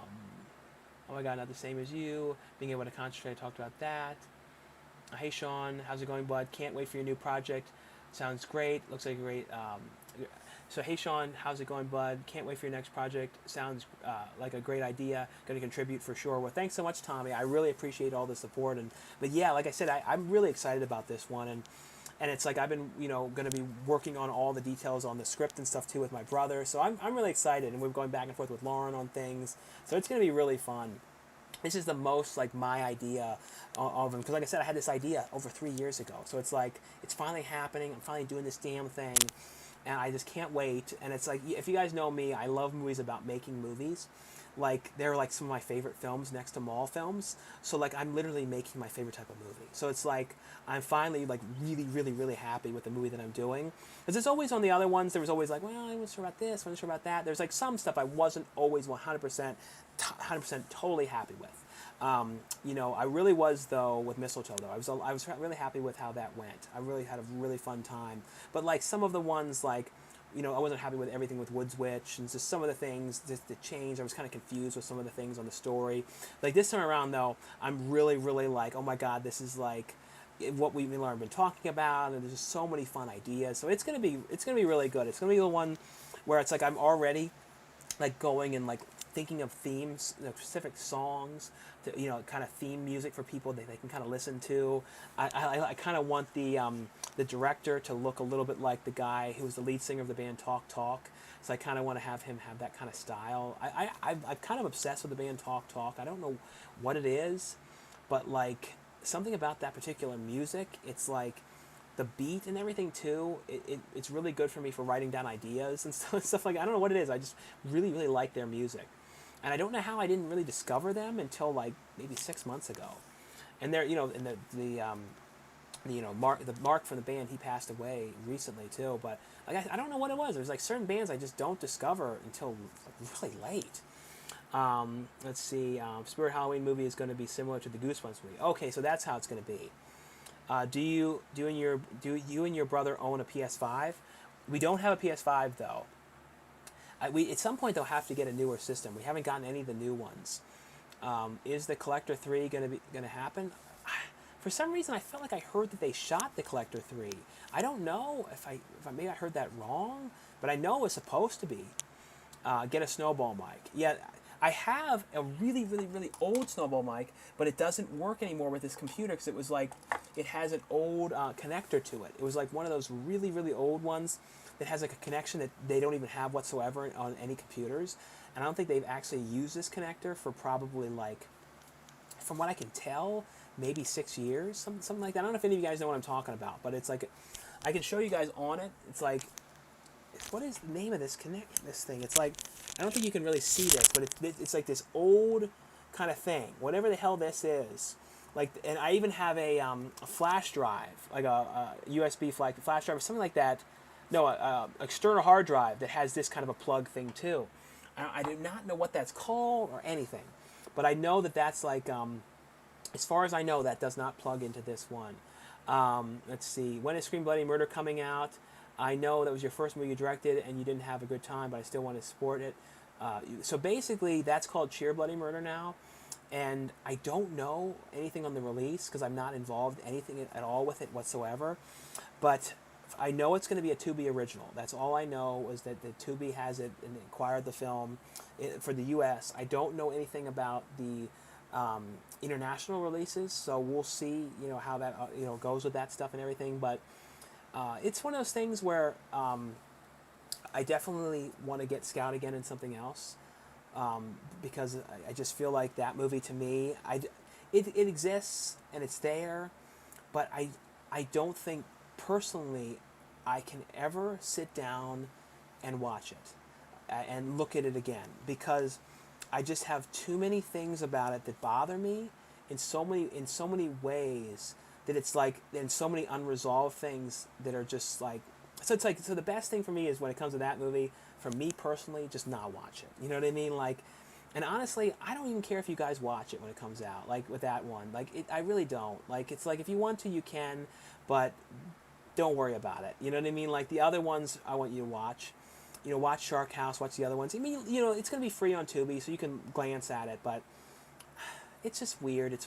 my God, not the same as you. Being able to concentrate. I talked about that. Hey Sean, how's it going, bud? Can't wait for your new project. Sounds great. Looks like a great. So hey Sean, how's it going, bud? Can't wait for your next project. Sounds like a great idea. Going to contribute for sure. Well, thanks so much, Tommy. I really appreciate all the support. But yeah, like I said, I'm really excited about this one, and it's like I've been going to be working on all the details on the script and stuff too with my brother. So I'm really excited, and we're going back and forth with Lauren on things. So it's going to be really fun. This is the most like my idea of him, because like I said, I had this idea over 3 years ago. So it's like it's finally happening. I'm finally doing this damn thing, and I just can't wait. And it's like, if you guys know me, I love movies about making movies. Like, they're like some of my favorite films next to mall films. So like, I'm literally making my favorite type of movie. So it's like, I'm finally like really, really, really happy with the movie that I'm doing. Because there's always on the other ones, there was always like, well, I wasn't sure about this, I wasn't sure about that. There's like some stuff I wasn't always 100% totally happy with. You know, I really was though with Mistletoe though. I was really happy with how that went. I really had a really fun time. But like some of the ones like, you know, I wasn't happy with everything with Woods Witch and just some of the things just the change. I was kind of confused with some of the things on the story. Like this time around though, I'm really, really like, oh my God, this is like what we've been talking about, and there's just so many fun ideas. So it's gonna be really good. It's gonna be the one where it's like I'm already like going and like thinking of themes, you know, specific songs, to, you know, kind of theme music for people that they can kind of listen to. I kind of want the director to look a little bit like the guy who was the lead singer of the band Talk Talk. So I kind of want to have him have that kind of style. I'm kind of obsessed with the band Talk Talk. I don't know what it is, but like something about that particular music, it's like the beat and everything too, it's really good for me for writing down ideas and stuff like that. I don't know what it is. I just really, really like their music. And I don't know how I didn't really discover them until like maybe 6 months ago. And they're, you know, and you know, Mark from the band, he passed away recently too. But like I don't know what it was. There's like certain bands I just don't discover until like really late. Let's see. Spirit Halloween movie is going to be similar to the Goosebumps movie. Okay, so that's how it's going to be. Do you and your brother own a PS5? We don't have a PS5 though. We at some point they'll have to get a newer system. We haven't gotten any of the new ones. Is the Collector 3 gonna happen? For some reason, I felt like I heard that they shot the Collector 3. I don't know if maybe I heard that wrong, but I know it's supposed to be. Get a snowball mic. Yeah, I have a really, really, really old snowball mic, but it doesn't work anymore with this computer because it was like, it has an old connector to it. It was like one of those really, really old ones that has like a connection that they don't even have whatsoever on any computers. And I don't think they've actually used this connector for probably like, from what I can tell, maybe 6 years, something like that. I don't know if any of you guys know what I'm talking about, but it's like, I can show you guys on it. It's like, what is the name of this thing? It's like, I don't think you can really see this, but it's like this old kind of thing. Whatever the hell this is. Like, and I even have a flash drive, like a USB flash drive or something like that. No, external hard drive that has this kind of a plug thing too. I do not know what that's called or anything, but I know that that's like, as far as I know, that does not plug into this one. Let's see, when is Scream Bloody Murder coming out? I know that was your first movie you directed and you didn't have a good time, but I still want to support it. So basically, that's called Cheer Bloody Murder now, and I don't know anything on the release because I'm not involved anything at all with it whatsoever, but I know it's going to be a Tubi original. That's all I know is that the Tubi has it and acquired the film for the U.S. I don't know anything about the international releases, so we'll see, you know, how that goes with that stuff and everything. But it's one of those things where I definitely want to get Scout again in something else because I just feel like that movie to me, it exists and it's there, but I don't think personally I can ever sit down and watch it and look at it again because I just have too many things about it that bother me in so many ways that it's like, and so many unresolved things that are just like, so it's like, so the best thing for me is when it comes to that movie, for me personally, just not watch it. You know what I mean? Like, and honestly, I don't even care if you guys watch it when it comes out, like with that one. Like, I really don't. Like, it's like, if you want to, you can, but don't worry about it. You know what I mean? Like the other ones I want you to watch. You know, watch Shark House, watch the other ones. I mean, you know, it's going to be free on Tubi, so you can glance at it, but it's just weird.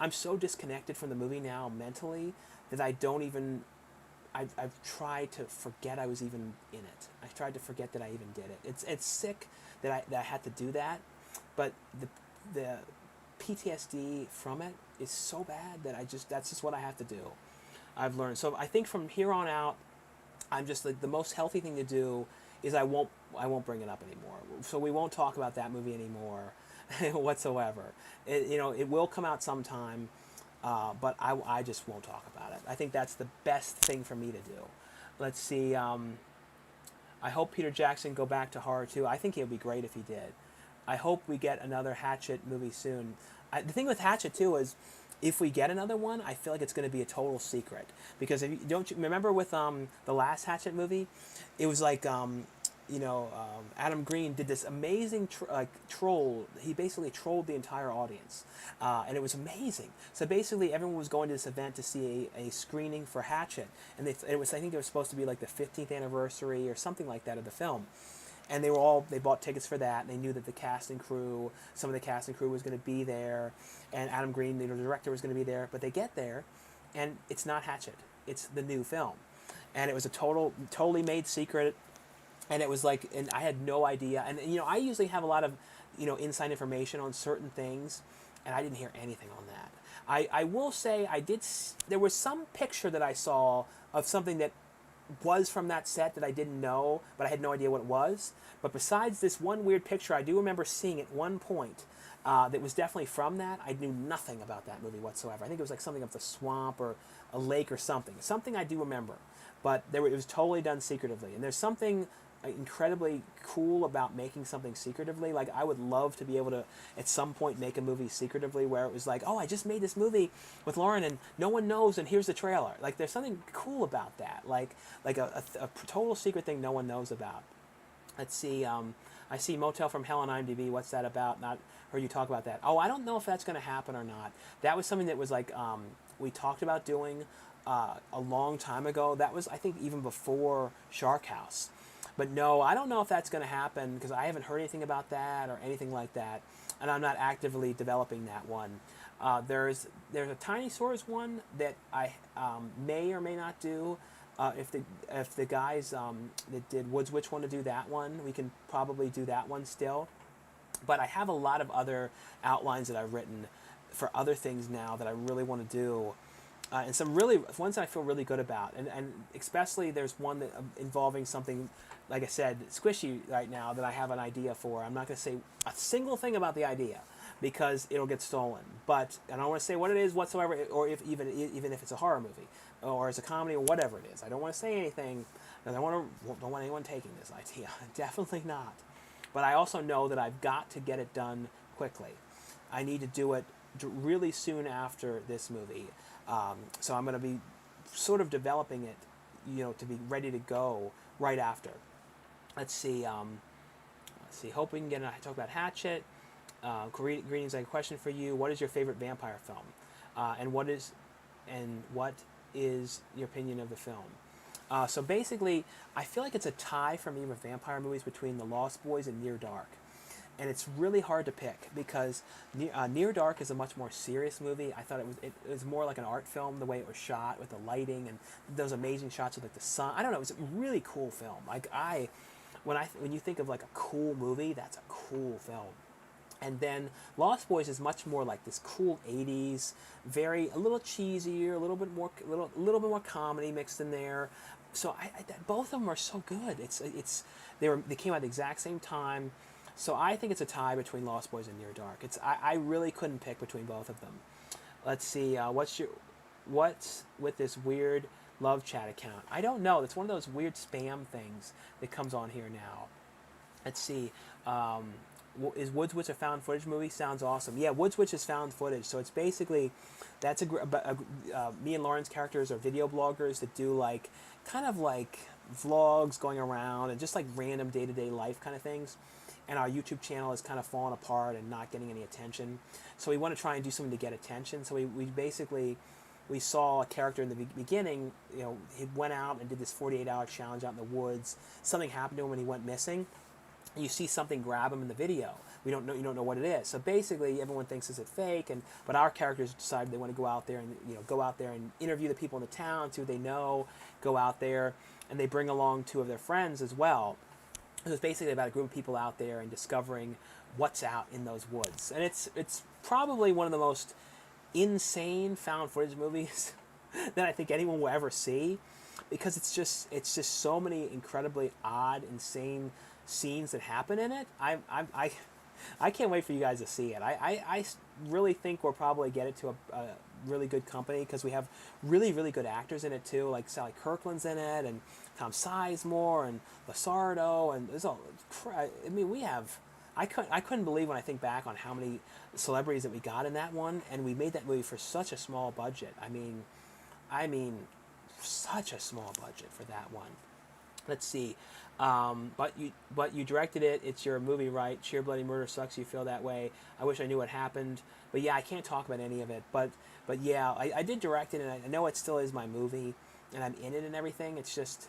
I'm so disconnected from the movie now mentally that I don't even, I've tried to forget I was even in it. I tried to forget that I even did it. It's sick that I had to do that, but the PTSD from it is so bad that that's just what I have to do. I've learned. So I think from here on out, I'm just like, the most healthy thing to do is I won't bring it up anymore. So we won't talk about that movie anymore whatsoever. It will come out sometime, but I just won't talk about it. I think that's the best thing for me to do. Let's see. I hope Peter Jackson go back to horror too. I think it would be great if he did. I hope we get another Hatchet movie soon. The thing with Hatchet too is, if we get another one, I feel like it's going to be a total secret, because if you don't you remember with the last Hatchet movie, it was like Adam Green did this amazing troll. He basically trolled the entire audience, and it was amazing. So basically, everyone was going to this event to see a screening for Hatchet, and I think it was supposed to be like the 15th anniversary or something like that of the film. And they bought tickets for that, and they knew that some of the cast and crew was going to be there, and Adam Green, the director, was going to be there. But they get there, and it's not Hatchet. It's the new film. And it was a totally made secret, and it was like, and I had no idea. And, I usually have a lot of, inside information on certain things, and I didn't hear anything on that. I will say there was some picture that I saw of something that was from that set that I didn't know, but I had no idea what it was. But besides this one weird picture, I do remember seeing at one point that was definitely from that. I knew nothing about that movie whatsoever. I think it was like something of the swamp or a lake or something. Something I do remember. But it was totally done secretively. And there's something incredibly cool about making something secretively. Like, I would love to be able to at some point make a movie secretively where it was like, oh, I just made this movie with Lauren and no one knows, and here's the trailer. Like, there's something cool about that, like a total secret thing no one knows about. Let's see. I see Motel from Hell on IMDb. What's that about? Not heard you talk about that. Oh, I don't know if that's going to happen or not. That was something that was like we talked about doing a long time ago. That was, I think, even before Shark House. But no, I don't know if that's going to happen, because I haven't heard anything about that or anything like that, and I'm not actively developing that one. There's a Tiny Swords one that I may or may not do. If the guys that did Woods Witch want to do that one, we can probably do that one still. But I have a lot of other outlines that I've written for other things now that I really want to do. And some really ones that I feel really good about, and especially there's one that involving something, like I said, squishy right now, that I have an idea for. I'm not going to say a single thing about the idea because it'll get stolen. But I don't want to say what it is whatsoever, or even if it's a horror movie or it's a comedy or whatever it is. I don't want to say anything because don't want anyone taking this idea. Definitely not. But I also know that I've got to get it done quickly. I need to do it really soon after this movie. So I'm going to be sort of developing it, to be ready to go right after. Let's see. Hope we can talk about Hatchet. Greetings. I have a question for you. What is your favorite vampire film? And what is your opinion of the film? So basically, I feel like it's a tie for me with vampire movies between The Lost Boys and Near Dark. And it's really hard to pick because Near Dark is a much more serious movie. I thought it was more like an art film, the way it was shot with the lighting and those amazing shots of like the sun. I don't know, it was a really cool film. Like when you think of like a cool movie, that's a cool film. And then Lost Boys is much more like this cool 80s, a little cheesier, a little bit more comedy mixed in there. So both of them are so good. They came out at the exact same time. So I think it's a tie between Lost Boys and Near Dark. I really couldn't pick between both of them. Let's see. What's with this weird love chat account? I don't know. It's one of those weird spam things that comes on here now. Let's see. Is Woods Witch a found footage movie? Sounds awesome. Yeah, Woods Witch is found footage. So it's basically me and Lauren's characters are video bloggers that do like kind of like vlogs going around and just like random day-to-day life kind of things. And our YouTube channel is kind of falling apart and not getting any attention. So we want to try and do something to get attention. So we saw a character in the beginning, he went out and did this 48-hour challenge out in the woods. Something happened to him when he went missing. You see something grab him in the video. You don't know what it is. So basically, everyone thinks is it fake, but our characters decide they want to go out there and interview the people in the town, see what they know, go out there, and they bring along two of their friends as well. It was basically about a group of people out there and discovering what's out in those woods. And it's probably one of the most insane found footage movies that I think anyone will ever see, because it's just so many incredibly odd, insane scenes that happen in it. I can't wait for you guys to see it. I really think we'll probably get it to really good company because we have really, really good actors in it too. Like Sally Kirkland's in it, and Tom Sizemore, and Lasardo, and there's all. I mean, we have. I couldn't believe when I think back on how many celebrities that we got in that one, and we made that movie for such a small budget. I mean, such a small budget for that one. Let's see. But you directed it. It's your movie, right? Sheer Bloody Murder sucks. You feel that way. I wish I knew what happened. But yeah, I can't talk about any of it. But yeah, I did direct it, and I know it still is my movie, and I'm in it and everything. It's just,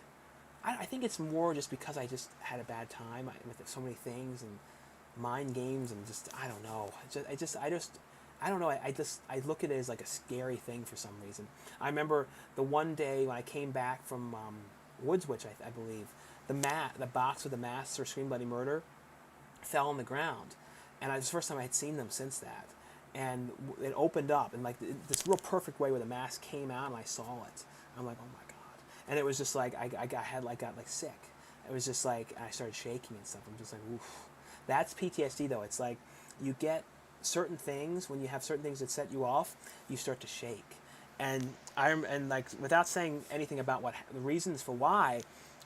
I think it's more just because I just had a bad time with so many things and mind games and just I don't know. I don't know. I look at it as like a scary thing for some reason. I remember the one day when I came back from Woods Witch, I believe, the box with the masks for Scream Bloody Murder fell on the ground, and it was the first time I had seen them since that. And it opened up in like this real perfect way where the mask came out, and I saw it. I'm like, oh my god! And it was just like I got sick. It was just like I started shaking and stuff. I'm just like, oof. That's PTSD though. It's like you get certain things when you have certain things that set you off, you start to shake. And like without saying anything about what the reasons for why,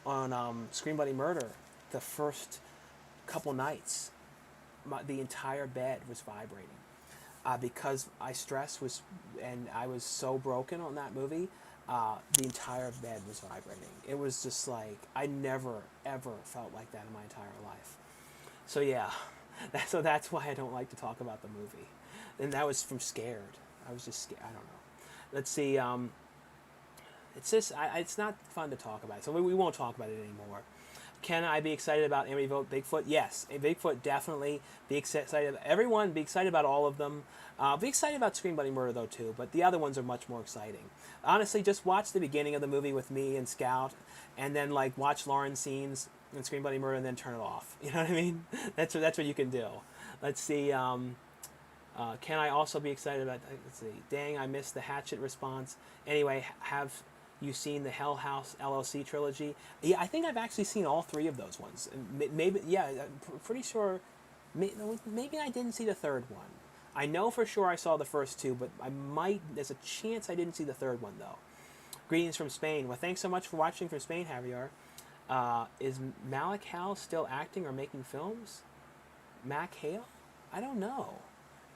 on Scream Bloody Murder, the first couple nights, the entire bed was vibrating because stress was, and I was so broken on that movie. The entire bed was vibrating. It was just like I never ever felt like that in my entire life. So yeah, that's why I don't like to talk about the movie. And that was from scared. I was just scared. I don't know. Let's see. It's just it's not fun to talk about. So we won't talk about it anymore. Can I be excited about Emory Vote Bigfoot? Yes, Bigfoot definitely. Be excited. Everyone be excited about all of them. Be excited about Scream Bloody Murder though too. But the other ones are much more exciting. Honestly, just watch the beginning of the movie with me and Scout, and then like watch Lauren's scenes and Scream Bloody Murder, and then turn it off. You know what I mean? That's what you can do. Let's see. Can I also be excited about? Let's see. Dang, I missed the Hatchet response. Anyway, have you seen the Hell House LLC trilogy? Yeah, I think I've actually seen all three of those ones. And maybe, yeah, I'm pretty sure. Maybe I didn't see the third one. I know for sure I saw the first two, but there's a chance I didn't see the third one though. Greetings from Spain. Well, thanks so much for watching from Spain, Javier. Is Malik Hal still acting or making films? Mac Hale? I don't know.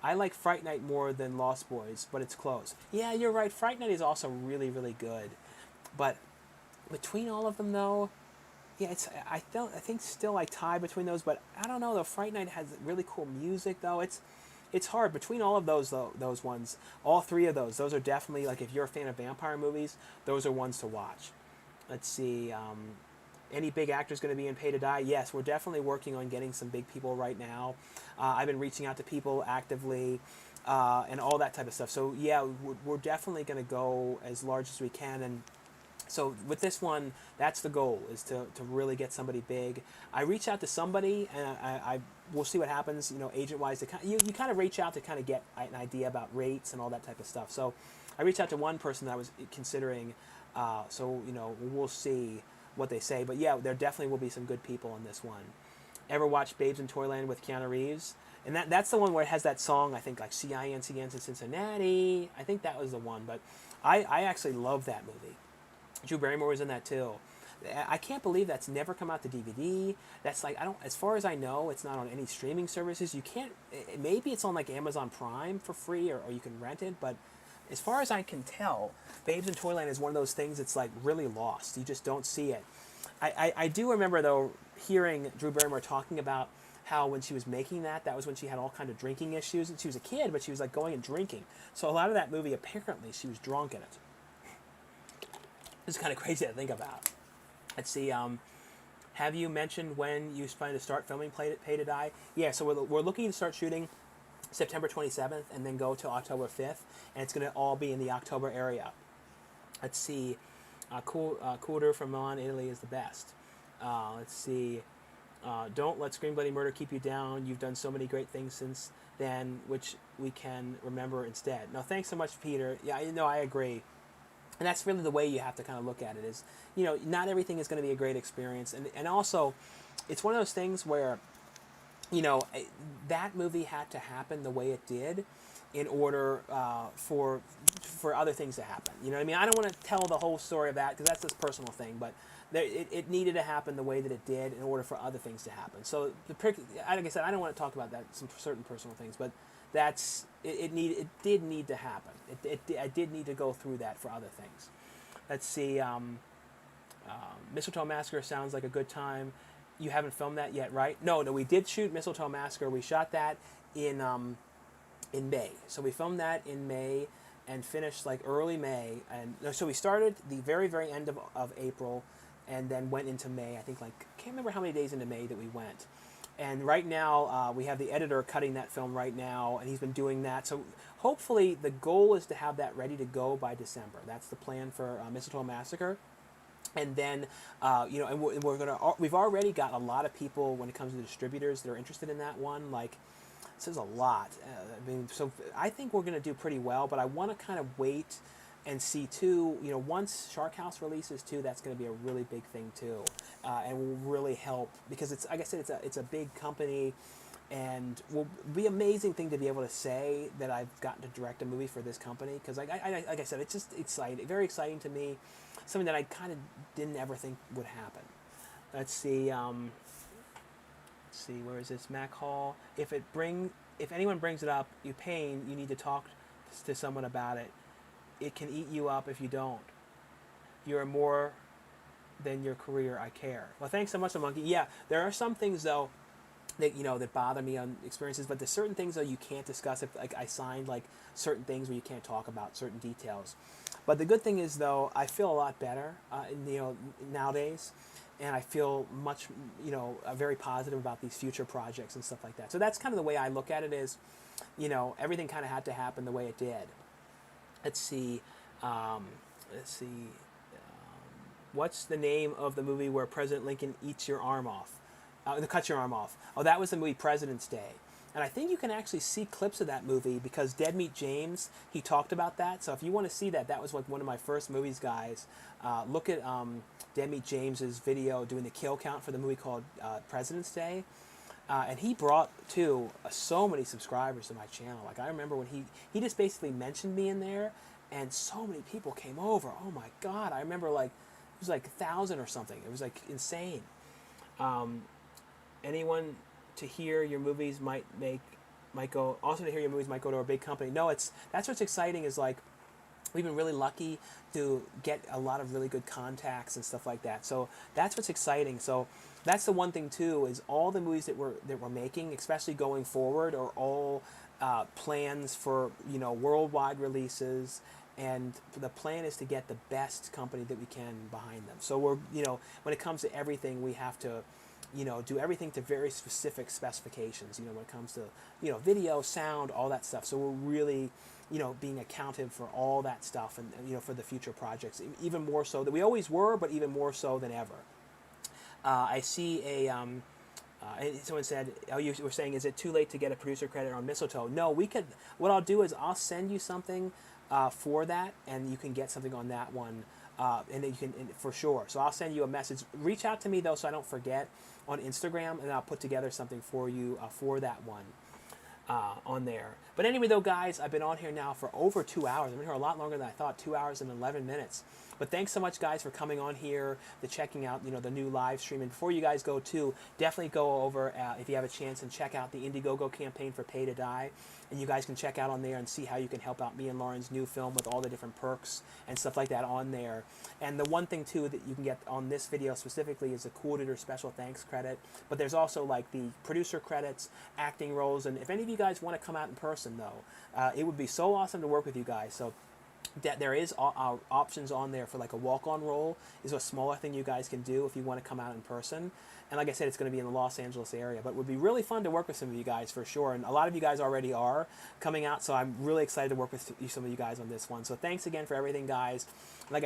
I like Fright Night more than Lost Boys, but it's close. Yeah, you're right. Fright Night is also really, really good. But between all of them, though, yeah, I think still I tie between those. But I don't know though. Fright Night has really cool music though. It's hard between all of those though. Those ones, all three of those are definitely like if you're a fan of vampire movies, those are ones to watch. Let's see. Any big actors going to be in Pay to Die? Yes, we're definitely working on getting some big people right now. I've been reaching out to people actively and all that type of stuff. So yeah, we're definitely going to go as large as we can. And so with this one, that's the goal, is to really get somebody big. I reach out to somebody, and I we'll see what happens. You know, agent-wise, you kind of reach out to kind of get an idea about rates and all that type of stuff. So I reached out to one person that I was considering. So you know, we'll see what they say, but yeah, there definitely will be some good people in this one. Ever watch Babes in Toyland with Keanu Reeves? And that's the one where it has that song, I think, like CINCN's in Cincinnati. I think that was the one, but I actually love that movie. Drew Barrymore was in that too. I can't believe that's never come out to DVD. That's like, as far as I know, it's not on any streaming services. You can't, maybe it's on like Amazon Prime for free, or you can rent it, but as far as I can tell, Babes in Toyland is one of those things that's like really lost. You just don't see it. I do remember though hearing Drew Barrymore talking about how when she was making that was when she had all kind of drinking issues, and she was a kid, but she was like going and drinking. So a lot of that movie, apparently, she was drunk in it. It's kind of crazy to think about. Let's see. Have you mentioned when you plan to start filming Pay to Die? Yeah, so we're looking to start shooting September 27th and then go to October 5th, and it's going to all be in the October area. Let's see. Coolduder from Milan, Italy is the best. Let's see. Don't let Scream Bloody Murder keep you down. You've done so many great things since then, which we can remember instead. No, thanks so much, Peter. Yeah, I agree. And that's really the way you have to kind of look at it is, you know, not everything is going to be a great experience. And also, it's one of those things where, you know, that movie had to happen the way it did in order for other things to happen. You know what I mean? I don't want to tell the whole story of that because that's this personal thing, but it needed to happen the way that it did in order for other things to happen. So like I said, I don't want to talk about that, some certain personal things, but it did need to happen. I did need to go through that for other things. Let's see. Mistletoe Massacre sounds like a good time. You haven't filmed that yet, right? No, we did shoot Mistletoe Massacre. We shot that in May. So we filmed that in May and finished like early May. And so we started the very, very end of April and then went into May. I think I can't remember how many days into May that we went. And right now, we have the editor cutting that film right now, and he's been doing that. So hopefully the goal is to have that ready to go by December. That's the plan for Mistletoe Massacre. And then, we've already got a lot of people when it comes to the distributors that are interested in that one. Like, this is a lot. So I think we're going to do pretty well, but I want to kind of wait and see too, once Shark House releases too, that's going to be a really big thing too, and will really help because it's, like I said, it's a big company, and will be an amazing thing to be able to say that I've gotten to direct a movie for this company because, like I said, it's just exciting, very exciting to me, something that I kind of didn't ever think would happen. Let's see, where is this? Mac Hall. If anyone brings it up, you need to talk to someone about it. It can eat you up if you don't. You're more than your career. I care. Well, thanks so much, Monkey. Yeah, there are some things though that that bother me on experiences, but there's certain things though you can't discuss. If like I signed like certain things where you can't talk about certain details. But the good thing is though, I feel a lot better, nowadays, and I feel much, very positive about these future projects and stuff like that. So that's kind of the way I look at it. Is, everything kind of had to happen the way it did. Let's see. What's the name of the movie where President Lincoln eats your arm off? Cuts your arm off. Oh, that was the movie President's Day. And I think you can actually see clips of that movie because Dead Meat James, he talked about that. So if you want to see that, that was like one of my first movies, guys. Look at Dead Meat James's video doing the kill count for the movie called President's Day. And he brought, too, so many subscribers to my channel. Like, I remember when he just basically mentioned me in there, and so many people came over. Oh, my God. I remember, it was 1,000 or something. It was, insane. Anyone to hear your movies might go to a big company. No, that's what's exciting is, we've been really lucky to get a lot of really good contacts and stuff like that. So that's what's exciting. So that's the one thing too, is all the movies that we're making, especially going forward, are all plans for worldwide releases, and the plan is to get the best company that we can behind them. So we're when it comes to everything, we have to do everything to very specific specifications. When it comes to video, sound, all that stuff. So we're really being accounted for all that stuff, and for the future projects, even more so than we always were, but even more so than ever. I see someone said, "Oh, you were saying, is it too late to get a producer credit on Mistletoe?" No, we could. What I'll do is I'll send you something for that, and you can get something on that one, and you can for sure. So I'll send you a message. Reach out to me though, so I don't forget, on Instagram, and I'll put together something for you for that one. On there. But anyway, though, guys, I've been on here now for over 2 hours. I've been here a lot longer than I thought, 2 hours and 11 minutes. But thanks so much, guys, for coming on here, to checking out, the new live stream. And before you guys go, too, definitely go over, if you have a chance, and check out the Indiegogo campaign for Pay to Die. And you guys can check out on there and see how you can help out me and Lauren's new film with all the different perks and stuff like that on there. And the one thing, too, that you can get on this video specifically is a Coolduder special thanks credit. But there's also, the producer credits, acting roles. And if any of you guys want to come out in person, though, it would be so awesome to work with you guys. So there is options on there for a walk-on role is a smaller thing you guys can do if you want to come out in person. And like I said, it's going to be in the Los Angeles area, but it would be really fun to work with some of you guys for sure. And a lot of you guys already are coming out, so I'm really excited to work with some of you guys on this one. So thanks again for everything, guys. Like I